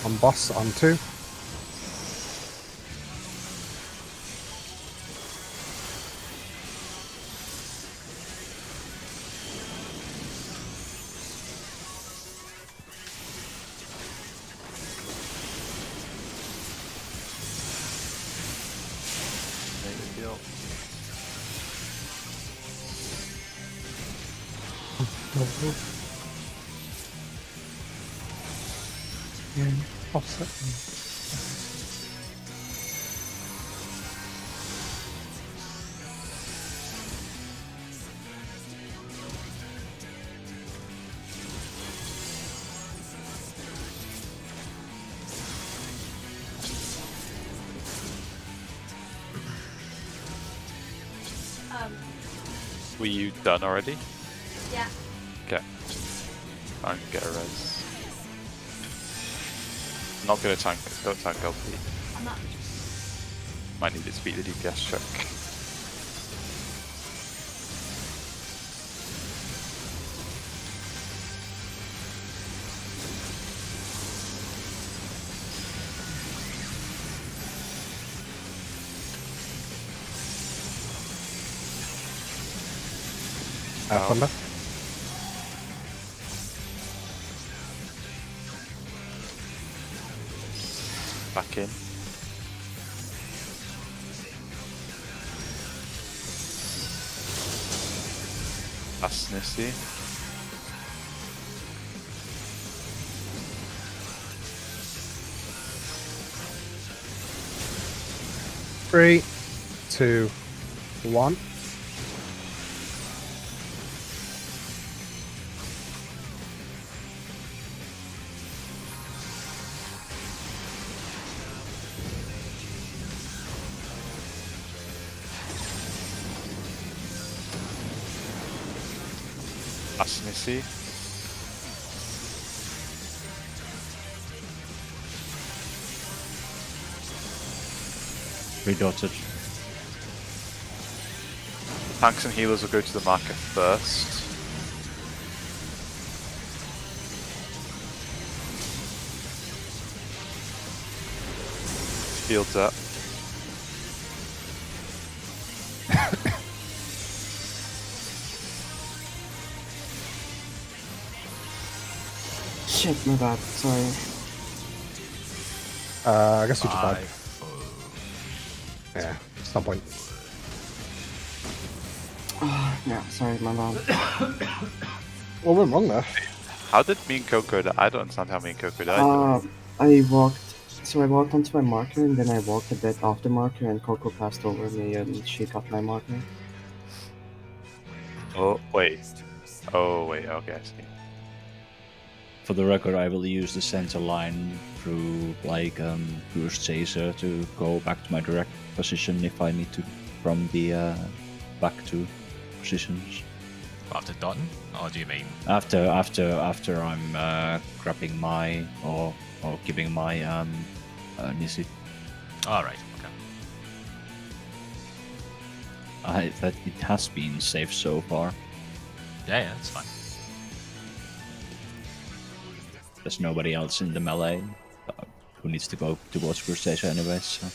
On boss on 2. Yeah, offset. Were you done already? Yeah. Okay. I'm gonna get a res. Not gonna tank, don't tank LP. I'm not. Might need it to beat the DPS check. Thunder. Back in. That's Snissy. Three, 2, 1. Asmisi. Redotted. Tanks and healers will go to the marker first. Fields up. Shit, my bad. Sorry. I guess we just died. 5, 4. Yeah, it's no point. Yeah, sorry, my bad. What went wrong there? How did me and Coco die? I don't understand how me and Coco died. I walked onto my marker and then I walked a bit off the marker and Coco passed over me and she got my marker. Oh, wait. Okay, I see. For the record, I will use the center line through like Goose Chaser to go back to my direct position if I need to from the back to positions. After Dotton? Or do you mean? After I'm grabbing my or giving my Nisi. Alright, okay. That it has been safe so far. Yeah, that's fine. There's nobody else in the melee who needs to go towards Crusader anyway, so.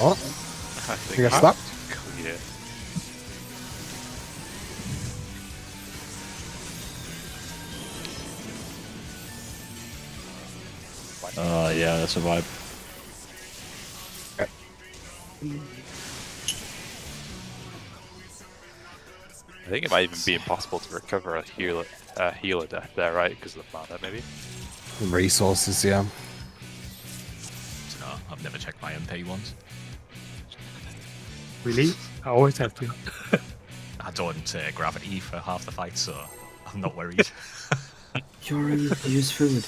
Oh, I think you got slapped? Clear. Yeah, that's a vibe. I think it might even be impossible to recover a healer death there, right? Because of the mana, maybe. Resources, yeah. So, I've never checked my MP once. Really? I always have to. I don't gravity for half the fight, so I'm not worried. You already used food.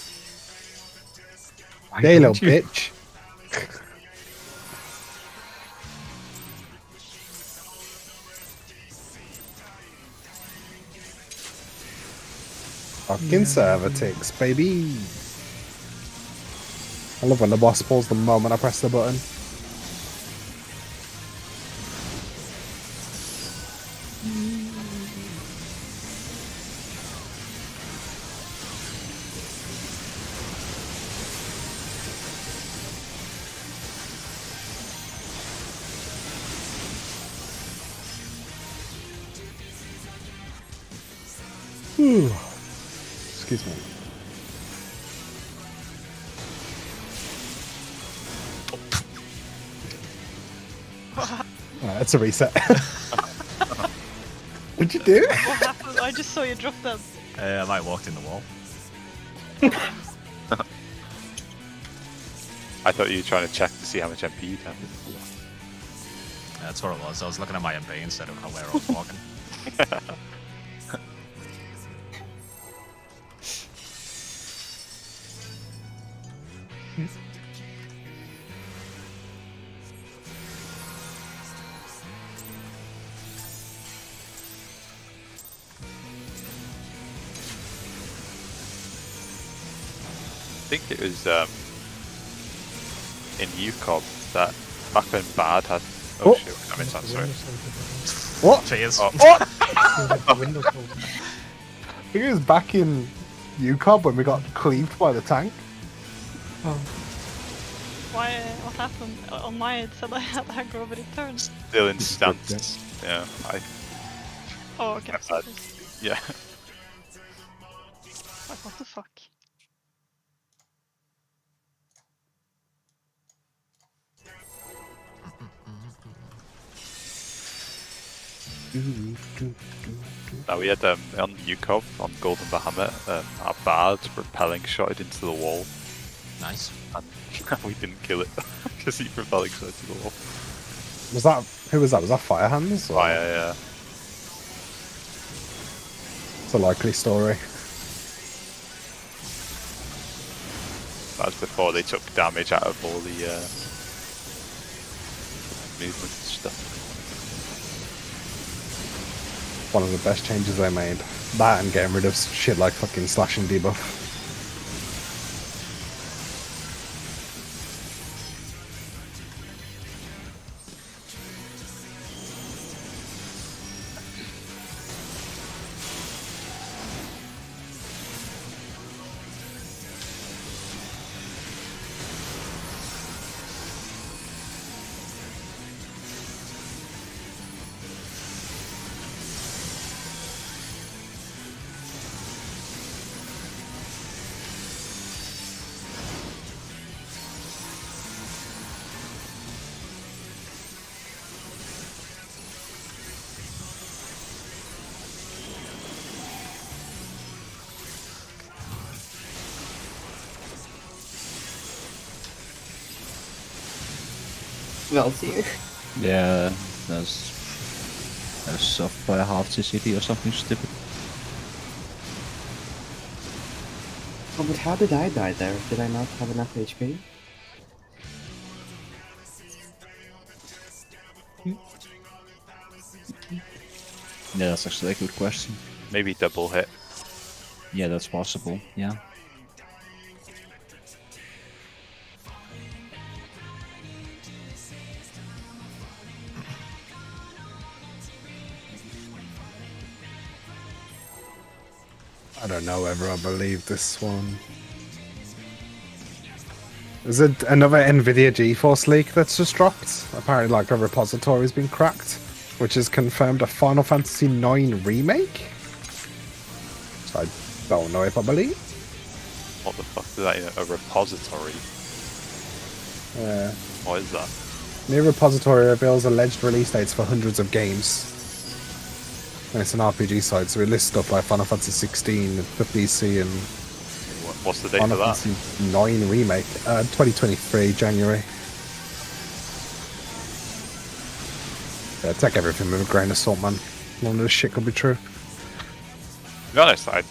Why Hey, little don't you? bitch. Fucking server ticks, baby. I love when the boss pulls the moment I press the button. Whew. Excuse me. Alright, that's a reset. What'd you do? What happened? I just saw you drop that. I might have walked in the wall. I thought you were trying to check to see how much MP you had. That's what it was. I was looking at my MP instead of where I was walking. I think it was in UCOB that back when Bad had. Oh. Shit, I mean, sorry. What? Cheers. Oh. What? I think it was back in UCOB when we got cleaved by the tank. Why? What happened? On my it said I had aggro, but it turned. Still in stance. Yeah, Oh, okay. yeah. Like, what the fuck? Now we had on UCOB on Golden Bahamut, our Bard repelling shotted into the wall. Nice. And we didn't kill it because he repelling shot into the wall. Was that who was that? Was that Firehands? Or? Fire, yeah. It's a likely story. That was before they took damage out of all the movement and stuff. One of the best changes they made. That and getting rid of shit like fucking slash and debuff. Well, see. Yeah, that's off by half the city or something stupid. Oh, but how did I die there? Did I not have enough HP? Yeah, that's actually a good question. Maybe double hit. Yeah, that's possible. Yeah. I don't know whether I believe this one. Is it another NVIDIA GeForce leak that's just dropped? Apparently, like, a repository's been cracked, which has confirmed a Final Fantasy IX remake? So I don't know if I believe. What the fuck is that? A repository? Yeah. What is that? New repository reveals alleged release dates for hundreds of games. And it's an RPG site, so it lists stuff like Final Fantasy 16 for PC and What's the date Final for that? Fantasy 9 remake, 2023 January. Yeah, take everything with a grain of salt, man. None of this shit could be true. To be honest, I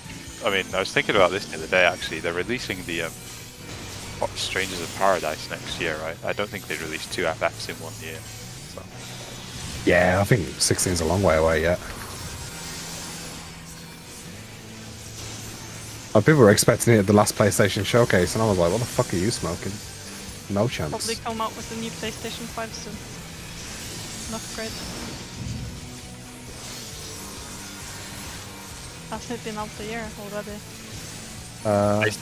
mean, I was thinking about this the other day. Actually, they're releasing the Strangers of Paradise next year, right? I don't think they'd release 2 FFs in 1 year. So. Yeah, I think 16's a long way away yet. People were expecting it at the last PlayStation showcase, and I was like, what the fuck are you smoking? No chance. Probably come out with a new PlayStation 5 soon. An upgrade. Hasn't it been out a year already?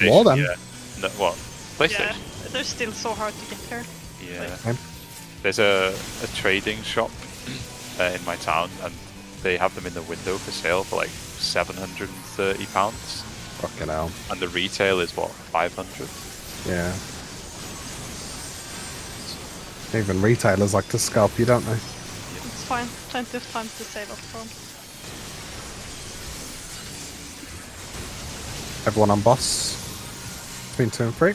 More than. Yeah. No, what? PlayStation? Yeah, they're still so hard to get here. Yeah. Like, There's a trading shop in my town, and they have them in the window for sale for like £730. fucking hell. And the retail is what, 500? Yeah. Even retailers like to scalp you, don't they? It's fine. Plenty of time to save up from. Everyone on boss. Between 2 and 3.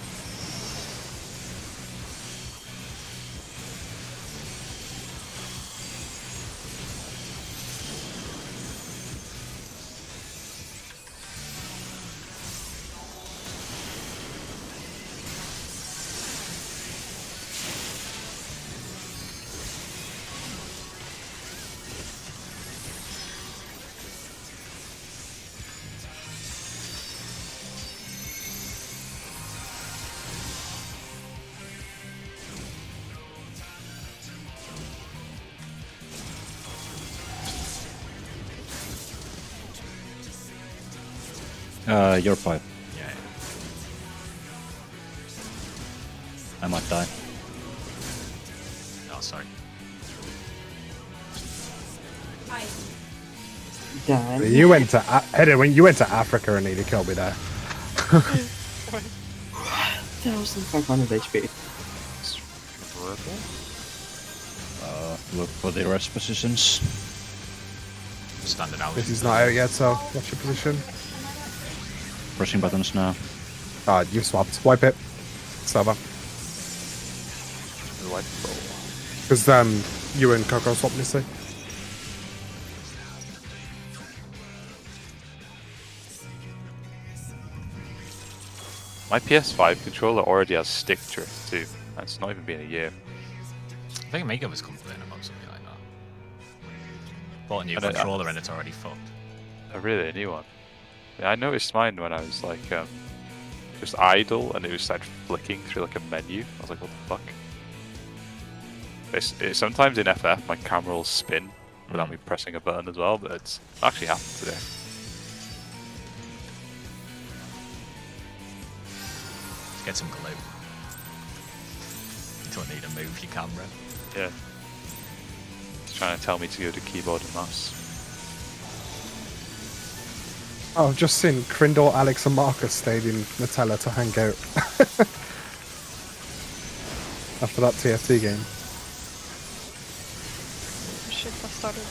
Your 5. Yeah. I might die. Oh, sorry. Hi. You went to Heather, when you went to Africa and nearly killed me there. 1,500 HP. Look for the rest positions. Standing out. This is not out yet, so what's your position? Pressing buttons now. Ah, you swapped. Wipe it. It's over. Because you and Coco swapped, you see. My PS5 controller already has stick drift too. It's not even been a year. I think Mega was complaining about something like that. Bought a new And controller and it's already fucked. Oh, really? A new one? Yeah, I noticed mine when I was like just idle and it was started flicking through like a menu. I was like, what the fuck? Sometimes in FF my camera will spin without me pressing a button as well, but it's actually happened today. Let's get some glue. You don't need to move your camera. Yeah. It's trying to tell me to go to keyboard and mouse. Oh, I've just seen Crindle, Alex, and Marcus stayed in Nutella to hang out. After that TFT game. Shit, I started.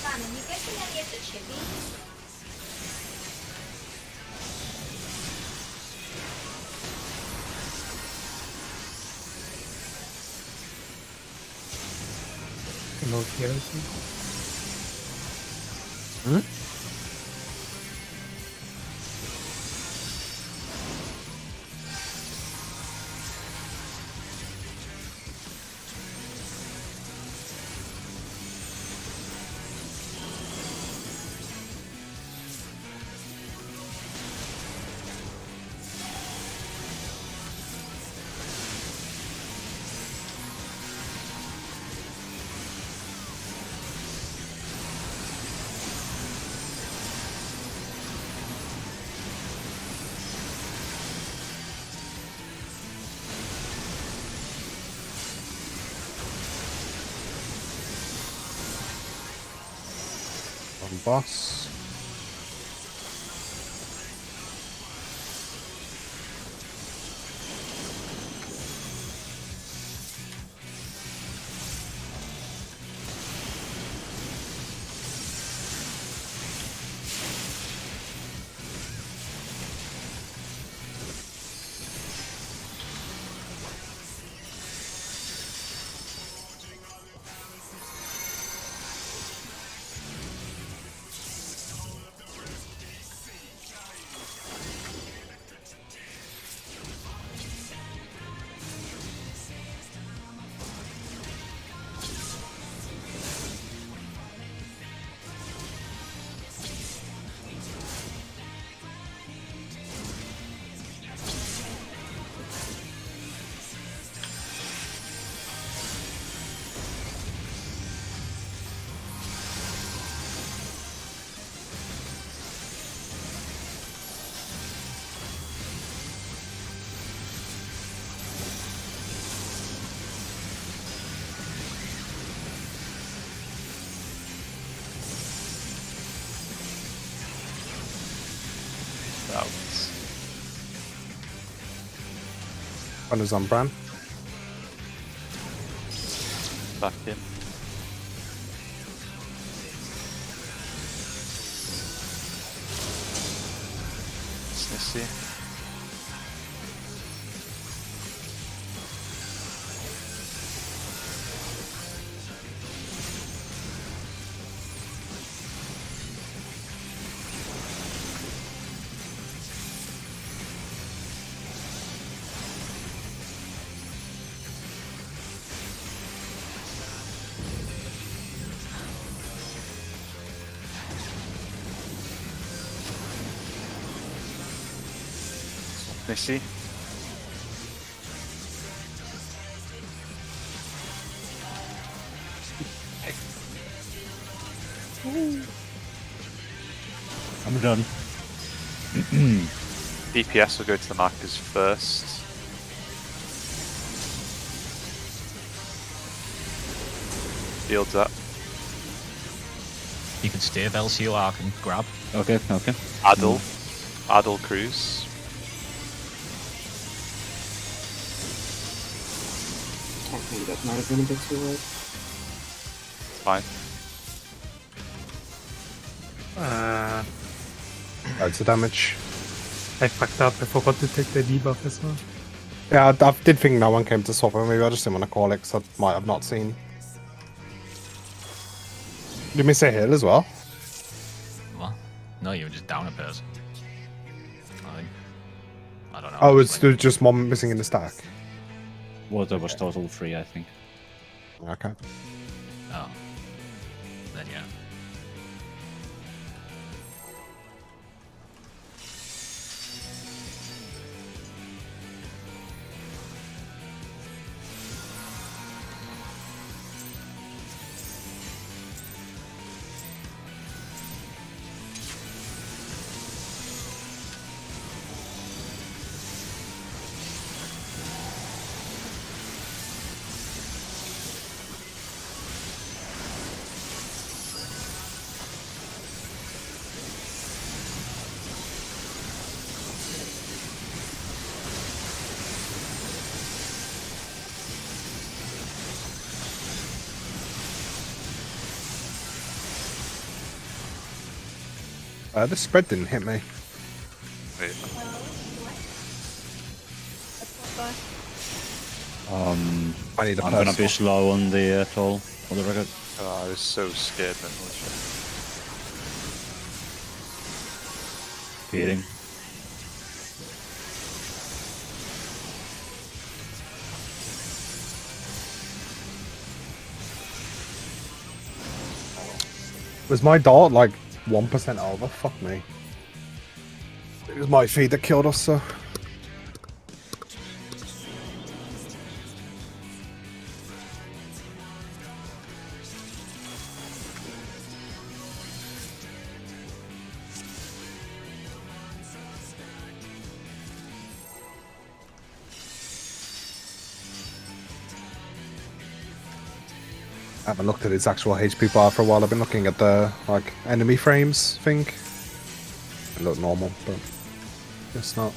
Dan, are you getting any of the chippies? Hmm? Boss. One is on Bran. Back in. Snissy. Missy. I'm done. DPS will go to the markers first. Fields up. You can stay Velseal, I can grab. Okay, okay. Adel Cruz. I think that might have been a bit too late. Fine. Loads of damage. I fucked up. I forgot to take the debuff as well. Yeah, I did think no one came to swap it. Maybe I just didn't want to call it because I might have not seen. Did you miss a heal as well? What? No, you were just down a person. I don't know. Oh, it's there's just one missing in the stack. Well, there was total 3, I think. Okay. Oh. Then yeah. The spread didn't hit me. Wait. I need a I'm gonna be personal. slow on the toll for the record. Oh, I was so scared then. Feeding. Was my dart like 1% over? Fuck me. It was my feed that killed us, so. I haven't looked at its actual HP bar for a while. I've been looking at the like enemy frames thing. It looked normal, but guess not.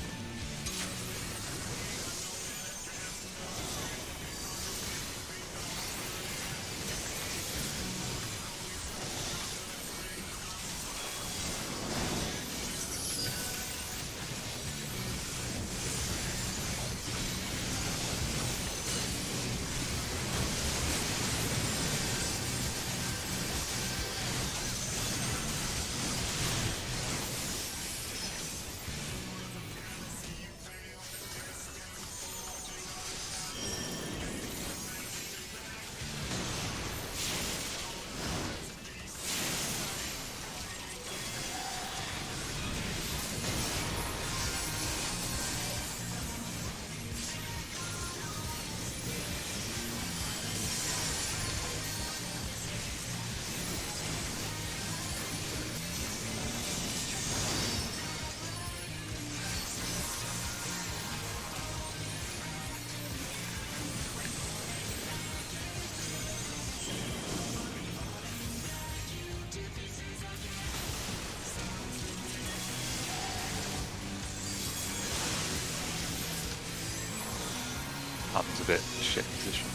Happens a bit shit position.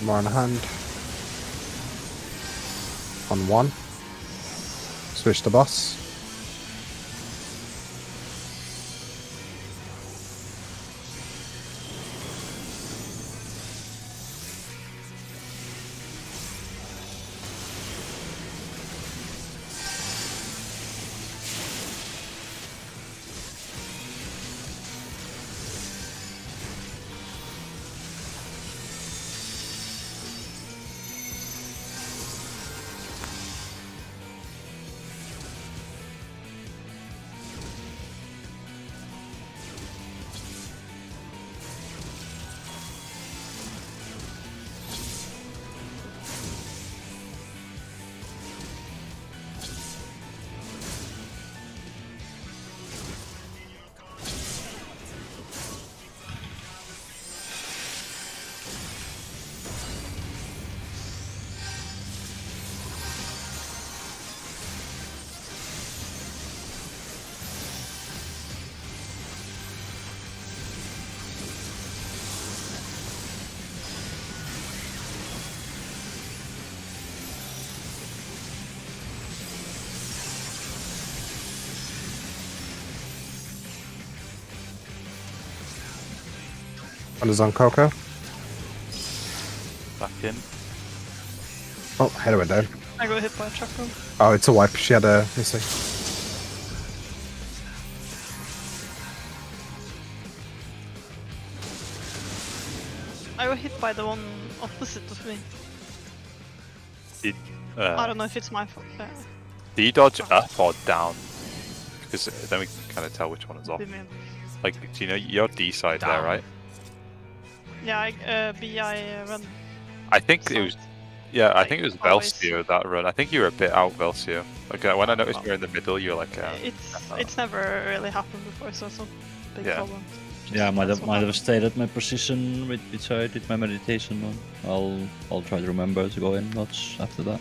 More on hand. On one. Switch the boss. On his own Coco. Back in. Oh, header went down. I got hit by a truck. Oh, it's a wipe. She had a missing. I got hit by the one opposite of me. Did, I don't know if it's my fault. do you dodge up or down? Because then we can kind of tell which one is off. Like, do you know your D side Down. there, right? Yeah, I run. I think it was. Yeah, I Like, think it was always. Velsio that run. I think you were a bit out Velsio. Like when I noticed you were in the middle, you're like. It's never really happened before, so it's not a big Yeah. problem. Yeah, I might that's have what stayed at my position which I did my meditation on. I'll try to remember to go in much after that.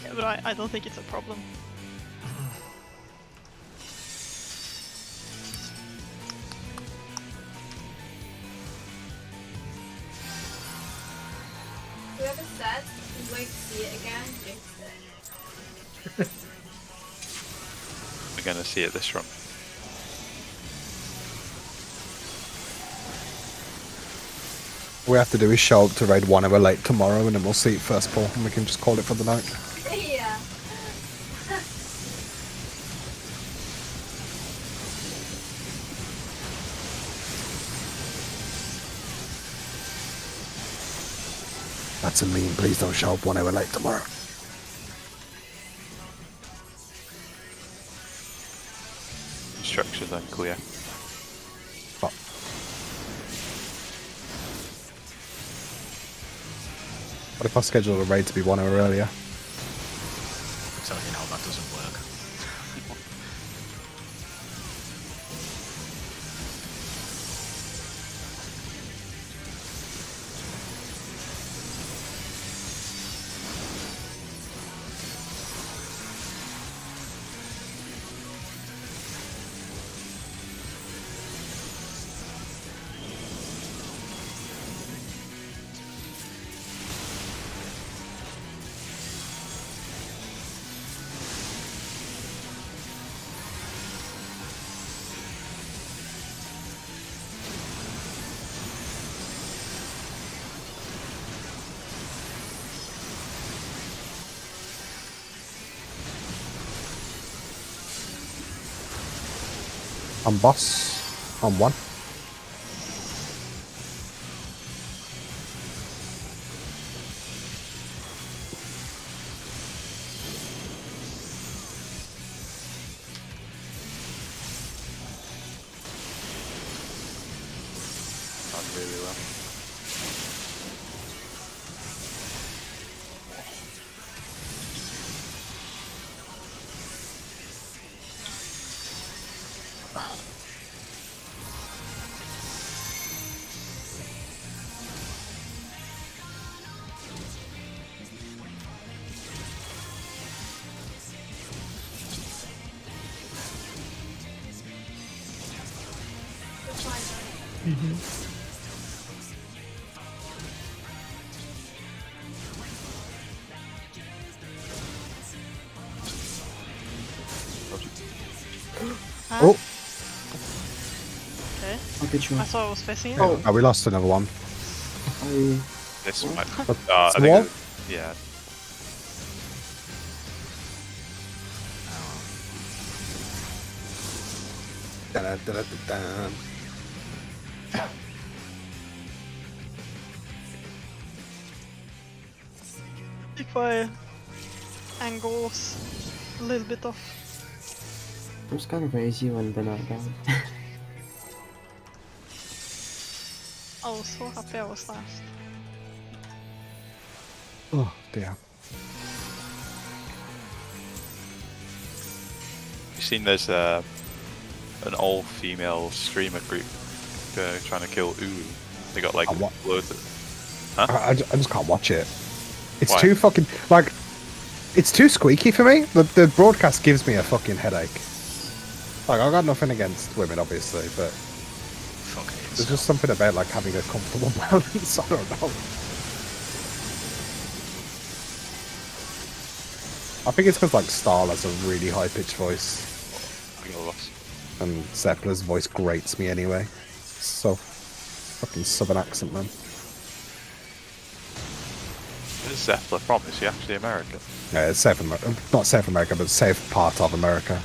Yeah, but I don't think it's a problem. Whoever said we won't see it again, jinxed it. We're gonna see it this run. All we have to do is show up to raid 1 hour late tomorrow, and then we'll see it first pull, and we can just call it for the night. Yeah. That's a meme. Please don't show up 1 hour late tomorrow. Instructions unclear. Oh. What if I schedule a raid to be 1 hour earlier? So you know that doesn't work. I'm boss. I'm 1. Done really well. Oh! Okay. How did you? I saw I was facing it. Oh, we lost another one. This might. What? I think Small? yeah. Da-da-da-da-da. If my angle was a little bit off. I was gonna raise you and then I died. I was so happy I was last. Oh, dear. You seen there's an all-female streamer group trying to kill Uru. They got like what? loads of. Huh? I just can't watch it. It's Why? too fucking like. It's too squeaky for me. The broadcast gives me a fucking headache. Like I got nothing against women, obviously, but there's just something about like having a comfortable balance. I don't know. I think it's because like Stahl has a really high pitched voice, I got lost. and Zeppler's voice grates me anyway. So Fucking southern accent, man. Where's Zephyr from? Is he actually American? Yeah, it's South America. Not South America, but South part of America.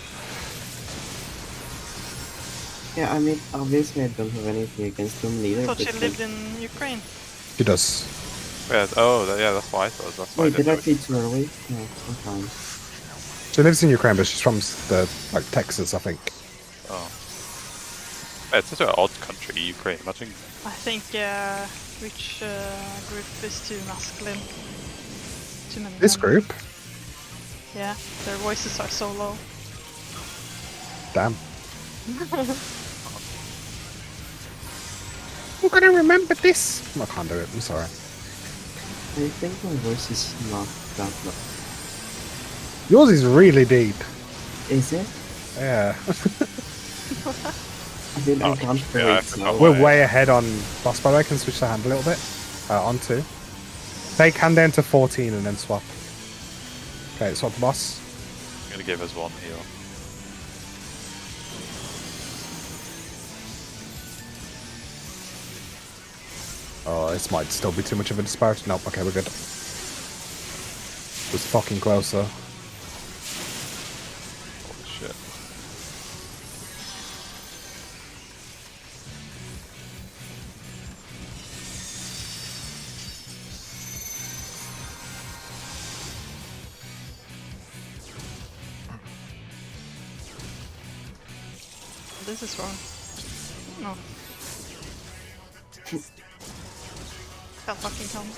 Yeah, I mean, obviously I don't have anything against him neither. I thought she but lived in Ukraine. He does. Yeah, yeah, that's why I thought. That's why Wait, did I know feed too early? No, I'm fine. She lives in Ukraine, but she's from like Texas, I think. Oh. Yeah, it's such an odd country, Ukraine. Imagine. I think which group is too masculine. Too many This men. group? Yeah, their voices are so low. Damn. I'm gonna remember this. I can't do it. I'm sorry. I think my voice is not that low. Yours is really deep. Is it? Yeah. I mean, I can't play yeah, it slow. We're way ahead on boss, by the way. I can switch the hand a little bit. On 2. Take hand down to 14 and then swap. Okay, swap the boss. I'm gonna give us one heal. Oh, this might still be too much of a disparity. Nope, okay, we're good. Was fucking close though. Holy shit. This is wrong. No. Can't fucking come.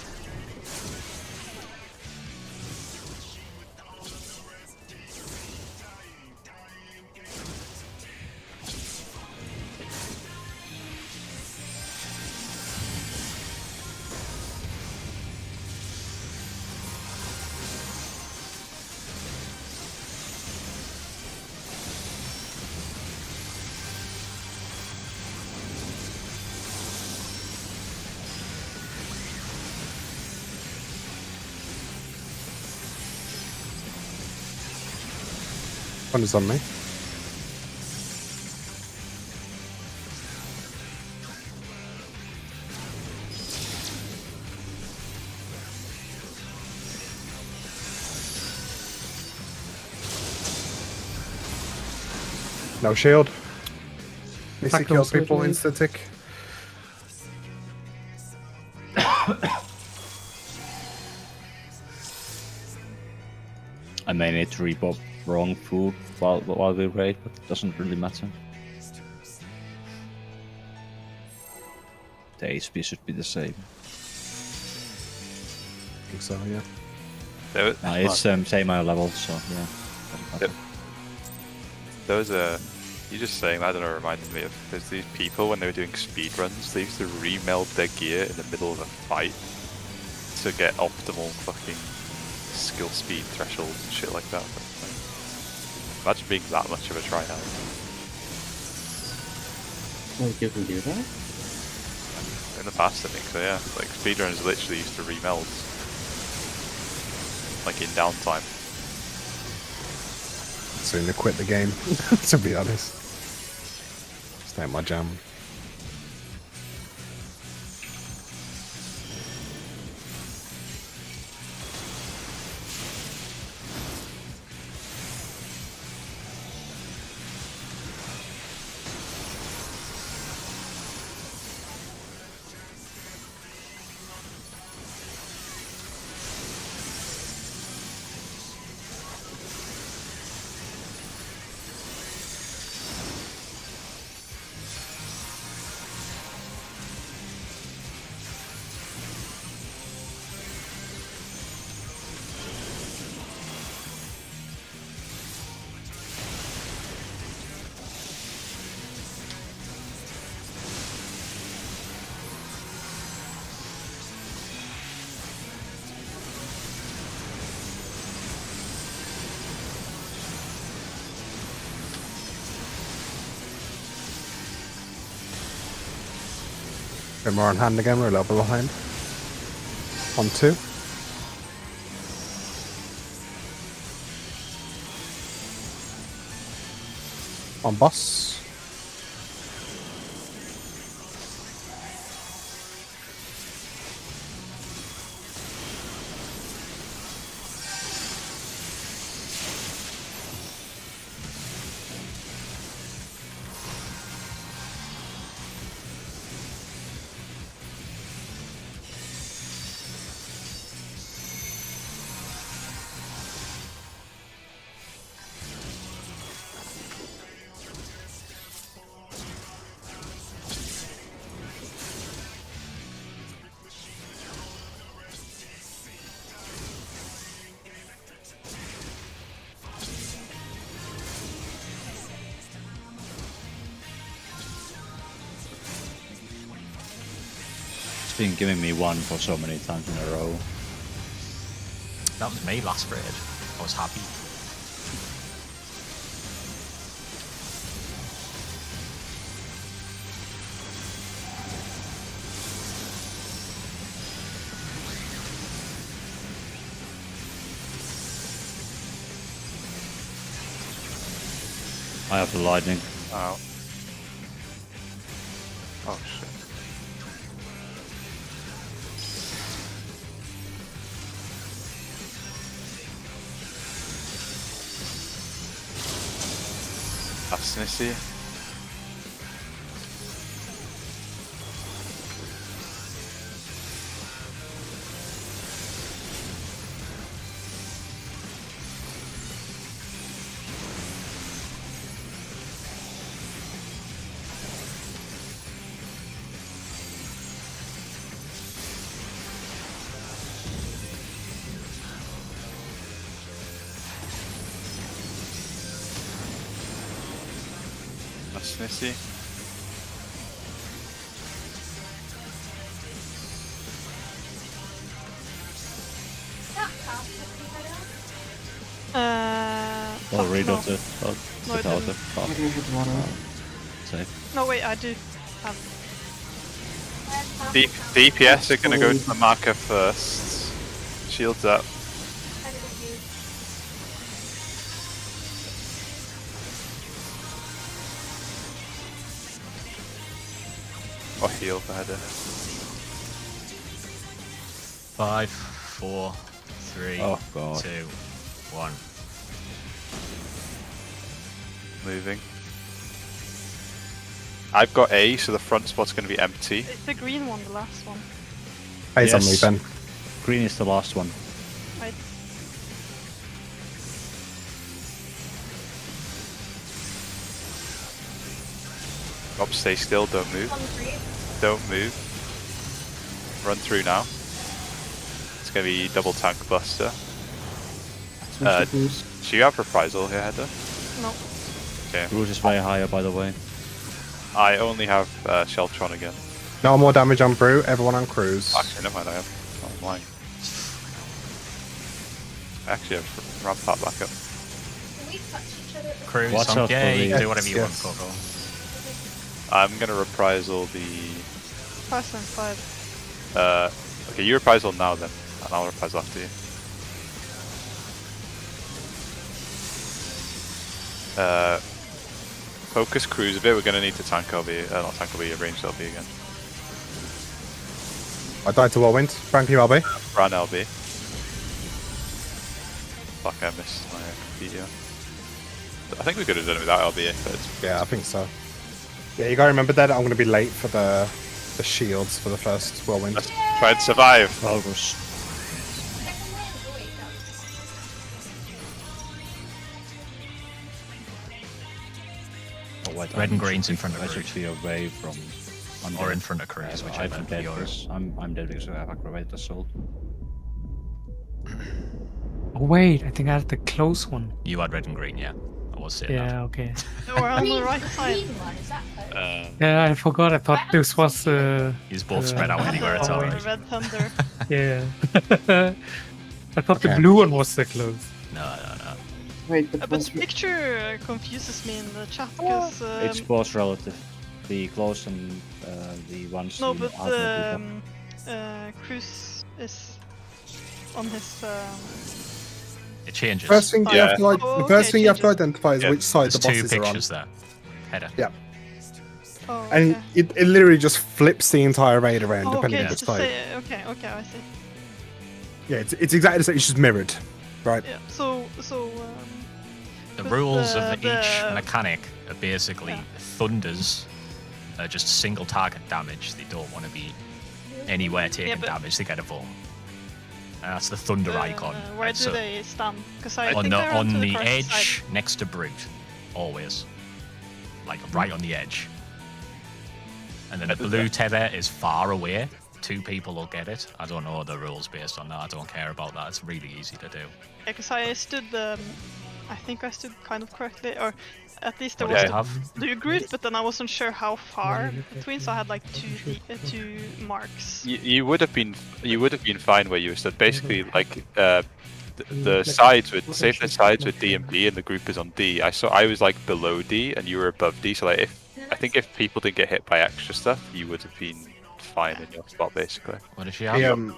One is on me. No shield. Basically kills people insta-tick. I may need to repop wrong food while we raid, but it doesn't really matter. The HP should be the same. I think so, yeah. It's same level, so yeah. Yep. There was a... You just saying that, I don't know, reminded me of... There's these people, when they were doing speedruns, they used to remeld their gear in the middle of a fight to get optimal fucking skill speed thresholds and shit like that. But, like, imagine being that much of a tryhard. Like, you can do that? In the past, I think so, yeah. Like, speedrunners literally used to remeld. Like, in downtime. Soon to quit the game, to be honest. Just ain't my jam. Bit more on hand again, we're a little bit behind. On 2. On boss. been giving me one for so many times in a row. That was me last raid. I was happy. I have the lightning. Oh. Oh shit. Obstinacy. Obstinacy. Oh, read no. out the No, I without didn't. the fuck. Safe. No, wait, I do have. DPS are gonna go to the marker first. Shields up. Or heal for header. 5, 4, 3, Oh, God. 2, 1. Moving. I've got A, so the front spot's going to be empty. It's the green one, the last one. A's on me, Yes. Ben. Green is the last one. Right. Rob, stay still, don't move. Don't move. Run through now. It's going to be double tank buster. Do you have reprisal here, Heather? No. Okay. Bruce is way higher, by the way. I only have Sheltron again. No more damage on Brew, everyone on cruise. Actually, never mind, I have. Oh, I'm lying. Actually, I have Rampart back up. Can we touch each other? Cruise Watch on out for gay, the- do whatever you Yes. want, Coco. I'm going to reprisal the... 5.5. okay, you reprisal now then, and I'll reprisal after you. Focus cruise a bit, we're going to need to tank LB, not tank LB, range LB again. I died to Whirlwind. Frank LB. Ran LB. Fuck, I missed my video. I think we could have done it without LB, but Yeah, I think so. Yeah, you gotta remember that I'm gonna be late for the shields for the first Whirlwind. let's try and survive. August. Oh, wait, Red and green's in front of I should Cruise. be away from... Or in front of Cruise, I'm whichever. dead Yours. because I'm dead because I have activated assault. Oh, wait, I think I had the close one. You had red and green, yeah. I was saying Yeah, okay. We're on the right side. Green one, is that close? Yeah, I forgot. I thought this was. He's both spread out anywhere, it's The alright. Red Thunder. Yeah. I thought the blue one was the close. No, no, no. Wait, but But was the picture confuses me in the chat because. It's both relative. The close and the ones... No, in but alpha Cruz is on his. It changes. First thing you Yeah. have to like, Oh, the first okay, thing you have to changes. identify is Yeah. which side There's the two bosses are on. pictures there. Header. Yeah, Oh, and okay. it literally just flips the entire raid around Oh, depending okay, on it's which the side. same. Okay, I see. Yeah, it's exactly the same. It's just mirrored, right? Yeah. So. The But rules of each the- mechanic are basically Yeah. thunders are just single target damage. They don't want to be anywhere taking but- damage. They get a vote. And that's the thunder icon. Where And do so they stand? Because I on think the they're on to the correct edge side. next to brute, always, like right on the edge. And then the blue tether is far away. 2 people will get it. I don't know the rules based on that. I don't care about that. It's really easy to do. Yeah, because I stood I think I stood kind of correctly, or at least there What was did you the have? blue group, but then I wasn't sure how far between, so I had like two marks. You would have been fine where you stood. Basically, like the sides would say if the sides were D and B and the group is on D. I was like below D and you were above D. So like I think if people didn't get hit by extra stuff, you would have been fine in your spot basically. What did she have?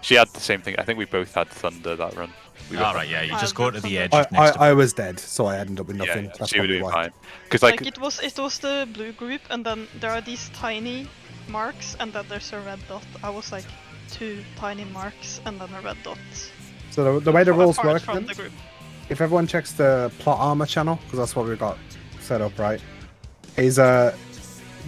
She had the same thing. I think we both had Thunder that run. Alright, yeah, you just go to the edge I was dead, so I ended up with nothing. Yeah, That's she would probably have been why. fine. Because like it was the blue group, and then there are these tiny marks, and then there's a red dot. I was like 2 tiny marks and then a red dot. So the way the rules apart work, from then, the group. if everyone checks the plot armor channel, because that's what we've got set up, right, is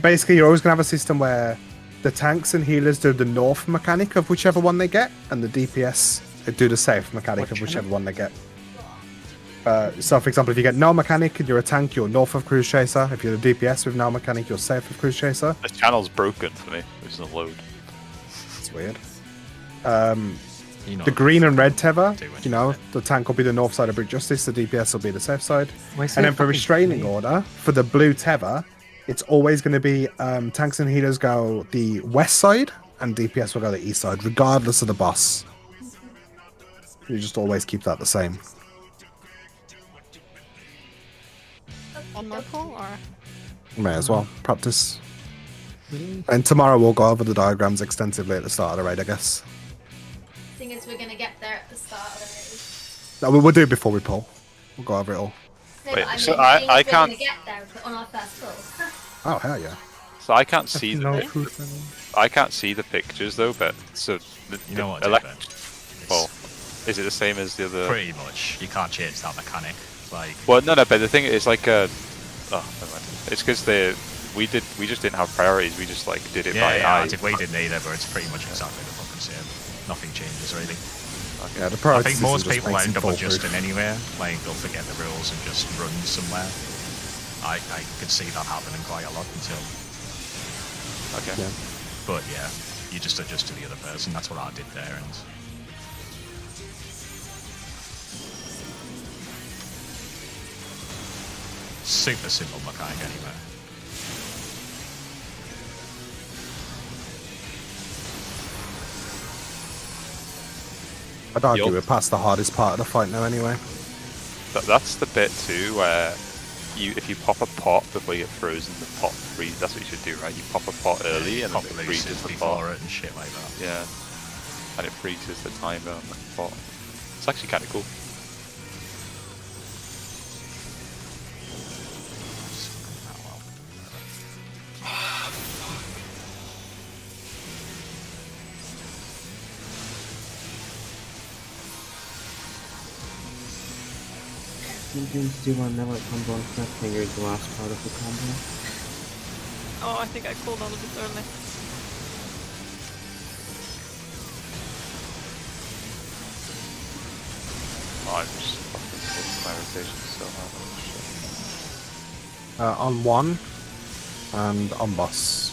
basically you're always going to have a system where the tanks and healers do the north mechanic of whichever one they get, and the DPS do the south mechanic of whichever one they get. So, for example, if you get no mechanic and you're a tank, you're north of Cruise Chaser. If you're the DPS with no mechanic, you're south of Cruise Chaser. the channel's broken for me. It doesn't load. It's weird. You know, The green and red tether, you know, the tank will be the north side of Brute Justice, the DPS will be the south side. And then for restraining order, for the blue tether, it's always going to be tanks and healers go the west side, and DPS will go the east side, regardless of the boss. You just always keep that the same. On Merkel, or? May as well. Practice. And tomorrow we'll go over the diagrams extensively at the start of the raid, I guess. Thing is, we're gonna get there at the start of the raid. No, we'll do it before we pull. We'll go over it all. No, Wait, but I mean, so the I thing is, we're can't- gonna get there on our first pull. Oh, hell yeah. So I can't see No the food. I can't see the pictures though. But so You know what, David? well, is it the same as the other? Pretty much. You can't change that mechanic. Like, Well, no, but the thing is like oh, never mind. It's because we just didn't have priorities. We just like did it by eye. we didn't either, but it's pretty much exactly the fucking same. Nothing changes really. Yeah, the I priority think system most just people makes end it up foolproof. adjusting anyway. Like they'll forget the rules and just run somewhere. I could see that happening quite a lot until. Okay. Yeah. But yeah, you just adjust to the other person. That's what I did there, and super simple mechanic anyway. I'd argue Yup. we're past the hardest part of the fight now anyway. That's the bit too where if you pop a pot before you get frozen, the pot freezes. That's what you should do, right? You pop a pot early and then it Pop freezes releases the before pot. it and shit like that. Yeah, and it freezes the timer on the pot. It's actually kind of cool. I'm going to do one melee combo on Flat Finger, the last part of the combo. Oh, I think I cooled down a bit early. Oh, I'm just fucking hitting my rotation so hard. On one, and on boss.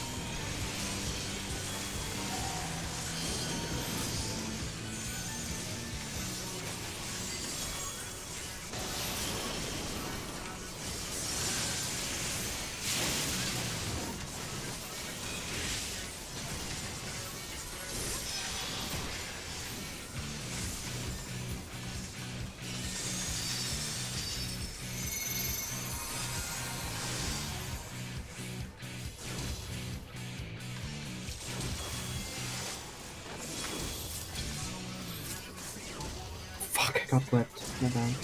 Fuck, I got whipped. My bad.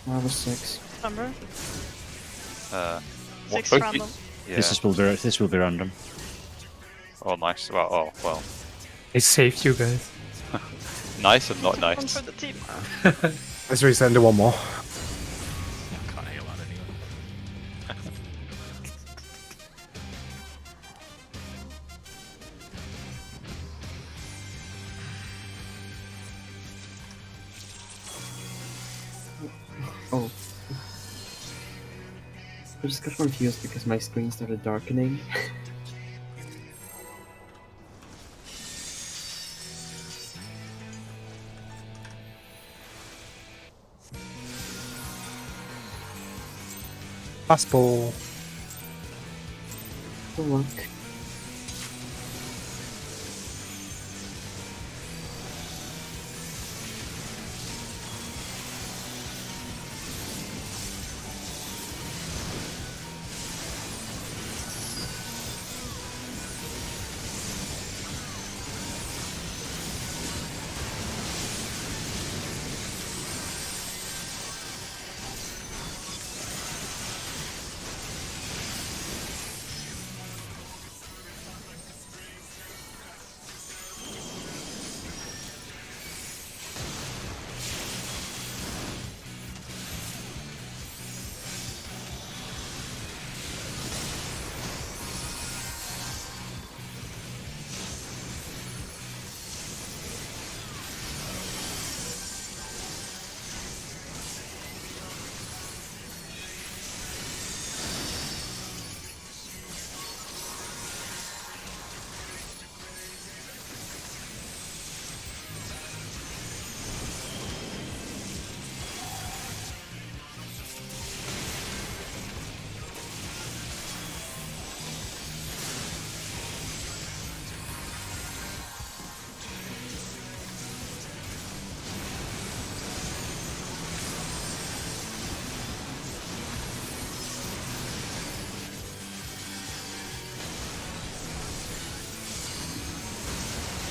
I was 6. Remember? What, 6 both random. Yeah. This will be random. Oh, nice. Well, well. I saved you guys. Nice and not One nice. for the team. Let's resend it one more. I can't heal that anyway. Oh. I just got confused because my screen started darkening. Fastball. Good luck.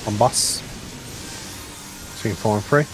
On boss. Between 4 and 3.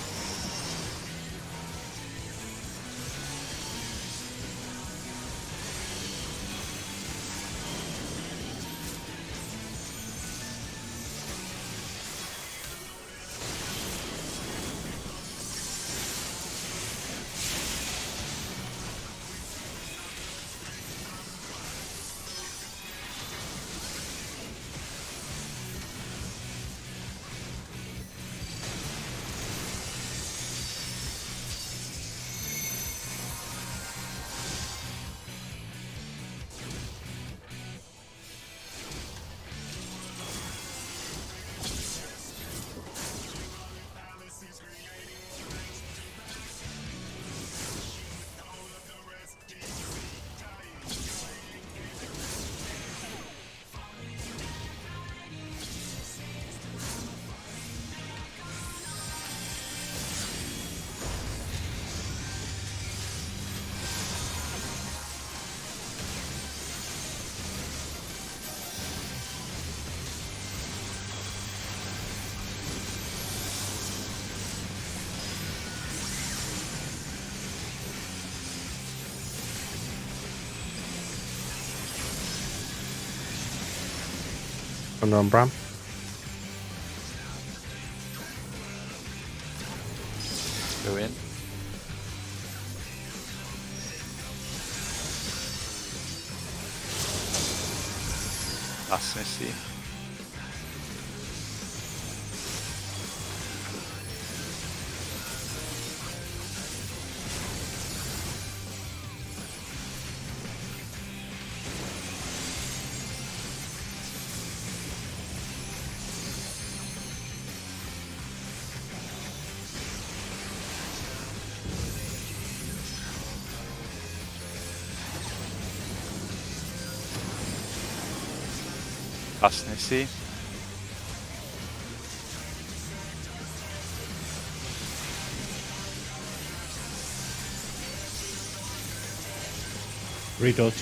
Under on Bram. Go in. That's messy. That's messy. Redodge.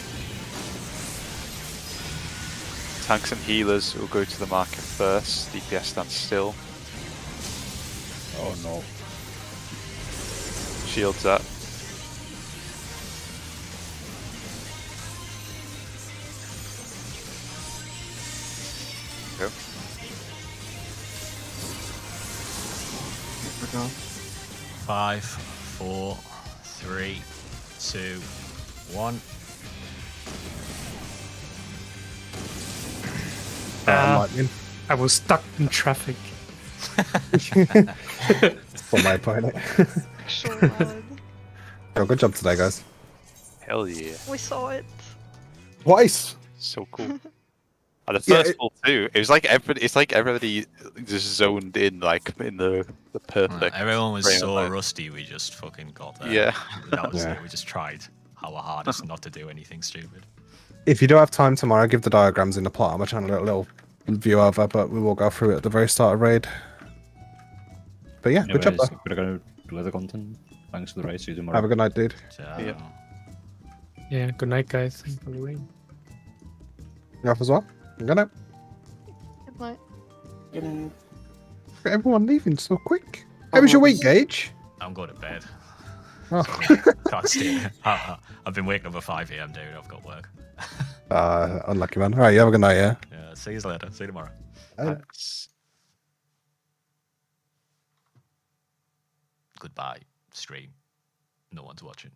Tanks and healers will go to the market first. DPS stands still. Oh no. Shields up. Go. 5, 4, 3, 2, 1. Lightning. I was stuck in traffic. For my opponent. So loud. Oh, good job today, guys. Hell yeah. We saw it. Twice. So cool. And the first pull too. It's like everybody just zoned in, like in the perfect. Everyone was frame of so mind. rusty. We just fucking got there. Yeah. That was Yeah. it. We just tried our hardest not to do anything stupid. If you do have time tomorrow, give the diagrams in the plot. I'm trying to do a little view over, but we will go through it at the very start of raid. But yeah, good job, though. We're gonna do the content. Thanks for the raid. See you tomorrow. Have a good night, dude. Ciao. Yeah, good night, guys. Thanks for the raid. You off as well? Good night. Good night. Good night. Everyone leaving so quick. How was your week, Gage? I'm going to bed. Oh. Can't stay. I've been waking up at 5 AM, dude. I've got work. Unlucky man. Alright, you have a good night, yeah? Yeah, see you later. See you tomorrow. Goodbye, stream. No one's watching.